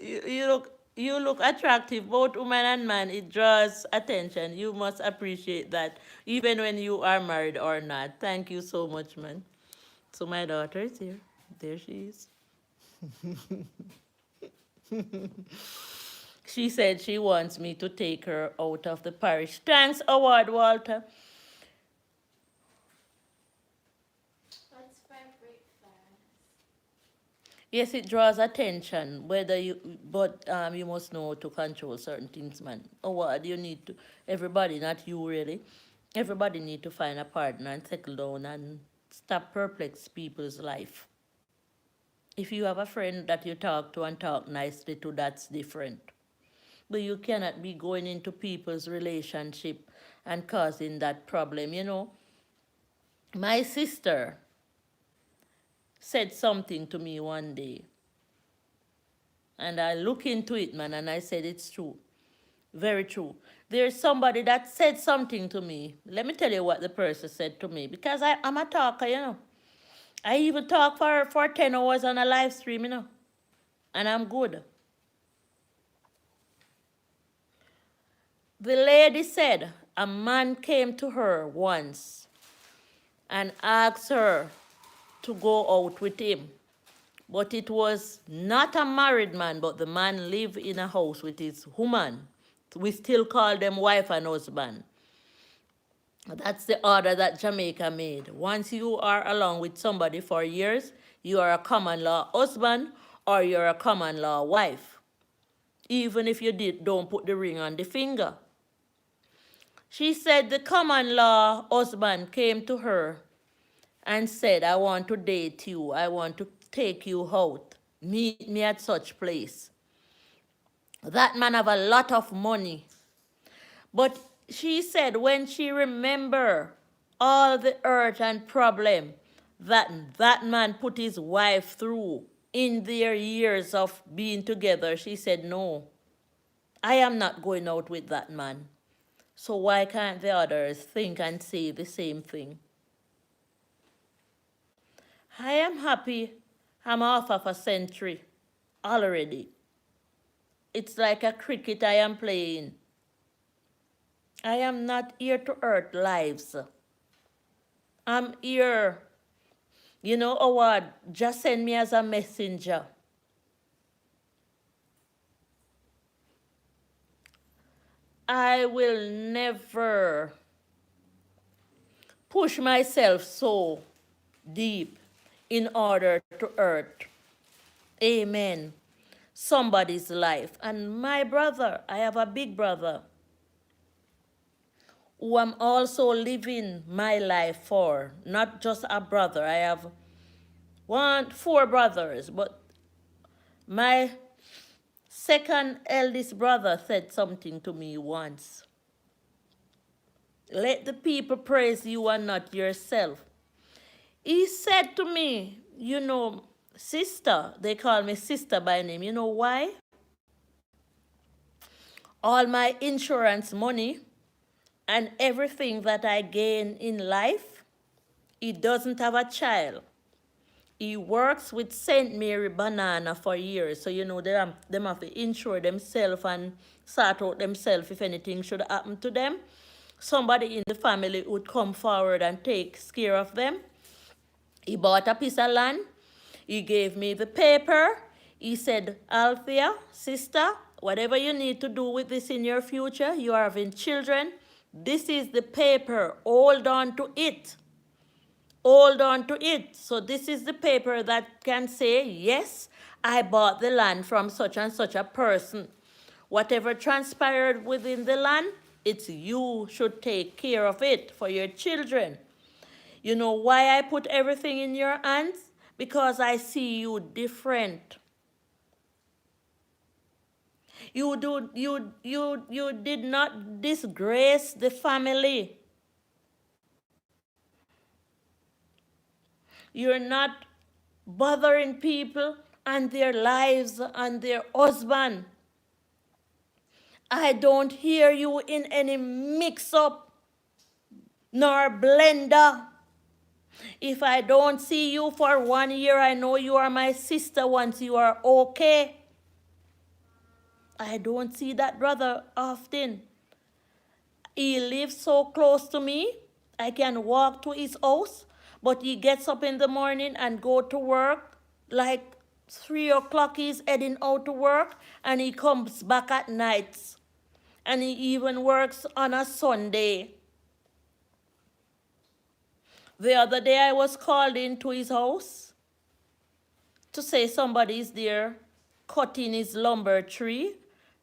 You look attractive, both woman and man. It draws attention. You must appreciate that, even when you are married or not. Thank you so much, man. So my daughter is here. There she is. She said she wants me to take her out of the parish. Thanks, Award Walter. Yes, it draws attention. Whether you, but you must know to control certain things, man. Award, you need to. Everybody, not you really. Everybody need to find a partner and settle down and stop perplex people's life. If you have a friend that you talk to and talk nicely to, that's different. But you cannot be going into people's relationship and causing that problem, you know. My sister said something to me one day. And I look into it, man, and I said it's true. Very true. There's somebody that said something to me. Let me tell you what the person said to me. Because I'm a talker, you know. I even talk for 10 hours on a live stream, you know. And I'm good. The lady said a man came to her once and asked her to go out with him. But it was not a married man, but the man lived in a house with his woman. We still call them wife and husband. That's the order that Jamaica made. Once you are along with somebody for years, you are a common law husband or you're a common law wife. Even if you don't put the ring on the finger. She said the common law husband came to her and said, I want to date you. I want to take you out. Meet me at such place. That man have a lot of money. But she said when she remember all the hurt and problem that man put his wife through in their years of being together, she said, no, I am not going out with that man. So why can't the others think and say the same thing? I am happy I'm off of a century already. It's like a cricket I am playing. I am not here to hurt lives. I'm here, you know, Award, just send me as a messenger. I will never push myself so deep in order to hurt. Amen. Somebody's life. And my brother, I have a big brother who I'm also living my life for. Not just a brother. I have 4 brothers, but my second eldest brother said something to me once. Let the people praise you and not yourself. He said to me, you know, sister, they call me sister by name. You know why? All my insurance money and everything that I gain in life, he doesn't have a child. He works with St. Mary Banana for years. So, you know, they have to insure themselves and sort out themselves if anything should happen to them. Somebody in the family would come forward and take care of them. He bought a piece of land. He gave me the paper. He said, Althea, sister, whatever you need to do with this in your future, you are having children. This is the paper. Hold on to it. Hold on to it. So this is the paper that can say, yes, I bought the land from such and such a person. Whatever transpired within the land, it's you should take care of it for your children. You know why I put everything in your hands? Because I see you different. You did not disgrace the family. You're not bothering people and their lives and their husband. I don't hear you in any mix-up nor blender. If I don't see you for 1 year, I know you are my sister once you are okay. I don't see that brother often. He lives so close to me. I can walk to his house, but he gets up in the morning and go to work. Like 3 o'clock, he's heading out to work, and he comes back at nights. And he even works on a Sunday. The other day, I was called into his house to say somebody's there cutting his lumber tree,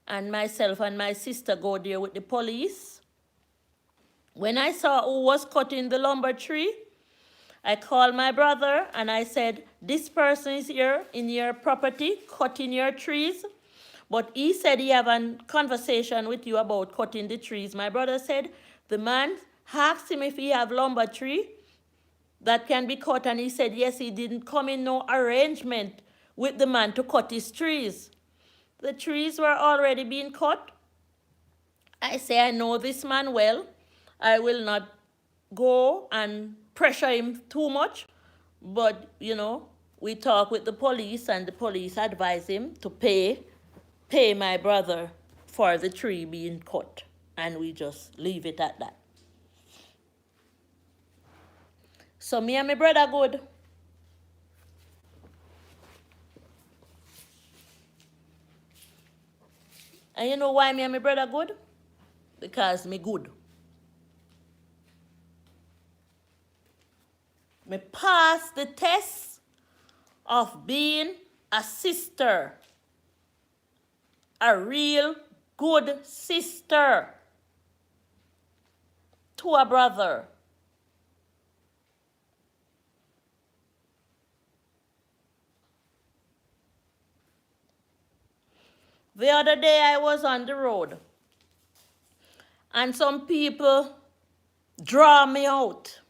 and myself and my sister go there with the police. When I saw who was cutting the lumber tree, I called my brother and I said, this person is here in your property cutting your trees. But he said he have a conversation with you about cutting the trees. My brother said the man asked him if he have lumber tree that can be cut, and he said yes, he didn't come in no arrangement with the man to cut his trees. The trees were already being cut. I say, I know this man well. I will not go and pressure him too much. But, you know, we talk with the police, and the police advise him to pay my brother for the tree being cut. And we just leave it at that. So me and my brother good. And you know why me and my brother good? Because me good. Me pass the test of being a sister. A real good sister to a brother. The other day I was on the road, and some people draw me out.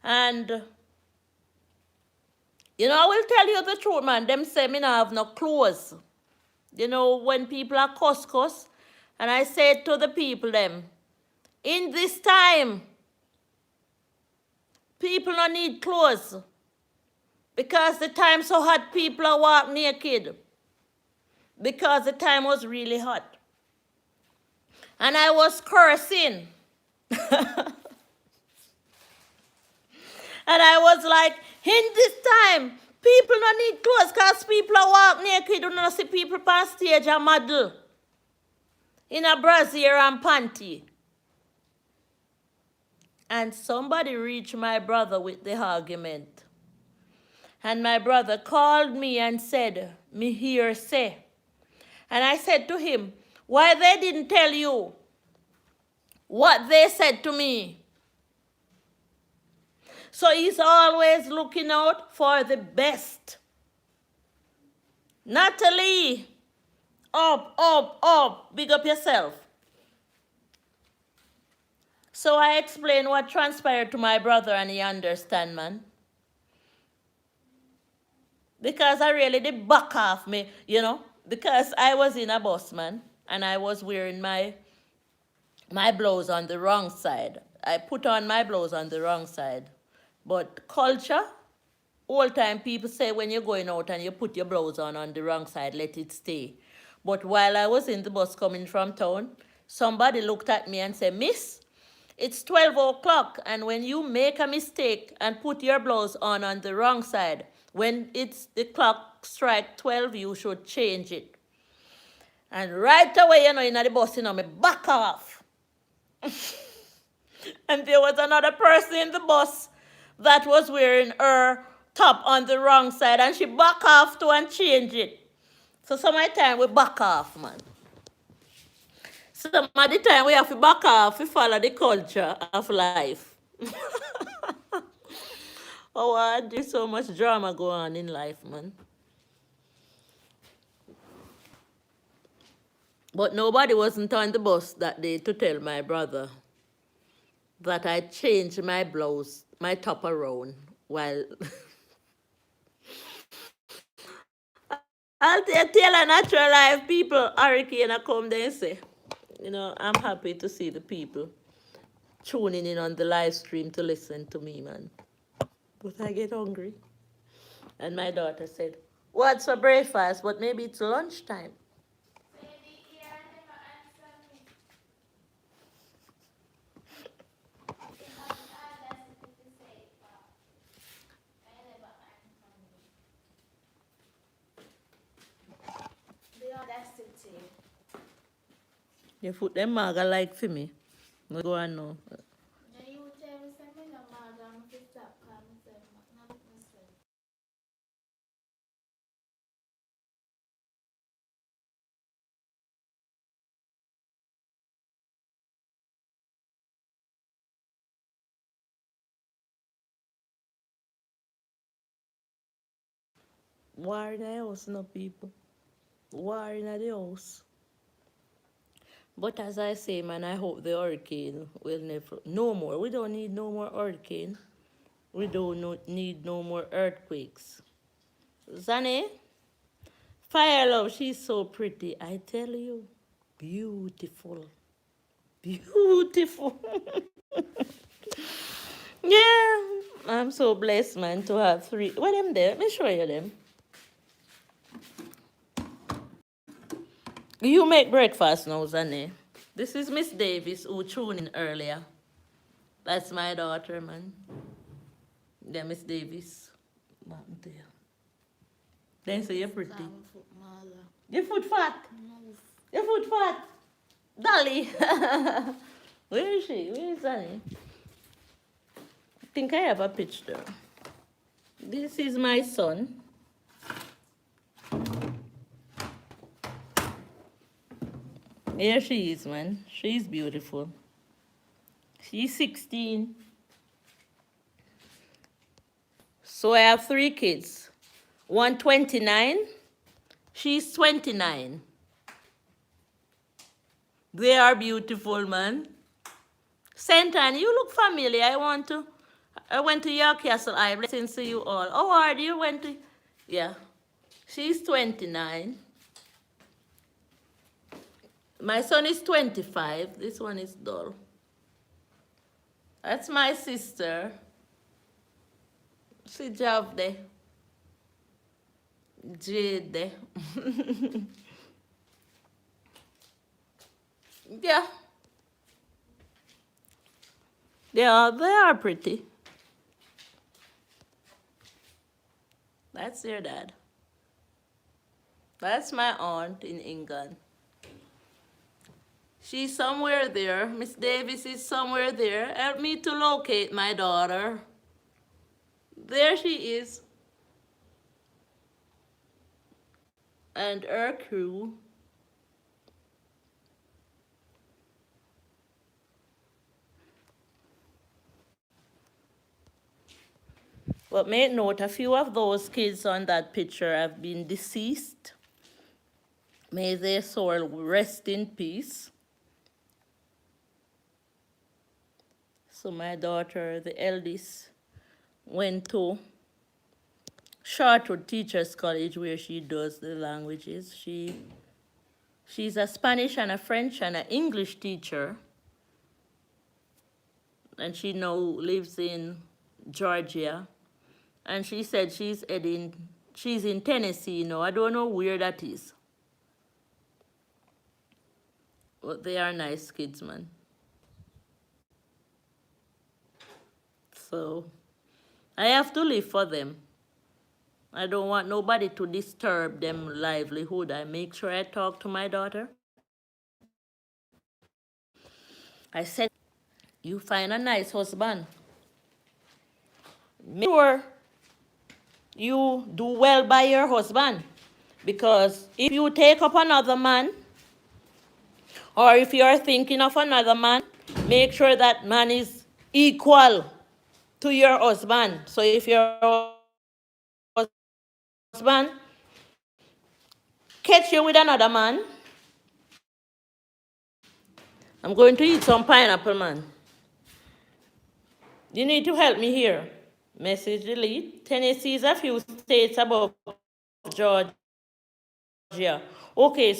And, you know, I will tell you the truth, man. Them say me not have no clothes. You know, when people are cuss, and I said to the people them, in this time, people don't need clothes. Because the time so hot, people are walk naked. Because the time was really hot. And I was cursing. And I was like, in this time, people don't need clothes because people are walk naked. You don't see people on stage and model in a brassiere and panty. And somebody reached my brother with the argument. And my brother called me and said, me hear say. And I said to him, why they didn't tell you what they said to me? So he's always looking out for the best. Natalie, up, big up yourself. So I explained what transpired to my brother, and he understand, man. Because I really did back off me, you know, because I was in a bus, man, and I was wearing my blouse on the wrong side. I put on my blouse on the wrong side. But culture, all time people say when you're going out and you put your blouse on the wrong side, let it stay. But while I was in the bus coming from town, somebody looked at me and said, Miss, it's 12 o'clock, and when you make a mistake and put your blouse on the wrong side, when it's the clock strike 12, you should change it. And right away, you know, in the bus, you know, me back off. And there was another person in the bus that was wearing her top on the wrong side, and she back off too and change it. So some of the time we back off, man. Some of the time we have to back off to follow the culture of life. Oh, there's so much drama going on in life, man. But nobody wasn't on the bus that day to tell my brother that I changed my blouse, my top around, while I'll tell a natural life people, hurricane come there and say, you know, I'm happy to see the people tuning in on the live stream to listen to me, man. But I get hungry. And my daughter said, what's for breakfast? But maybe it's lunchtime. Your foot them maga like for me. No go on now. War in the house, no people. War in the house. But as I say, man, I hope the hurricane will never, no more. We don't need no more hurricane. We don't need no more earthquakes. Zane, Fire Love, she's so pretty. I tell you, beautiful. Beautiful. Yeah, I'm so blessed, man, to have three. What them there? Let me show you them. You make breakfast now, Zane. This is Miss Davis, who tuned in earlier. That's my daughter, man. Yeah, Miss Davis. Then say you're pretty. Your foot fat. Your foot fat. Dolly. Where is she? Where is Zane? I think I have a picture. This is my son. Here she is, man. She's beautiful. She's 16. So I have 3 kids. One 29. She's 29. They are beautiful, man. Saint Anne, you look familiar. I went to York Castle. I blessings to you all. Oh, are you went to? Yeah. She's 29. My son is 25. This one is dull. That's my sister. She job there. Jade there. Yeah. They are pretty. That's their dad. That's my aunt in England. She's somewhere there. Miss Davis is somewhere there. Help me to locate my daughter. There she is. And her crew. But make note, a few of those kids on that picture have been deceased. May their soul rest in peace. So my daughter, the eldest, went to Chartwood Teachers College where she does the languages. She's a Spanish and a French and an English teacher. And she now lives in Georgia. And she said she's in Tennessee now. I don't know where that is. But they are nice kids, man. So I have to live for them. I don't want nobody to disturb them livelihood. I make sure I talk to my daughter. I said, you find a nice husband. Make sure you do well by your husband. Because if you take up another man, or if you are thinking of another man, make sure that man is equal to your husband. So if your husband catch you with another man, I'm going to eat some pineapple, man. You need to help me here. Message delete. Tennessee is a few states above Georgia. Okay,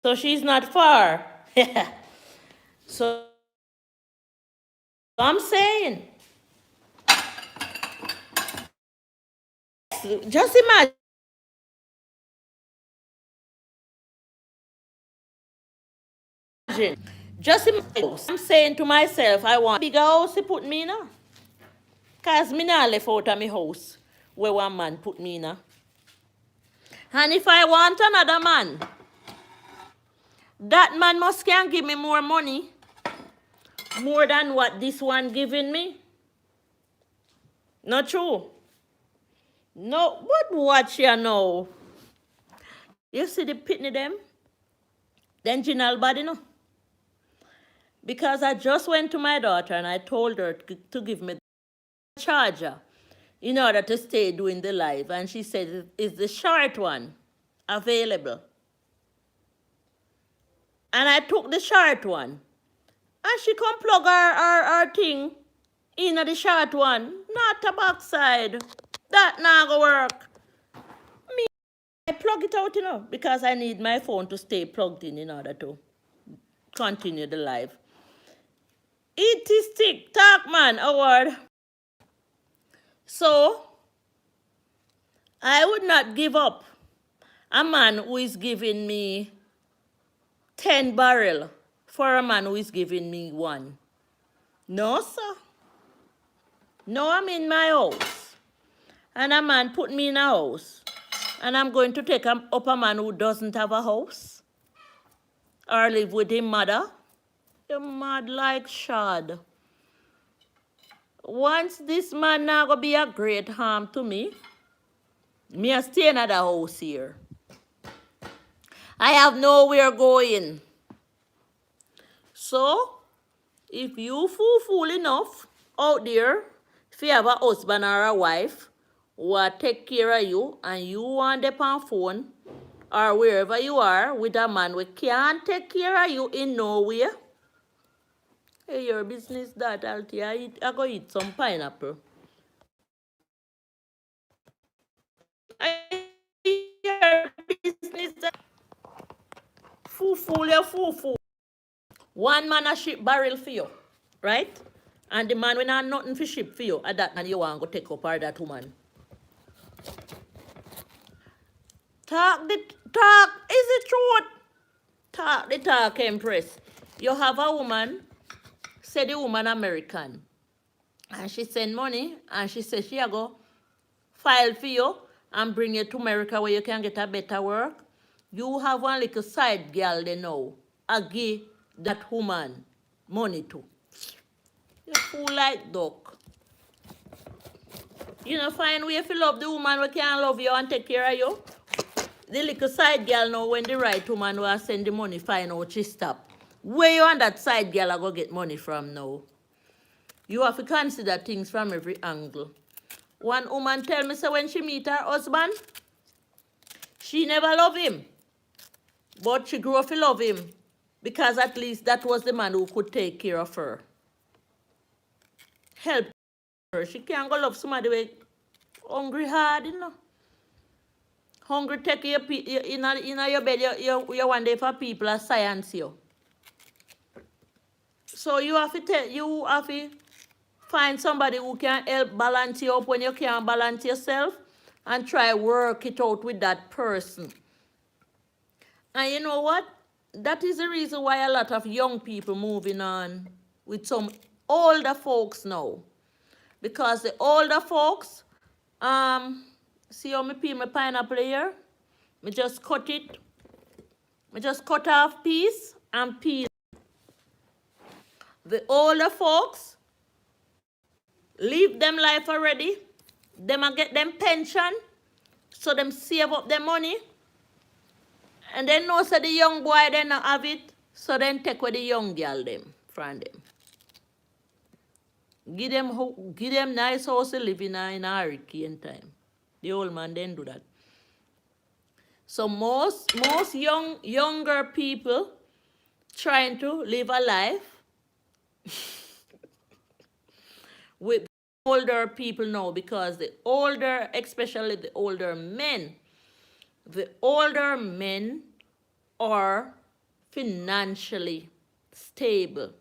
so she's not far. So I'm saying, just imagine. Just imagine. I'm saying to myself, I want a bigger house to put me in. Because me not left out of my house where one man put me in. And if I want another man, That man must can give me more money, more than what this one giving me. Not true. No, but watch you now. You see the pitney them? Then general body no. Because I just went to my daughter and I told her to give me the charger in order to stay doing the live. And she said, is the short one available? And I took the short one. And she come plug her thing in the short one. Not a backside. That not gonna work. Me, I plug it out, because I need my phone to stay plugged in order to continue the live. It is TikTok, man, award. So, I would not give up a man who is giving me 10 barrel for a man who is giving me 1. No, sir. No, I'm in my house. And a man put me in a house. And I'm going to take up a man who doesn't have a house. Or live with his mother. You're mad like shad. Once this man now gonna be a great harm to me, me a stay in the house here. I have nowhere going. So, if you fool enough out there, if you have a husband or a wife who will take care of you and you want them on phone or wherever you are with a man who can't take care of you in nowhere, hey, your business that I'll tell you, I go eat some pineapple. Your business that fool. One man a ship barrel for you, right? And the man when have nothing for ship for you, at that man you want to go take up or that woman. Talk, is it truth? Talk the talk, Empress. You have a woman, say the woman American, and she send money, and she say she go file for you and bring you to America where you can get a better work. You have one little side girl they know. I give that woman money to. You fool like duck. You know, find way if you love the woman who can love you and take care of you. The little side girl know when the right woman will send the money, find out she stop. Where you and that side girl are going to get money from now? You have to consider things from every angle. One woman tell me, so when she meet her husband, she never love him. But she grew up to love him because at least that was the man who could take care of her. Help her. She can't go love somebody with hungry hard, Hungry take you in your bed, you one day for people to science you. So you have to find somebody who can help balance you up when you can't balance yourself and try work it out with that person. And you know what? That is the reason why a lot of young people moving on with some older folks now. Because the older folks, see how me peel my pineapple here? Me just cut it. Me just cut off piece and peel. The older folks, live them life already. Them a get them pension. So them save up their money. And then know so the young boy they not have it. So then take away the young girl them from them. Give them nice house to live in a hurricane time. The old man then do that. So most younger people trying to live a life with older people now, because the older, especially the older men are financially stable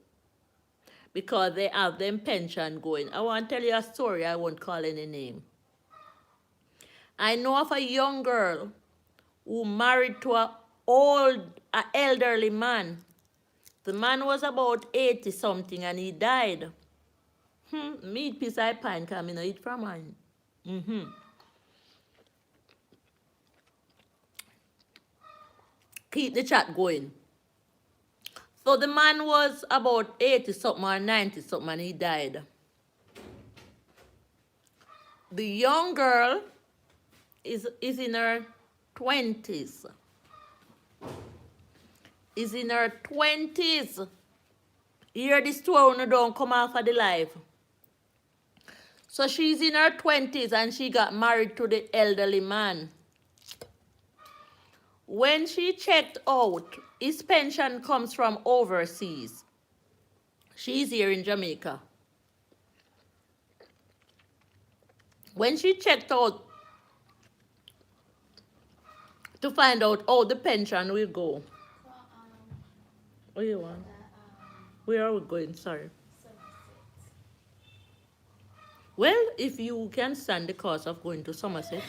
because they have them pension going. I want to tell you a story. I won't call any name. I know of a young girl who married to an elderly man. The man was about 80 something and he died. Me eat piece of pine because I eat from mine. Keep the chat going. So the man was about 80 something or 90 something and he died. The young girl is in her 20s. Is in her 20s. Hear this story when you don't come off of the life. So she's in her 20s and she got married to the elderly man. When she checked out, his pension comes from overseas. She's here in Jamaica. When she checked out to find out how the pension will go. What do you want? Where are we going? Sorry. Well, if you can stand the cost of going to Somerset,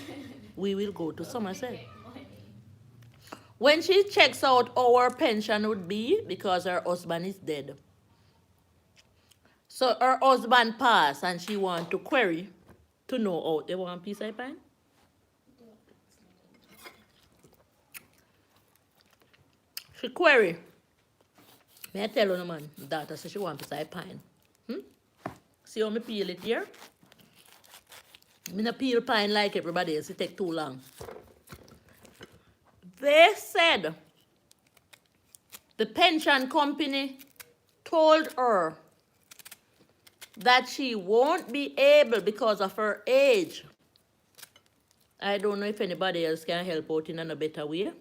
we will go to Somerset. When she checks out how her pension would be, because her husband is dead. So her husband passed and she wants to query to know how. They want a piece of pine? She query. May I tell you, no man, daughter says she wants a piece of pine. See how me peel it here? Me not peel pine like everybody else, it take too long. They said the pension company told her that she won't be able, because of her age. I don't know if anybody else can help out in a better way,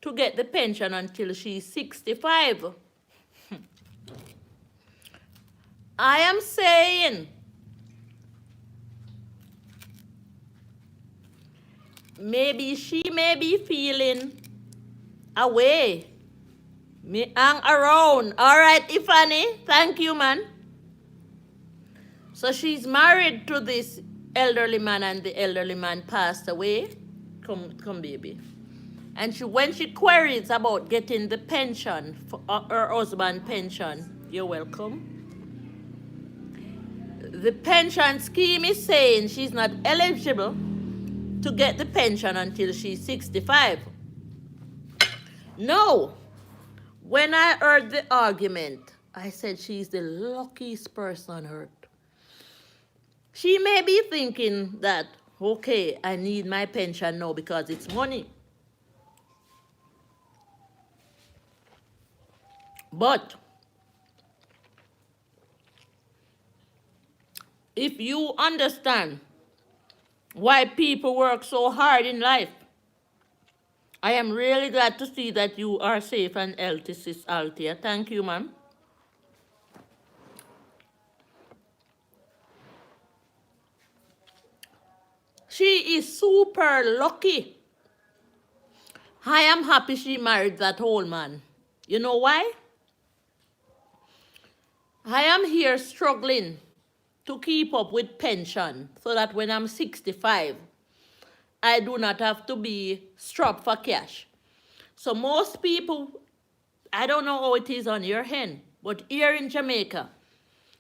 to get the pension until she's 65. I am saying, maybe she may be feeling away. Me hang around. All right, Ifani. Thank you, man. So she's married to this elderly man and the elderly man passed away. Come, baby. And when she queries about getting the pension, for her husband pension, you're welcome. The pension scheme is saying she's not eligible to get the pension until she's 65. No. When I heard the argument, I said she's the luckiest person on earth. She may be thinking that, okay, I need my pension now because it's money. But if you understand why people work so hard in life, I am really glad to see that you are safe and healthy, Sis Althea. Thank you, ma'am. She is super lucky. I am happy she married that old man. You know why? I am here struggling to keep up with pension so that when I'm 65, I do not have to be strapped for cash. So most people, I don't know how it is on your end, but here in Jamaica,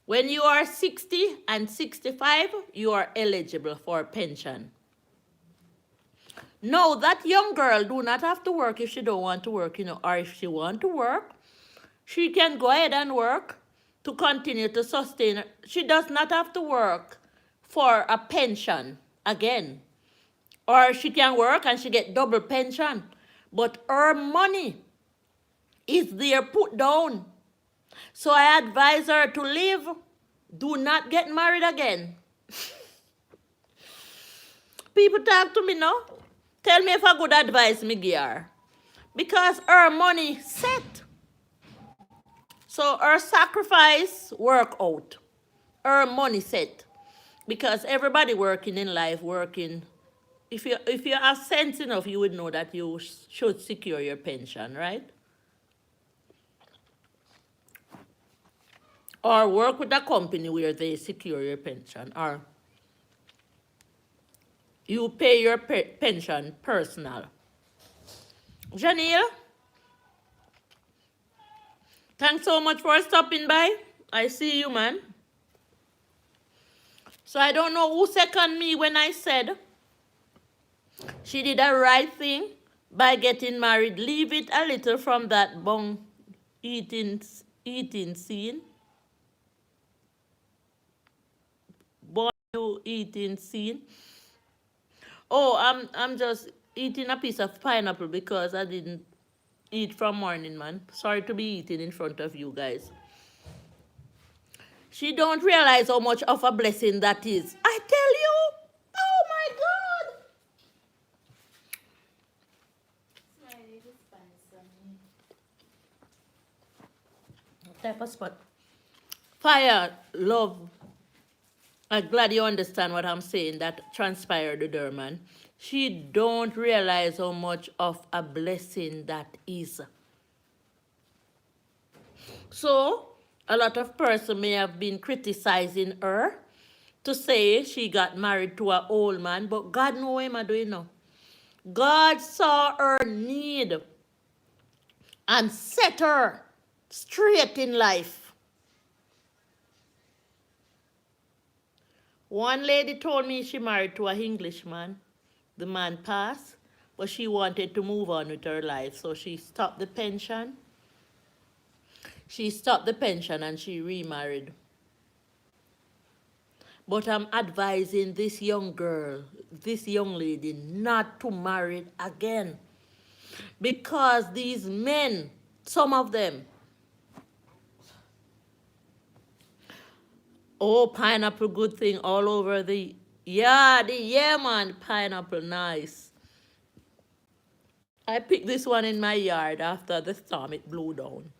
when you are 60 and 65, you are eligible for pension. No, that young girl do not have to work if she don't want to work, or if she want to work, she can go ahead and work to continue to sustain. She does not have to work for a pension again. Or she can work and she get double pension. But her money is there put down. So I advise her to leave. Do not get married again. People talk to me now. Tell me if a good advice me give her. Because her money set. So her sacrifice work out. Her money set. Because everybody working in life, working. If you are sense enough, you would know that you should secure your pension, right? Or work with a company where they secure your pension. Or you pay your pension personal. Janelle, thanks so much for stopping by. I see you, man. So I don't know who seconded me when I said she did the right thing by getting married. Leave it a little from that bung. eating scene. Boy, you eating scene. Oh, I'm just eating a piece of pineapple because I didn't eat from morning, man. Sorry to be eating in front of you guys. She don't realize how much of a blessing that is. I tell you. Oh my God. Type of spot. Fire, love. I'm glad you understand what I'm saying. That transpired with her, man. She don't realize how much of a blessing that is. So, a lot of person may have been criticizing her to say she got married to an old man, but God know what I'm doing now. God saw her need and set her straight in life. One lady told me she married to an Englishman. The man passed, but she wanted to move on with her life, so she stopped the pension. She stopped the pension and she remarried. But I'm advising this young girl, this young lady, not to marry again. Because these men, some of them, oh, pineapple, good thing all over the yard. Yeah, man, pineapple, nice. I picked this one in my yard after the storm, it blew down.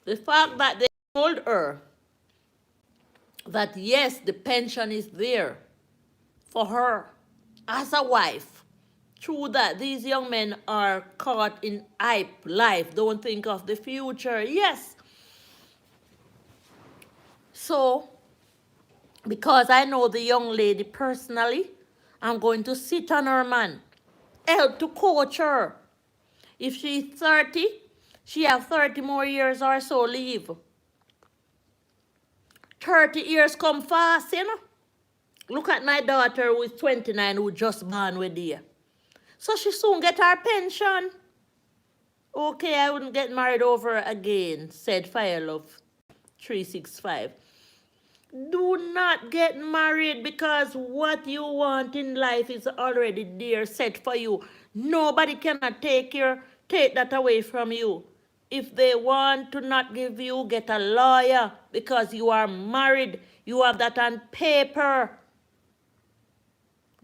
The fact that they told her that yes, the pension is there for her as a wife. True that these young men are caught in hype life, don't think of the future. Yes. So, because I know the young lady personally, I'm going to sit on her, man. Help to coach her. If she's 30, she have 30 more years or so leave. 30 years come fast, you know. Look at my daughter who is 29 who just born with you. So she soon get her pension. Okay, I wouldn't get married over again, said Firelove 365. Do not get married because what you want in life is already there, set for you. Nobody cannot take that away from you. If they want to not give you, get a lawyer because you are married. You have that on paper.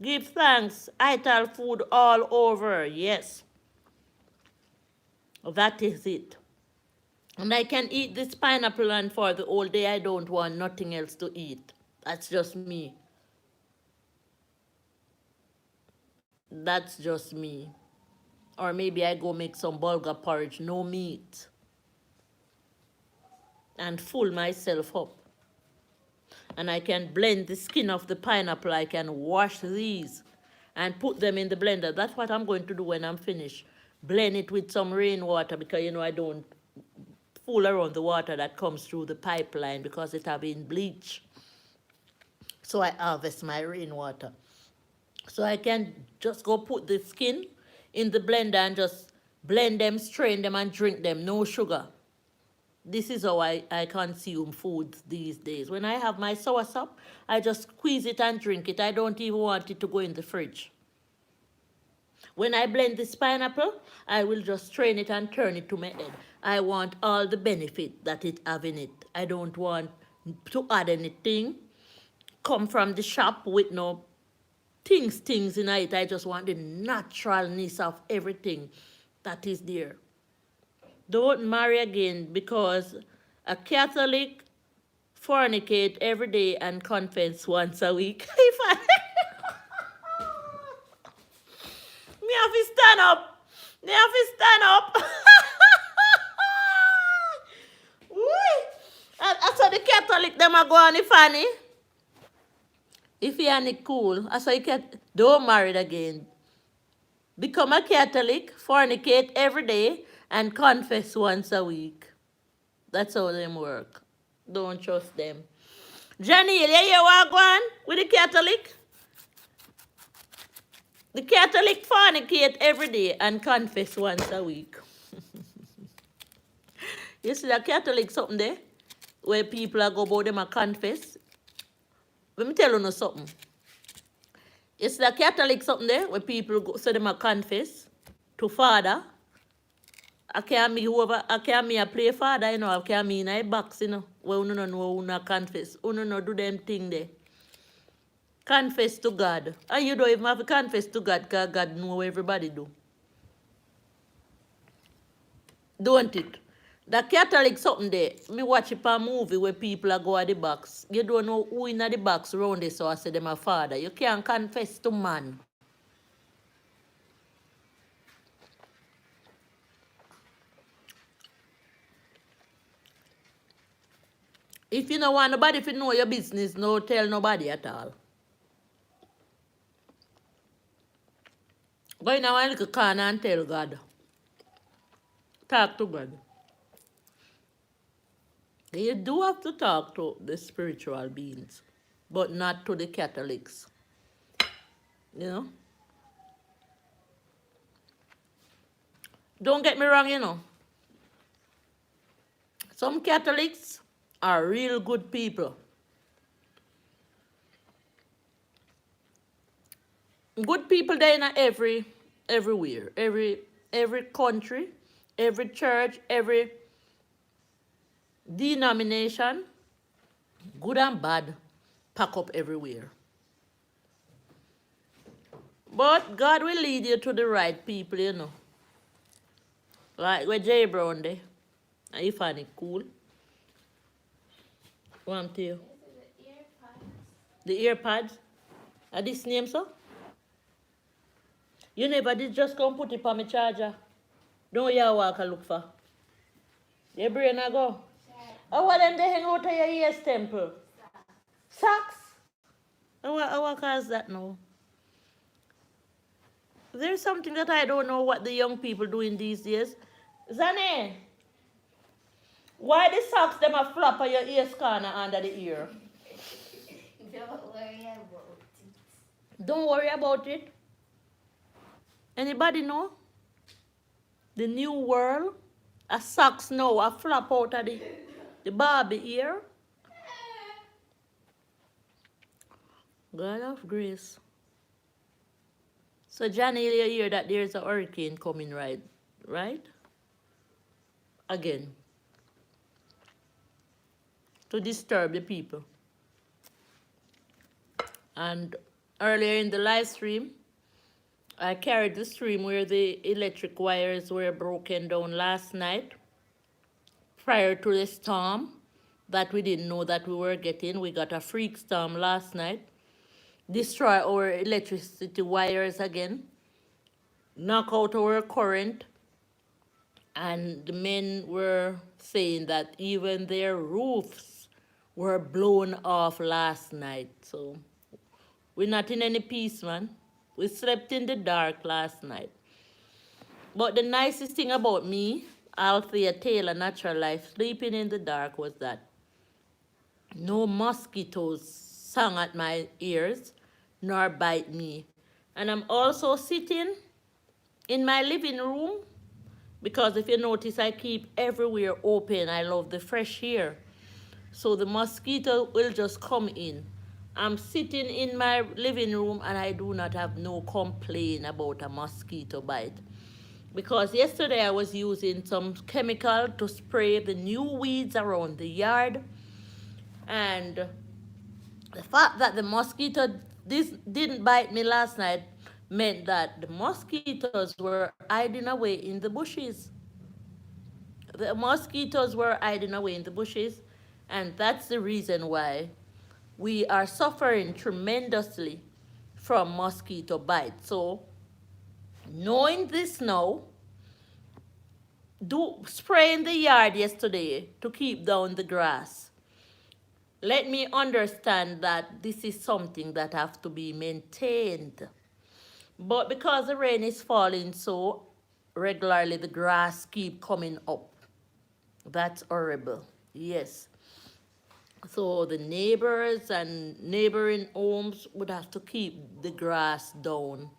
Give thanks. Ital food all over. Yes. That is it. And I can eat this pineapple and for the whole day I don't want nothing else to eat. That's just me. That's just me. Or maybe I go make some bulgur porridge, no meat. And full myself up. And I can blend the skin of the pineapple. I can wash these and put them in the blender. That's what I'm going to do when I'm finished. Blend it with some rainwater because, you know, I don't fool around the water that comes through the pipeline because it have been bleached. So I harvest my rainwater. So I can just go put the skin in the blender and just blend them, strain them, and drink them. No sugar. This is how I consume foods these days. When I have my soursop, I just squeeze it and drink it. I don't even want it to go in the fridge. When I blend this pineapple, I will just strain it and turn it to my head. I want all the benefit that it have in it. I don't want to add anything. Come from the shop with no things in it. I just want the naturalness of everything that is there. Don't marry again because a Catholic fornicate every day and confess once a week. Me have to stand up. Me have to stand up. I saw the Catholic them are going funny. If you are cool, I saw you don't marry again. Become a Catholic, fornicate every day, and confess once a week. That's how them work. Don't trust them. Jenny, you hear what going with the Catholic? The Catholic fornicate every day and confess once a week. You see the Catholic something there? Where people are go about them and confess. Let me tell you something. You see the Catholic something there? Where people go so them a confess to Father. I can't me whoever I can't me a play Father, you know, I can't me in a box, you know. Where you don't know who not confess. You don't know do them thing there. Confess to God. And you don't even have to confess to God because God know what everybody do. Don't it? The Catholic something there. Me watch it a movie where people are go at the box. You don't know who in the box round there, so I say them a father. You can't confess to man. If you don't want nobody to know your business, no tell nobody at all. Go in a little corner and tell God. Talk to God. You do have to talk to the spiritual beings, but not to the Catholics. You know? Don't get me wrong, you know. Some Catholics are real good people. Good people there in everywhere. Every country, every church, every denomination, good and bad, pack up everywhere. But God will lead you to the right people, you know. Like where Jay Brown there. And you find it cool. What to you? The earpads? Are this name so? You never did just come put it on my charger. Don't you walk and look for? Your brain a go. Oh, what them they hang out of your ears temple? Socks? What cause that now? There's something that I don't know what the young people doing these days. Zane, why the socks them a flap on your ears corner under the ear? Don't worry about it. Don't worry about it. Anybody know? The new world? A socks now a flap out of the Barbie ear. God of grace. So Johnny, you hear that there's a hurricane coming, right? Again. To disturb the people. And earlier in the live stream, I carried the stream where the electric wires were broken down last night prior to the storm that we didn't know that we were getting. We got a freak storm last night. Destroy our electricity wires again. Knock out our current. And the men were saying that even their roofs were blown off last night. So we're not in any peace, man. We slept in the dark last night. But the nicest thing about me, Althea Taylor Natural Life, sleeping in the dark was that no mosquitoes sang at my ears nor bite me. And I'm also sitting in my living room because if you notice, I keep everywhere open. I love the fresh air. So the mosquito will just come in. I'm sitting in my living room and I do not have no complaint about a mosquito bite. Because yesterday I was using some chemical to spray the new weeds around the yard. And the fact that the mosquito didn't bite me last night meant that the mosquitoes were hiding away in the bushes. The mosquitoes were hiding away in the bushes. And that's the reason why we are suffering tremendously from mosquito bites. So, knowing this now, spray in the yard yesterday to keep down the grass. Let me understand that this is something that has to be maintained. But because the rain is falling so regularly, the grass keep coming up. That's horrible. Yes. So the neighbors and neighboring homes would have to keep the grass down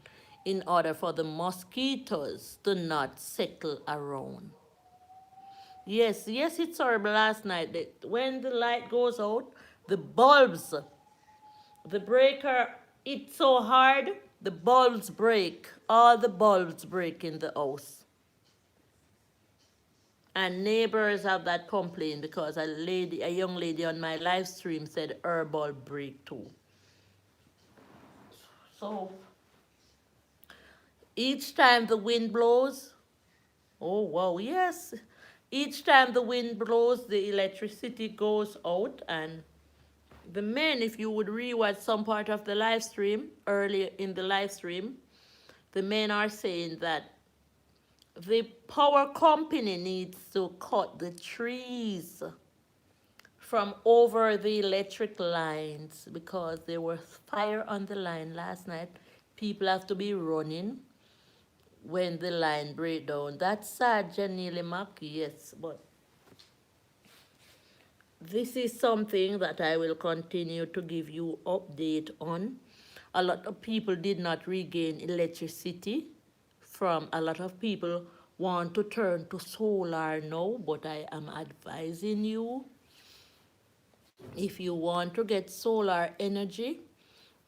in order for the mosquitoes to not settle around. Yes, yes, it's horrible last night. When the light goes out, the bulbs, the breaker, it's so hard, the bulbs break. All the bulbs break in the house. And neighbors have that complaint because a young lady on my live stream said her bulb break too. So each time the wind blows, oh wow, yes. Each time the wind blows, the electricity goes out, and the men, if you would rewatch some part of the live stream, earlier in the live stream, the men are saying that the power company needs to cut the trees from over the electric lines because there was fire on the line last night. People have to be running when the line break down. That's sad, Janelle Mack, yes, but this is something that I will continue to give you update on. A lot of people did not regain electricity from a lot of people want to turn to solar now, but I am advising you, if you want to get solar energy,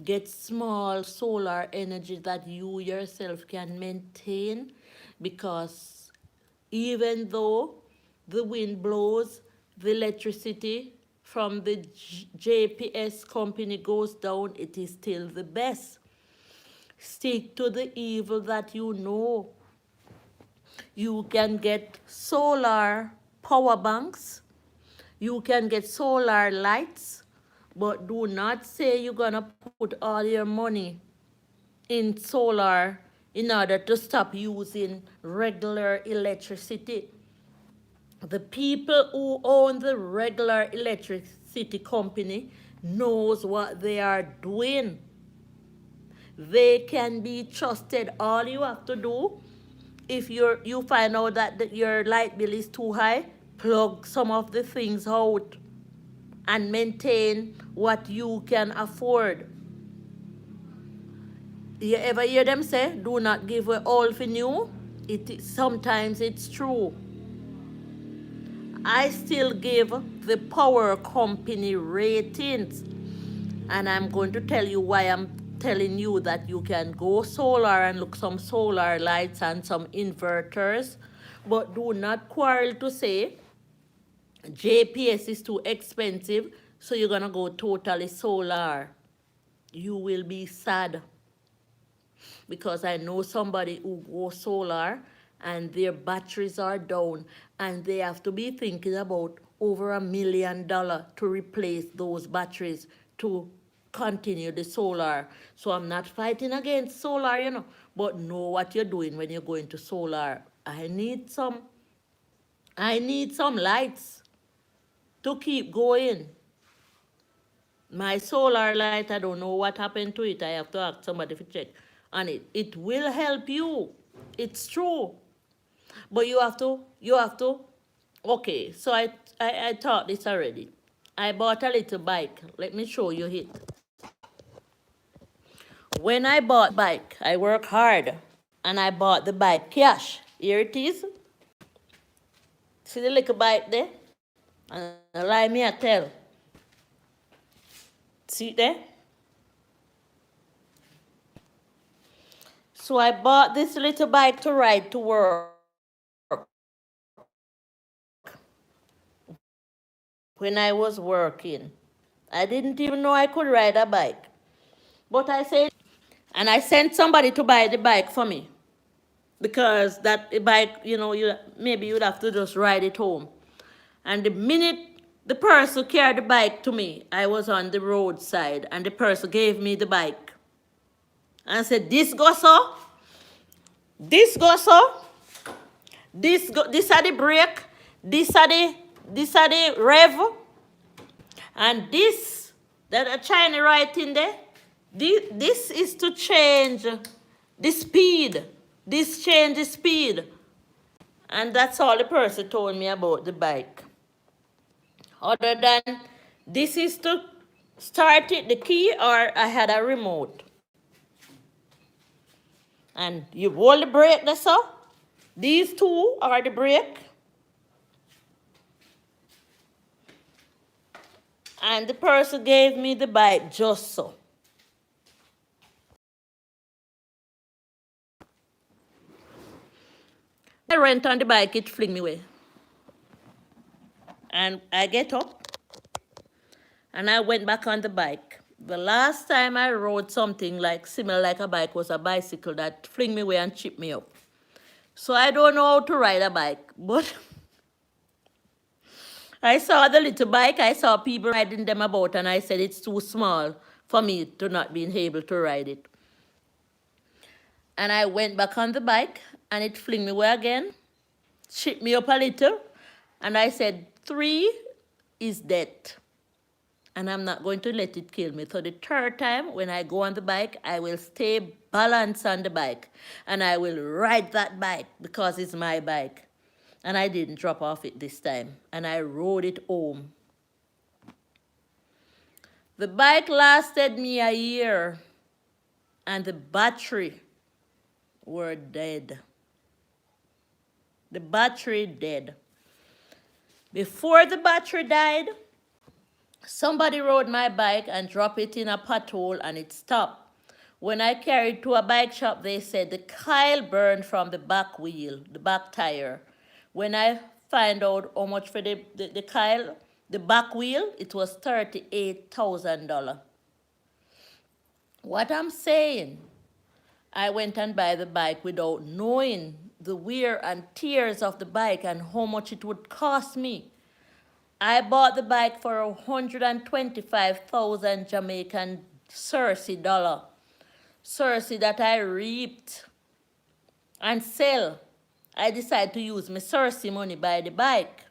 get small solar energy that you yourself can maintain, because even though the wind blows, the electricity from the JPS company goes down, it is still the best. Stick to the evil that you know. You can get solar power banks, you can get solar lights, but do not say you're gonna put all your money in solar in order to stop using regular electricity. The people who own the regular electricity company knows what they are doing. They can be trusted. All you have to do, if you find out that your light bill is too high, plug some of the things out and maintain what you can afford. You ever hear them say, do not give away all for new? Sometimes it's true. I still give the power company ratings, and I'm going to tell you why I'm telling you that you can go solar and look some solar lights and some inverters, but do not quarrel to say JPS is too expensive, so you're gonna go totally solar. You will be sad, because I know somebody who goes solar and their batteries are down and they have to be thinking about over $1 million to replace those batteries to continue the solar. So I'm not fighting against solar, but know what you're doing when you're going to solar. I need some lights to keep going. My solar light, I don't know what happened to it. I have to ask somebody to check on it. It will help you. It's true. But you have to, okay, so I taught this already. I bought a little bike. Let me show you it. When I bought bike, I work hard and I bought the bike cash. Here it is. See the little bike there? And lie me a tell. See it there? So I bought this little bike to ride to work. When I was working, I didn't even know I could ride a bike. But I said, and I sent somebody to buy the bike for me, because that bike, maybe you'd have to just ride it home. And the minute the person carried the bike to me, I was on the roadside, and the person gave me the bike. And I said, this go so, this go so, this are the brake, this are the rev, and this, that a China right in there, this is to change the speed. This changes speed. And that's all the person told me about the bike. Other than, this is to start it, the key, or I had a remote. And you hold the brake there, so. These two are the brake. And the person gave me the bike just so. I went on the bike, it fling me away. And I get up and I went back on the bike. The last time I rode something like similar like a bike was a bicycle that fling me away and chip me up. So I don't know how to ride a bike, but I saw the little bike, I saw people riding them about, and I said it's too small for me to not be able to ride it. And I went back on the bike and it fling me away again, chip me up a little, and I said 3 is death. And I'm not going to let it kill me. So the third time, when I go on the bike, I will stay balanced on the bike. And I will ride that bike because it's my bike. And I didn't drop off it this time. And I rode it home. The bike lasted me a year. And the battery were dead. The battery dead. Before the battery died, somebody rode my bike and dropped it in a pothole and it stopped. When I carried to a bike shop, they said the coil burned from the back wheel, the back tire. When I find out how much for the coil, the back wheel, it was $38,000. What I'm saying, I went and buy the bike without knowing the wear and tears of the bike and how much it would cost me. I bought the bike for 125,000 Jamaican Cersei dollar. Cersei that I reaped and sell. I decided to use my Cersei money buy the bike.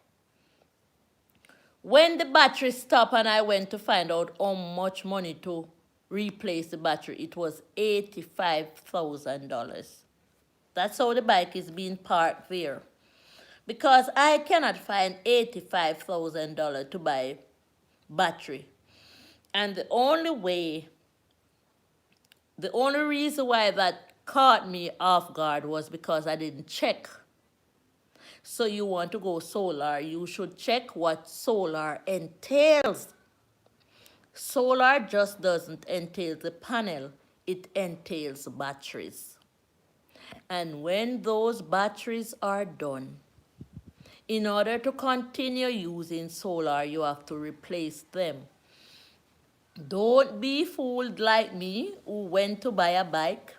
When the battery stopped and I went to find out how much money to replace the battery, it was $85,000. That's how the bike is being parked there. Because I cannot find $85,000 to buy battery. And the only reason why that caught me off guard was because I didn't check. So you want to go solar, you should check what solar entails. Solar just doesn't entail the panel, it entails batteries. And when those batteries are done, in order to continue using solar, you have to replace them. Don't be fooled like me who went to buy a bike,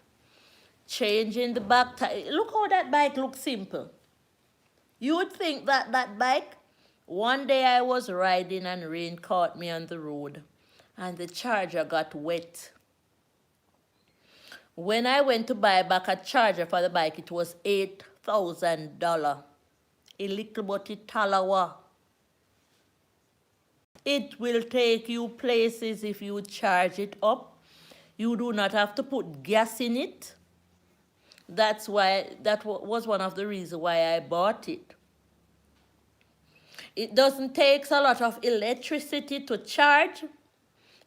changing the back tire. Look how that bike looks simple. You would think that that bike, one day I was riding and rain caught me on the road and the charger got wet. When I went to buy back a charger for the bike, it was $8,000. A little butty talawa. It will take you places if you charge it up. You do not have to put gas in it. That was one of the reasons why I bought it. It doesn't take a lot of electricity to charge.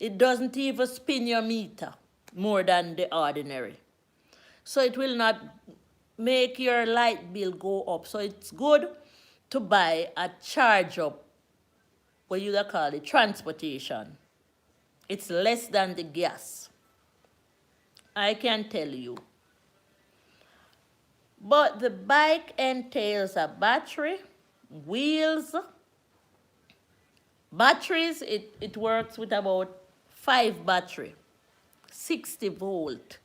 It doesn't even spin your meter more than the ordinary. So it will not make your light bill go up. So it's good to buy a charge up, what you call it, transportation. It's less than the gas. I can tell you. But the bike entails a battery, wheels. Batteries, it works with about 5 battery, 60 volt.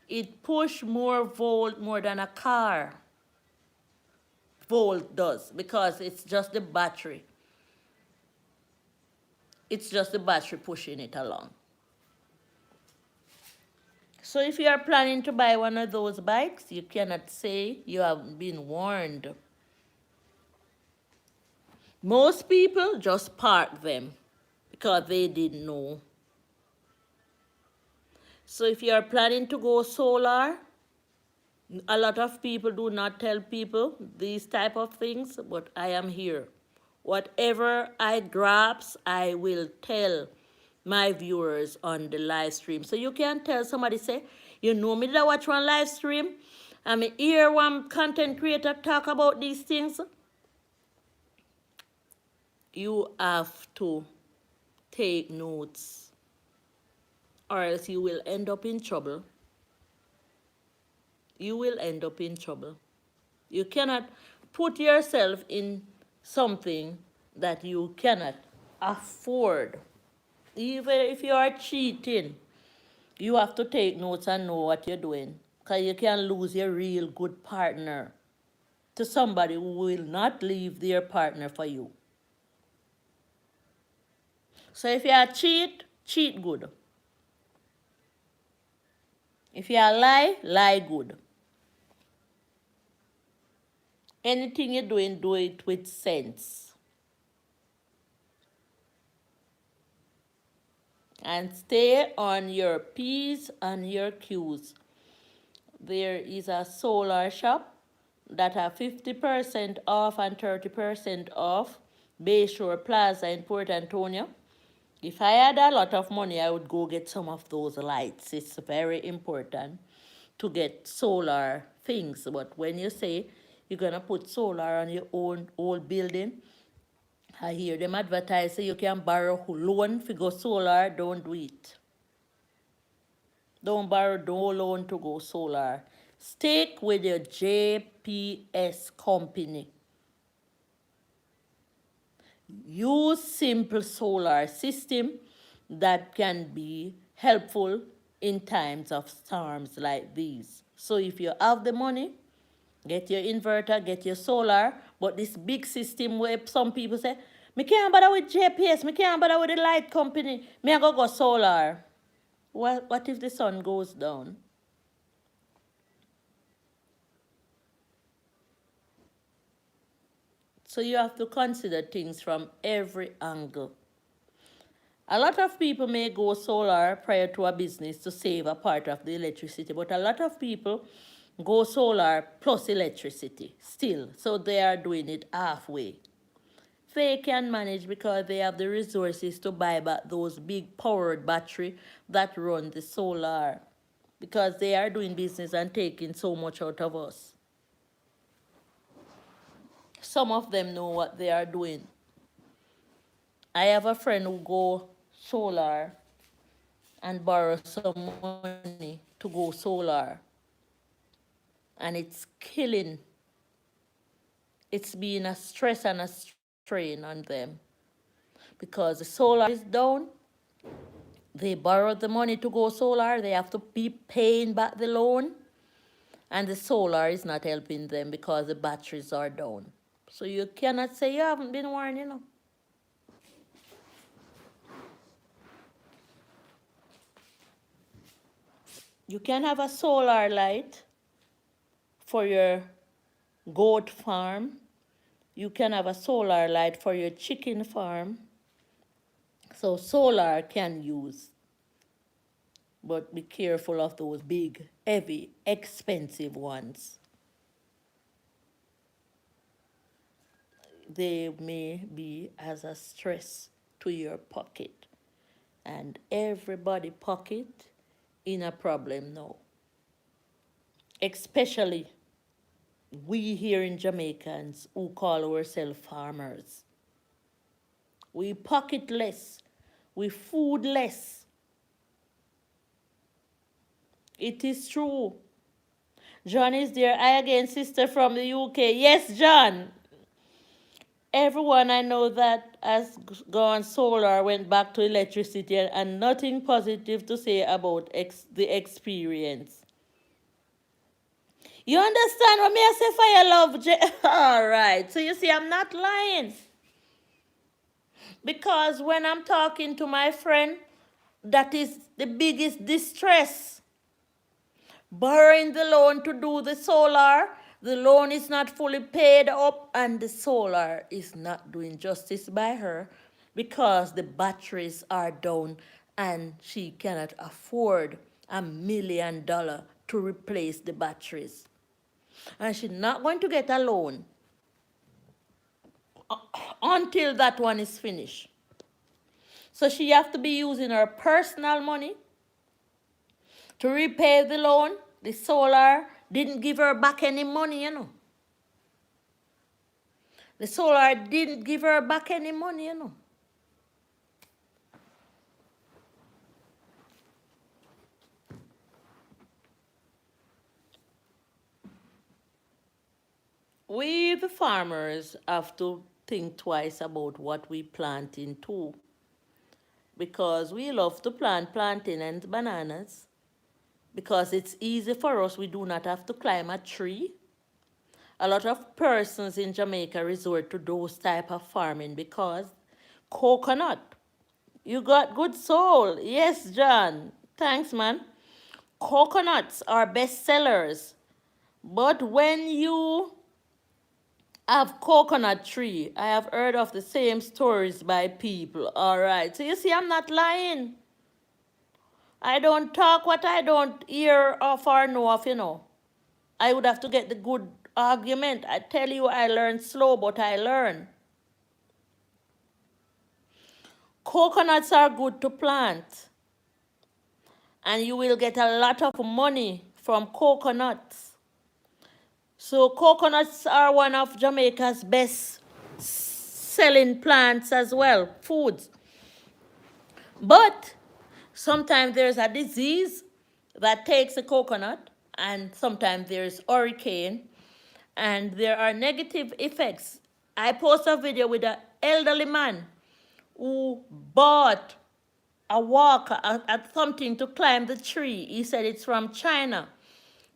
It push more volt more than a car volt does because it's just the battery. It's just the battery pushing it along. So if you are planning to buy one of those bikes, you cannot say you have been warned. Most people just park them because they didn't know. So if you are planning to go solar, a lot of people do not tell people these type of things, but I am here. Whatever I grasp, I will tell my viewers on the live stream. So you can tell somebody, say, you know me, did I watch one live stream? And me hear one content creator talk about these things. You have to take notes, or else you will end up in trouble. You will end up in trouble. You cannot put yourself in something that you cannot afford. Even if you are cheating, you have to take notes and know what you're doing, because you can lose your real good partner to somebody who will not leave their partner for you. So if you are cheat, cheat good. If you are lie, lie good. Anything you're doing, do it with sense. And stay on your P's and your Q's. There is a solar shop that have 50% off and 30% off, Bayshore Plaza in Port Antonio. If I had a lot of money, I would go get some of those lights. It's very important to get solar things. But when you say you're going to put solar on your own old building, I hear them advertise say you can borrow loan to go solar. Don't do it. Don't borrow no loan to go solar. Stick with your JPS company. Use simple solar system that can be helpful in times of storms like these. So if you have the money, get your inverter, get your solar, but this big system where some people say, me can't bother with JPS, me can't bother with the light company, me I go solar. What if the sun goes down? So you have to consider things from every angle. A lot of people may go solar prior to a business to save a part of the electricity, but a lot of people go solar plus electricity still. So they are doing it halfway. They can manage because they have the resources to buy back those big powered battery that run the solar, because they are doing business and taking so much out of us. Some of them know what they are doing. I have a friend who go solar and borrow some money to go solar, and it's killing. It's been a stress and a strain on them because the solar is down. They borrowed the money to go solar. They have to be paying back the loan, and the solar is not helping them because the batteries are down. So you cannot say you haven't been warned, you know. You can have a solar light for your goat farm. You can have a solar light for your chicken farm. So solar can use, but be careful of those big, heavy, expensive ones. They may be as a stress to your pocket, and everybody pocket in a problem now. Especially we here in Jamaicans who call ourselves farmers. We pocket less, we food less. It is true. John is there. I again, sister from the UK. Yes, John. Everyone I know that has gone solar went back to electricity, and nothing positive to say about the experience. You understand what me I say, fire love? All right. So you see, I'm not lying. Because when I'm talking to my friend, that is the biggest distress. Borrowing the loan to do the solar, the loan is not fully paid up, and the solar is not doing justice by her because the batteries are down and she cannot afford $1 million to replace the batteries. And she's not going to get a loan until that one is finished. So she have to be using her personal money to repay the loan. The solar didn't give her back any money, you know. The solar didn't give her back any money, you know. We, the farmers, have to think twice about what we plant in too. Because we love to plant plantain and bananas. Because it's easy for us, we do not have to climb a tree. A lot of persons in Jamaica resort to those type of farming because coconut. You got good soul. Yes, John. Thanks, man. Coconuts are best sellers. But when you have coconut tree, I have heard of the same stories by people. All right. So you see, I'm not lying. I don't talk what I don't hear of or know of, you know. I would have to get the good argument. I tell you, I learn slow, but I learn. Coconuts are good to plant. And you will get a lot of money from coconuts. So coconuts are one of Jamaica's best selling plants as well, foods. But sometimes there's a disease that takes a coconut, and sometimes there's hurricane, and there are negative effects. I post a video with an elderly man who bought a walker, something to climb the tree. He said it's from China.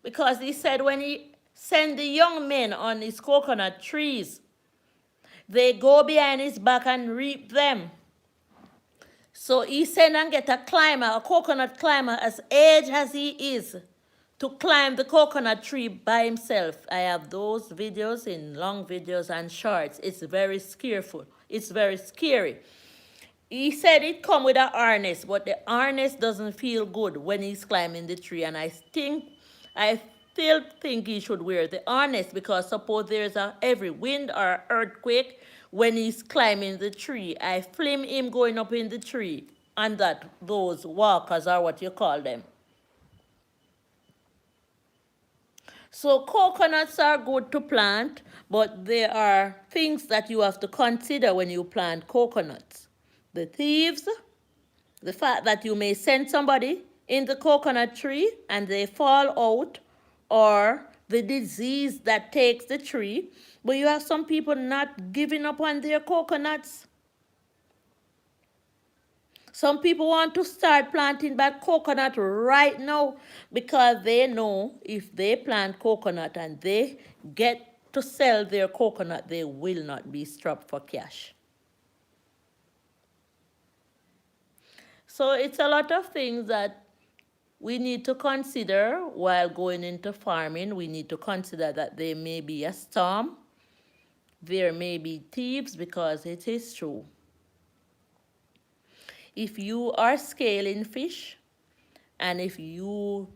Because he said when he send the young men on his coconut trees, they go behind his back and reap them. So he send and get a climber, a coconut climber, as aged as he is, to climb the coconut tree by himself. I have those videos in long videos and shorts. It's very scareful. It's very scary. He said it come with a harness, but the harness doesn't feel good when he's climbing the tree. And I still think he should wear the harness because suppose there's a heavy wind or earthquake when he's climbing the tree. I film him going up in the tree and those walkers are what you call them. So coconuts are good to plant, but there are things that you have to consider when you plant coconuts. The thieves, the fact that you may send somebody in the coconut tree and they fall out, or the disease that takes the tree. But you have some people not giving up on their coconuts. Some people want to start planting that coconut right now because they know if they plant coconut and they get to sell their coconut, they will not be strapped for cash. So it's a lot of things that we need to consider while going into farming. We need to consider that there may be a storm. There may be thieves, because it is true. If you are scaling fish, and if you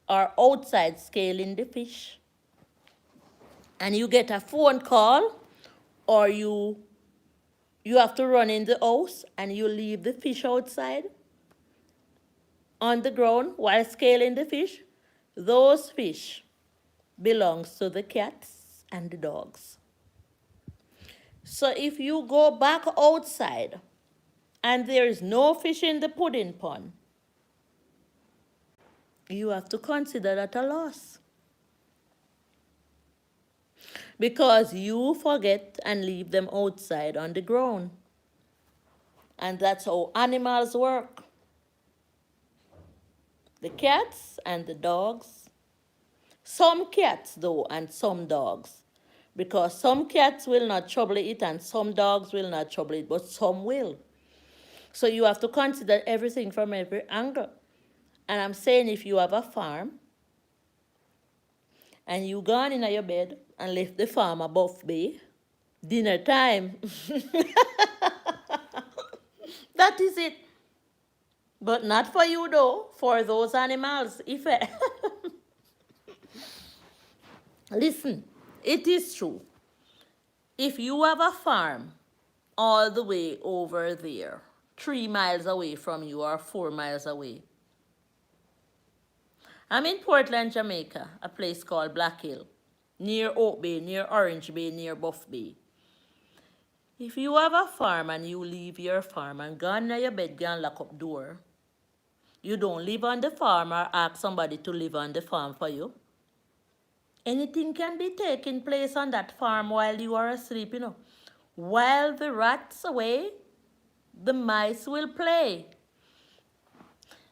are outside scaling the fish, and you get a phone call, or you have to run in the house and you leave the fish outside on the ground while scaling the fish, those fish belongs to the cats and the dogs. So if you go back outside and there is no fish in the pudding pond, you have to consider that a loss. Because you forget and leave them outside on the ground. And that's how animals work. The cats and the dogs. Some cats, though, and some dogs. Because some cats will not trouble it and some dogs will not trouble it, but some will. So you have to consider everything from every angle. And I'm saying if you have a farm and you gone in your bed and left the farm above bay, dinner time. That is it. But not for you though, for those animals. Listen, it is true. If you have a farm all the way over there 3 miles away from you or 4 miles away. I'm in Portland, Jamaica, a place called Black Hill, near Oak Bay, near Orange Bay, near Buff Bay. If you have a farm and you leave your farm and go under your bed, go and lock up door, you don't live on the farm or ask somebody to live on the farm for you. Anything can be taking place on that farm while you are asleep, you know. While the rats away, the mice will play.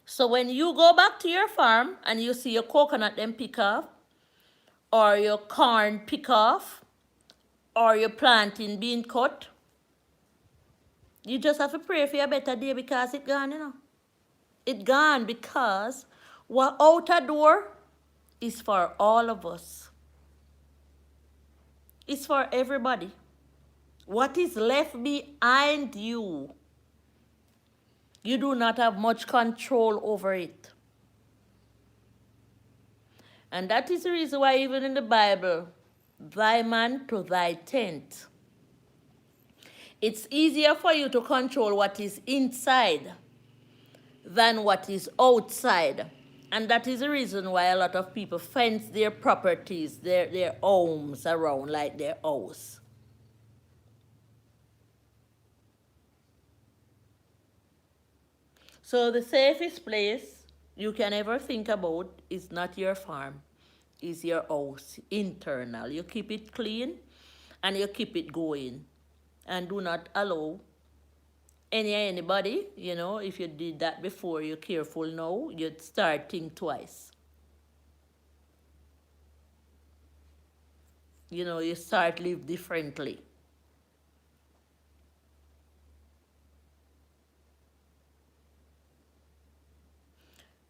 So when you go back to your farm and you see your coconut them pick off, or your corn pick off, or your planting being cut, you just have to pray for a better day because it's gone, you know. It's gone because what out a door is for all of us. It's for everybody. What is left behind you, you do not have much control over it. And that is the reason why even in the Bible, thy man to thy tent. It's easier for you to control what is inside than what is outside. And that is the reason why a lot of people fence their properties, their homes around like their house. So the safest place you can ever think about is not your farm, is your house, internal. You keep it clean and you keep it going. And do not allow anybody, you know, if you did that before, you're careful now, you'd start think twice. You know, you start live differently.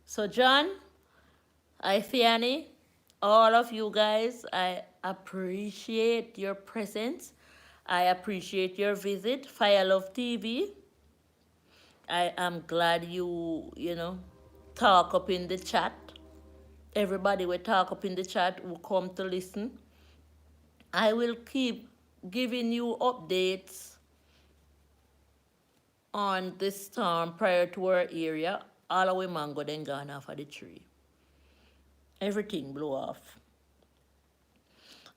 So John, Fiani, all of you guys, I appreciate your presence. I appreciate your visit. Fire Love TV. I am glad you know, talk up in the chat. Everybody will talk up in the chat who come to listen. I will keep giving you updates on this storm prior to our area. All our mango then gone off of the tree. Everything blew off.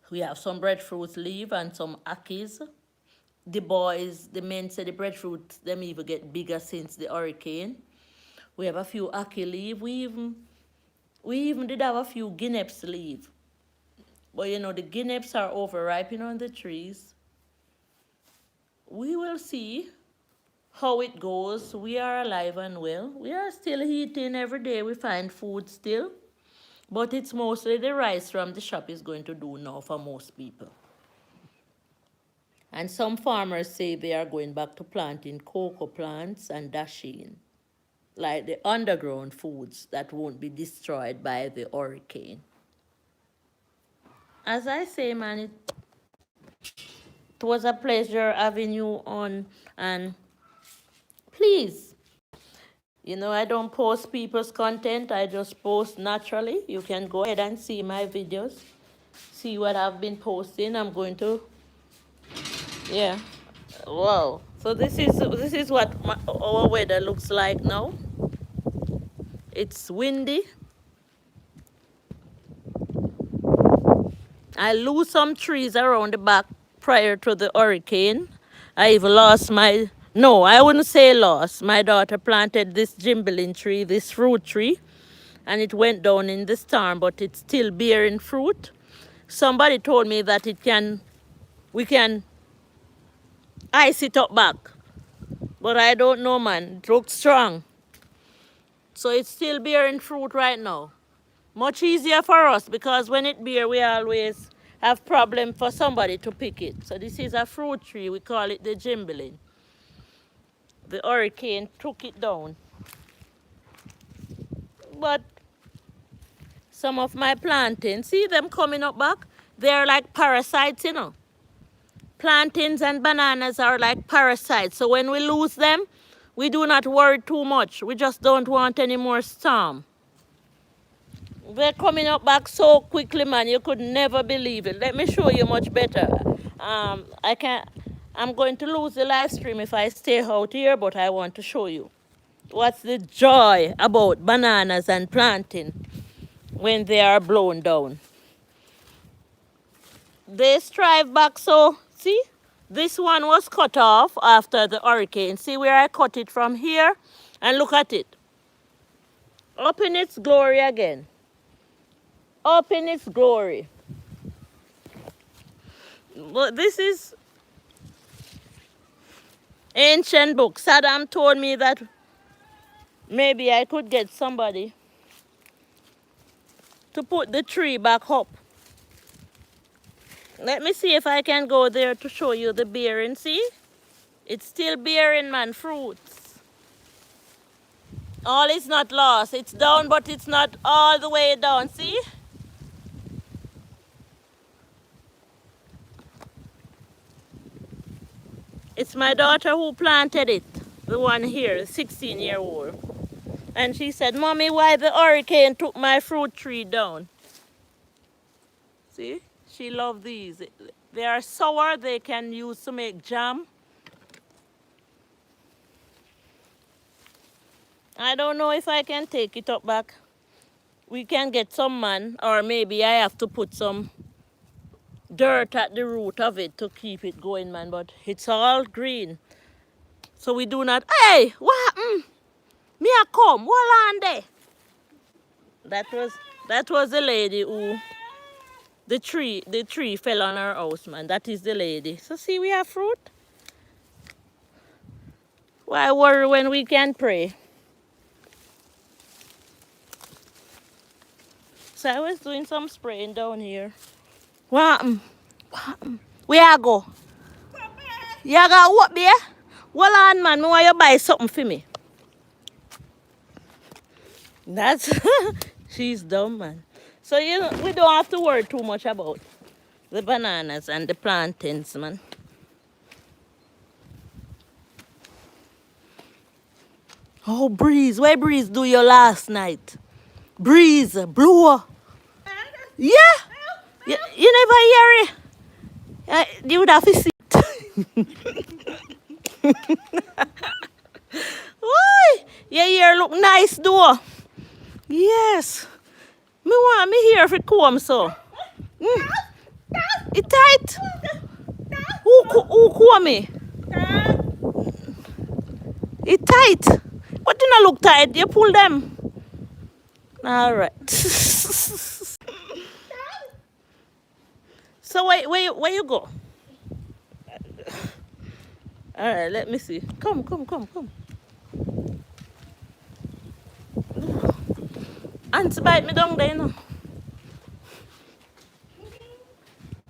We have some breadfruit leaf and some akis. The men say the breadfruit, them even get bigger since the hurricane. We have a few aki leaf. We even did have a few guineps leaf. But you know, the guineps are overripening on the trees. We will see how it goes. We are alive and well. We are still eating every day. We find food still. But it's mostly the rice from the shop is going to do now for most people. And some farmers say they are going back to planting cocoa plants and dasheen, like the underground foods that won't be destroyed by the hurricane. As I say, man, it was a pleasure having you on, and please, you know, I don't post people's content, I just post naturally. You can go ahead and see my videos, see what I've been posting. I'm going to, yeah, wow. So this is what our weather looks like now. It's windy. I lose some trees around the back prior to the hurricane. I even lost no, I wouldn't say lost. My daughter planted this gimbalin tree, this fruit tree, and it went down in the storm, but it's still bearing fruit. Somebody told me that we can ice it up back, but I don't know, man. It looks strong. So it's still bearing fruit right now. Much easier for us because when it bear, we always have problem for somebody to pick it. So this is a fruit tree. We call it the gimbalin. The hurricane took it down. But some of my plantains, see them coming up back? They're like parasites, you know. Plantains and bananas are like parasites. So when we lose them, we do not worry too much. We just don't want any more storm. They're coming up back so quickly, man. You could never believe it. Let me show you much better. I'm going to lose the live stream if I stay out here, but I want to show you what's the joy about bananas and planting when they are blown down. They strive back, so see, this one was cut off after the hurricane. See where I cut it from here? And look at it. Up in its glory again. Up in its glory. But this is ancient book. Saddam told me that maybe I could get somebody to put the tree back up. Let me see if I can go there to show you the bearing. See? It's still bearing, man, fruits. All is not lost. It's down, but it's not all the way down. See? It's my daughter who planted it. The one here, 16-year-old. And she said, Mommy, why the hurricane took my fruit tree down? See? She loved these. They are sour. They can use to make jam. I don't know if I can take it up back. We can get some man, or maybe I have to put some dirt at the root of it to keep it going, man. But it's all green. So we do not... Hey, what happened? Me a come. Hold on there. That was the lady who... The tree fell on her house, man. That is the lady. So see, we have fruit. Why worry when we can pray? So I was doing some spraying down here. What happened? What happened? Where I go? You got what, bear? Hold on, man. Me want you buy something for me. That's... She's dumb, man. So, you know, we don't have to worry too much about the bananas and the plantains, man. Oh, Breeze. Where Breeze do you last night? Breeze, blow. Yeah. You never hear it. You would have to see it. Why? Your ear look nice, though. Yes. Me want me hair for comb, so. It tight. Who comb me? It tight. But it not look tight. You pull them. All right. So where you go? All right, let me see. Come. Ants bite me down there, you know.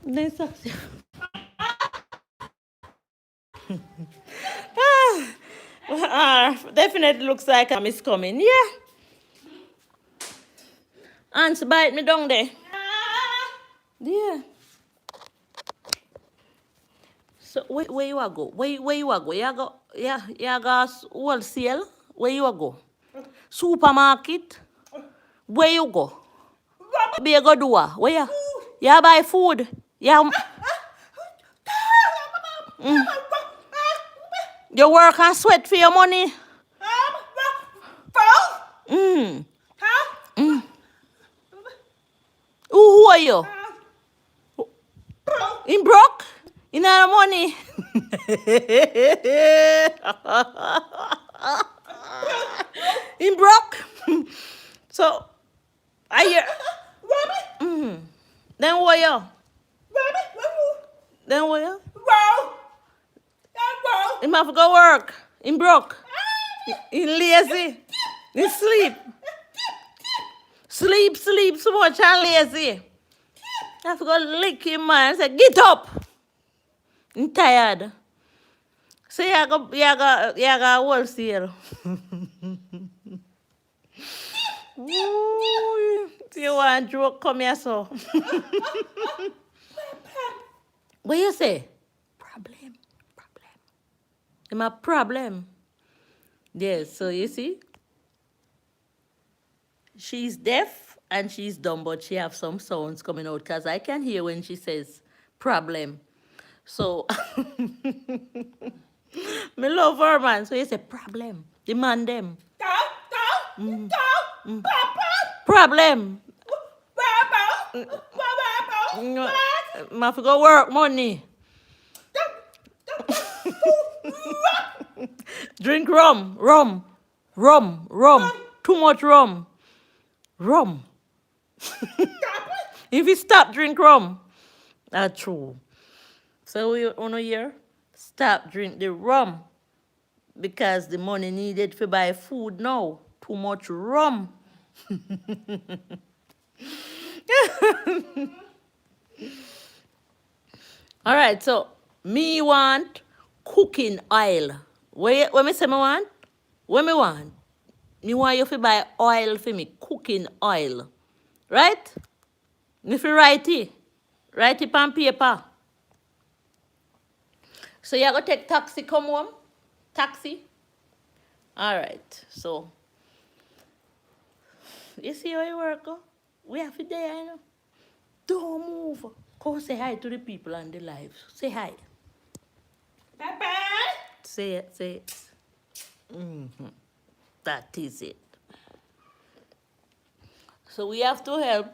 They sucks. Definitely looks like I'm is coming. Yeah. Ants bite me down there. Yeah. So where you a go? Where you a go? You go wholesale? Where you a go? Supermarket? Where you go? Be a go do what? Where you? You buy food? You you work and sweat for your money? Who are you? In broke? In our money? In broke? So, I hear. Then what you? Then what you? Him have to go work. In broke. In lazy. In sleep. Sleep so much and lazy. I have to go lick him, man. Say, get up. I'm tired. So you go wholesale. You want joke? Come here, so. What you say? Problem. I'm a problem. Yes, so you see? She's deaf and she's dumb, but she have some sounds coming out because I can hear when she says problem. So, me love her, man. So he said, problem. Demand them. Problem. No, I have to go work money. Drink rum. Too much rum. If you stop drink rum, that's true. So we on a year, stop drink the rum because the money needed to buy food now. Too much rum. All right, so me want cooking oil. What me say me want? What me want? Me want you to buy oil for me, cooking oil. Right? If you write it on paper. So you go take taxi, come home? Taxi? All right, so you see how you work, oh? We have to there, you know. Don't move. Go say hi to the people on the live. Say hi. Papa. Say it, say it. That is it. So we have to help.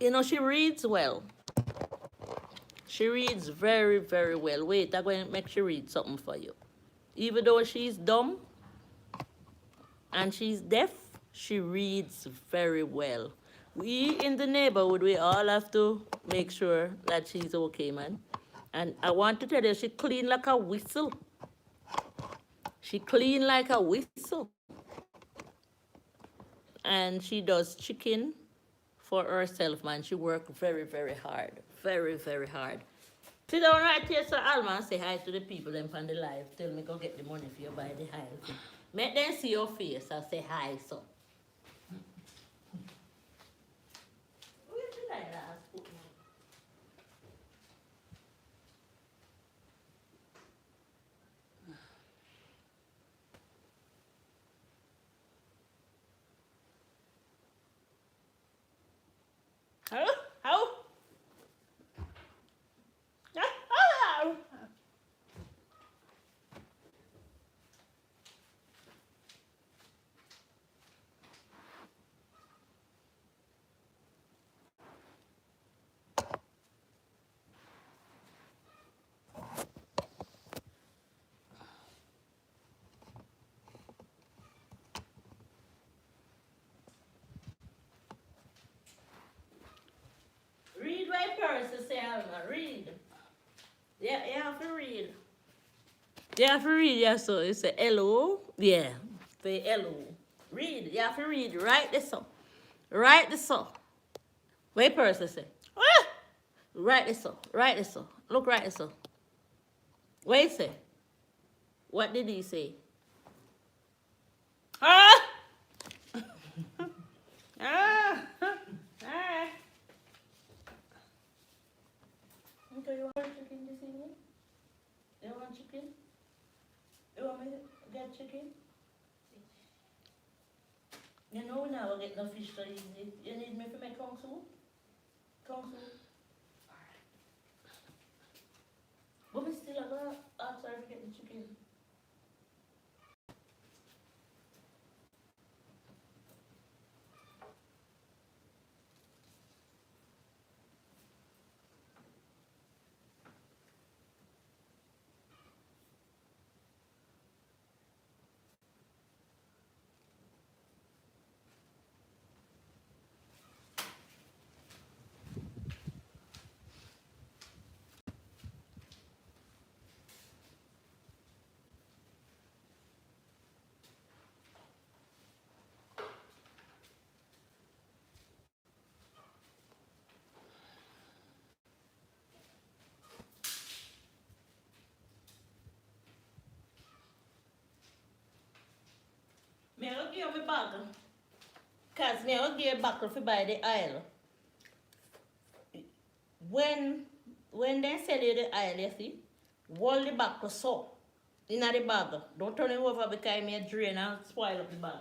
You know, she reads well. She reads very, very well. Wait, I'm going to make she read something for you. Even though she's dumb and she's deaf, she reads very well. We in the neighborhood, we all have to make sure that she's okay, man. And I want to tell you, she clean like a whistle. She clean like a whistle. And she does chicken for herself, man. She work very, very hard. Very, very hard. Sit down right here, Sir Alma, and say hi to the people them from the live. Tell me go get the money for you buy the house. Make them see your face and say hi, so. Where did I last put my... How? Read my person, say Alma. Read. Yeah, you have to read. You have to read, yeah, so it's a hello. Yeah. Say hello. Read. You have to read. Write this up. Write this up. What person say? Ah! Write this up. Write this up. Look, write this up. What he say? What did he say? Ah! Ah! Ah! Okay, you want chicken this evening? You want chicken? You want me to get chicken? You know now I get no fish so easy. You need me to make kung soup? Kung soup? Alright. But we still have to ask her to get the chicken. Me I give you my bag. Cause me I give you back if you buy the oil. When they sell you the oil, you see, hold the bag so in the bag. Don't turn it over because it may drain and spoil up the bag.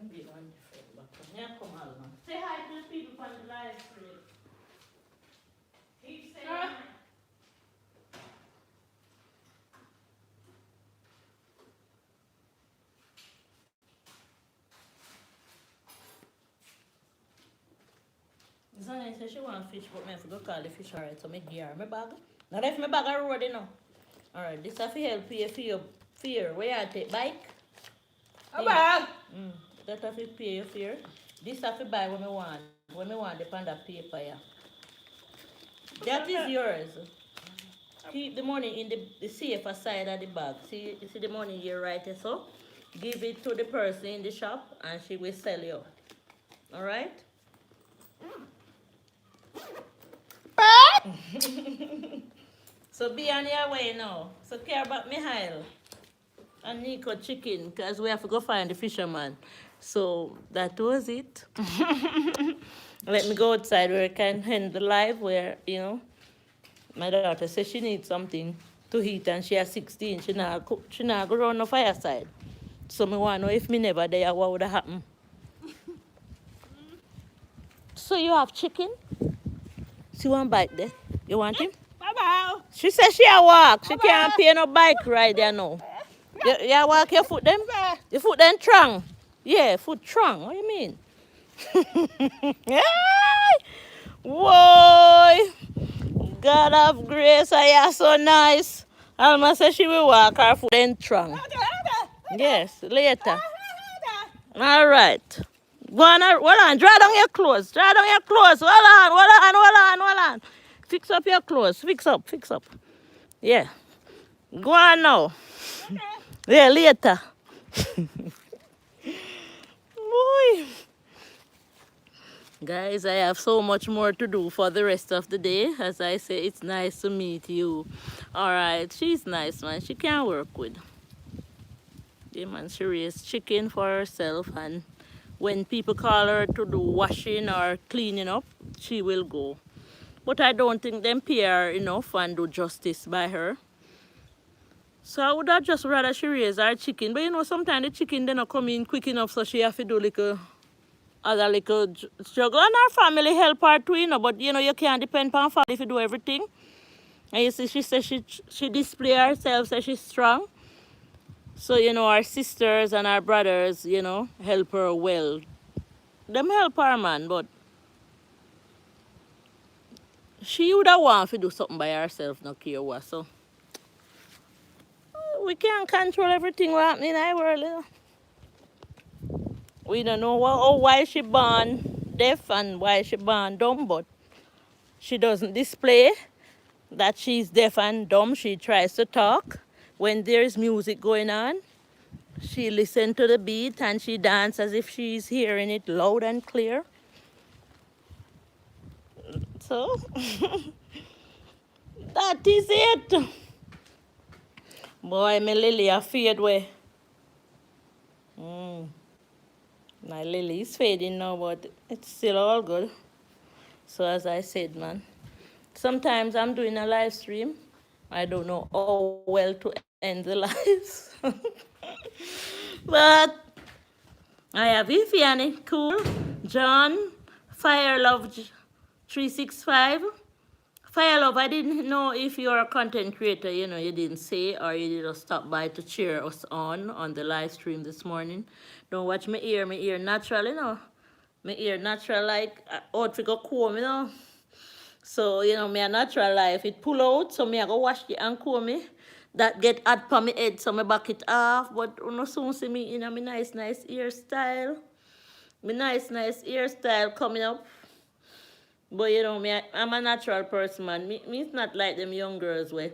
maybe one different, but yeah, come on, man. Say hi to the people on the live stream. Keep saying hi. Zana said she want fish, but I have to go call the fish, alright, so I give her my bag. Now left my bag on road, you know. Alright, this have to help you for your fear. Where you take bike? A bag. That have to pay your fear. This have to buy what I want. What I want depend on paper, yeah. That is yours. Keep the money in the safer side of the bag. See, you see the money here right here, so give it to the person in the shop and she will sell you. Alright? So be on your way now. So care about Mihail and Nico chicken because we have to go find the fisherman. So that was it. Let me go outside where I can end the live where, you know, my daughter says she needs something to eat and she has 16. She not go run the fireside. So me want to know if me never there, what would happen? So you have chicken? She want bite there? You want him? Bye-bye. She says she a walk. She can't pay no bike ride there now. You walk your foot them? Your foot them strong. Yeah, foot strong. What do you mean? Whoa! God of grace, I am so nice. Alma says she will walk her foot then strong. Yes, later. All right. Go on, hold on. Dry down your clothes. Dry down your clothes. Hold on. Fix up your clothes. Fix up. Yeah. Go on now. Yeah, later. Boy. Guys, I have so much more to do for the rest of the day. As I say, it's nice to meet you. All right, she's nice, man. She can work with. Yeah, man, she raised chicken for herself, and when people call her to do washing or cleaning up, she will go. But I don't think them pay her enough and do justice by her. So I would have just rather she raise her chicken. But you know, sometimes the chicken they not come in quick enough, so she have to do like a other little struggle. And her family help her too, you know. But you know, you can't depend on family if you do everything. And you see, she says she display herself, so she's strong. So, you know, our sisters and our brothers, you know, help her well. Them help her, man, but she would have want to do something by herself, no care what. So, we can't control everything what happening in our world, you know. We don't know why she born deaf and why she born dumb, but she doesn't display that she's deaf and dumb. She tries to talk when there's music going on. She listens to the beat and she dances as if she's hearing it loud and clear. So, that is it. Boy, my lily are fade away. My lily is fading now, but it's still all good. So as I said, man, sometimes I'm doing a live stream. I don't know how well to end the lives. But I have Ifiani, cool, John, Firelove365. Firelove, I didn't know if you're a content creator, you know, you didn't say, or you just stop by to cheer us on the live stream this morning. Don't watch my ear natural, you know. My ear natural like out to go comb, you know. So, you know, me a natural life. It pull out, so me I go wash it and comb me. That get hot for my head, so me back it off. But you know, soon see me in a me nice hairstyle. Me nice hairstyle coming up. But you know, I'm a natural person, man. Me's not like them young girls where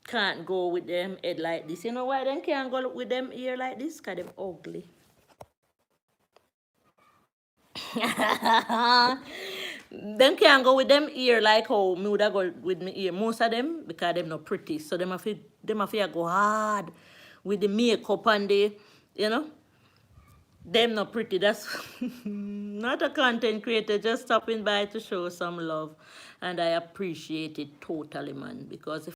can't go with them head like this. You know why them can't go with them ear like this? Because them ugly. Them can't go with them ear like how me would go with me ear. Most of them, because them not pretty. So them have to go hard with the makeup and the, you know. Them not pretty. That's not a content creator. Just stopping by to show some love. And I appreciate it totally, man. Because if